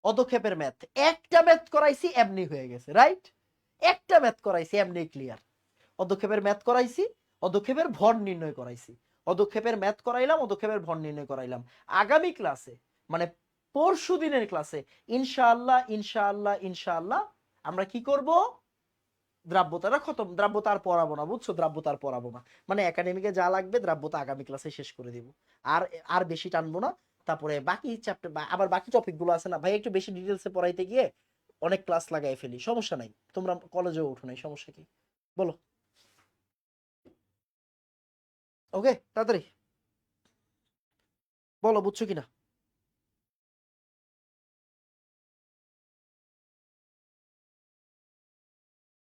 অদক্ষেপের ম্যাথ, একটা ম্যাথ করাইছি এমনি হয়ে গেছে, রাইট? একটা ম্যাথ করাইছি এমনি ক্লিয়ার। অদক্ষেপের ম্যাথ করাইছি, অদক্ষেপের ভর নির্ণয় করাইছি, অদক্ষেপের ম্যাথ করাইলাম, অদক্ষেপের ভর নির্ণয় করাইলাম। আগামী ক্লাসে মানে পরশু দিনের ক্লাসে ইনশাআল্লাহ ইনশাআল্লাহ ইনশাআল্লাহ আমরা কি করব? দ্রাব্যতাটা খতম, দ্রাব্যতা আর পড়াবো না, বুঝছো? দ্রাব্যতা আর পড়াবো না, মানে একাডেমিকে যা লাগবে দ্রাব্যতা আগামী ক্লাসে শেষ করে দিব। আর আর বেশি টানবো না। তারপরে বাকি চ্যাপ্টার আবার বাকি টপিক গুলো আছে না ভাই, একটু বেশি ডিটেলসে পড়াইতে গিয়ে অনেক ক্লাস লাগাই ফেলি, সমস্যা নাই। তোমরা কলেজেও উঠো নাই, সমস্যা কি? বলো। ওকে তাড়াতাড়ি বলো, বুঝছো কিনা?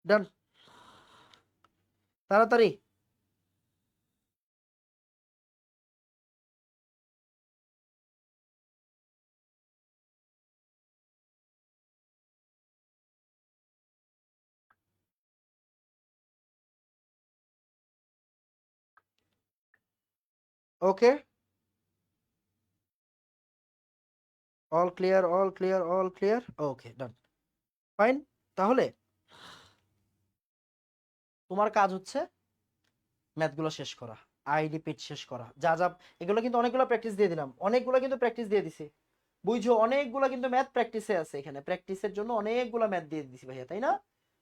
ডান, তাড়াতাড়ি। Okay, all clear, all clear, all clear, okay done, fine. তাহলে তোমার কাজ হচ্ছে ম্যাথগুলো শেষ করা, আই রিপিট শেষ করা, যা যা এগুলো কিন্তু অনেকগুলো প্র্যাকটিস দিয়ে দিলাম, অনেকগুলো কিন্তু প্র্যাকটিস দিয়ে দিছি, বুঝছো, অনেকগুলো কিন্তু ম্যাথ প্র্যাকটিসে আছে, এখানে প্র্যাকটিসের জন্য অনেকগুলো ম্যাথ দিয়ে দিছি ভাইয়া, তাই না?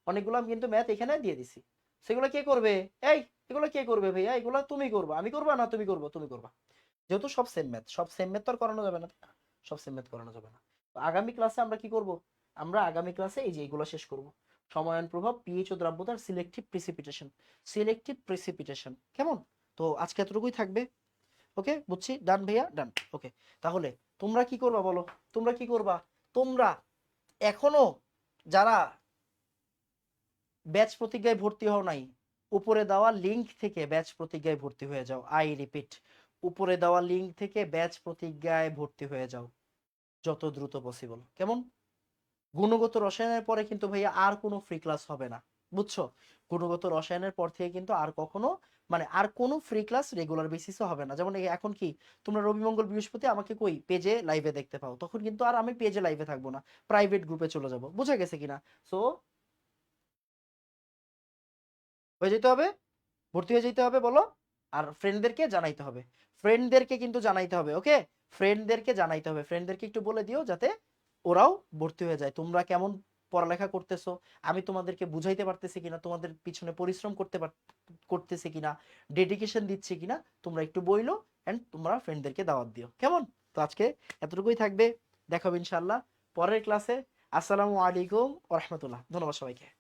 অনেকগুলো কিন্তু ম্যাথ এখানে দিয়ে দিছি, সেগুলো কে করবে? এই এগুলো কে করবে ভাইয়া? এগুলো তুমি করবা, আমি করবা না, তুমি করবো, তুমি করবা, যেহেতু সব সেম ম্যাথ, সব সেম ম্যাথ তো আর করানো যাবে না, তাই না? সব সেম ম্যাথ করানো যাবে না। তো আগামী ক্লাসে আমরা কি করব? আমরা আগামী ক্লাসে এই যে এইগুলো শেষ করব, সময়ন প্রভাব, পিএইচ ও দ্রাব্যতার, সিলেক্টিভ প্রিসিপিটেশন, সিলেক্টিভ প্রিসিপিটেশন, কেমন? তো আজকে এতটুকুই থাকবে। ওকে, বুঝছি, ডান ভাইয়া, ডান। ওকে, তাহলে তোমরা কি করবা বলো? তোমরা কি করবা? তোমরা এখনো যারা ব্যাচ প্রতিজ্ঞায় ভর্তি হও নাই, উপরে দেওয়া লিংক থেকে ব্যাচ প্রতিজ্ঞায় ভর্তি হয়ে যাও। আই রিপিট, উপরে দেওয়া লিংক থেকে ব্যাচ প্রতিজ্ঞায় ভর্তি হয়ে যাও যত দ্রুত পসিবল, কেমন? গুণগত রসায়নের পরে কিন্তু ভাইয়া আর কোনো ফ্রি ক্লাস হবে না, বুঝছো? গুণগত রসায়নের পর থেকে কিন্তু আর কখনো, মানে আর কোনো ফ্রি ক্লাস রেগুলার বেসিসে হবে না। যেমন এখন কি তোমরা রবি মঙ্গল বৃহস্পতি আমাকে কই পেজে লাইভে দেখতে পাও, তখন কিন্তু আর আমি পেজে লাইভে থাকবো না, প্রাইভেট গ্রুপে চলে যাব, বুঝা গেছে কিনা? সো হয়ে যেতে হবে, ভর্তি হয়ে যেতে হবে বলো। আর ফ্রেন্ডদেরকে জানাইতে হবে, ফ্রেন্ডদেরকে কিন্তু জানাইতে হবে, ওকে? ফ্রেন্ডদেরকে জানাইতে হবে, ফ্রেন্ডদেরকে একটু বলে দিও যাতে ওরাও ভর্তি হয়ে যায়। তোমরা কেমন পড়ালেখা করতেছো, আমি তোমাদেরকে বুঝাইতে পারতেছি কিনা, তোমাদের পিছনে পরিশ্রম করতেছি কিনা, ডেডিকেশন দিচ্ছি কিনা, তোমরা একটু বইলো, এন্ড তোমরা ফ্রেন্ডদেরকে দাওয়াত দিও, কেমন? তো আজকে এতটুকুই থাকবে, দেখাবো ইনশাল্লাহ পরের ক্লাসে। আসসালামু আলাইকুম ওয়া রাহমাতুল্লাহ, ধন্যবাদ সবাইকে।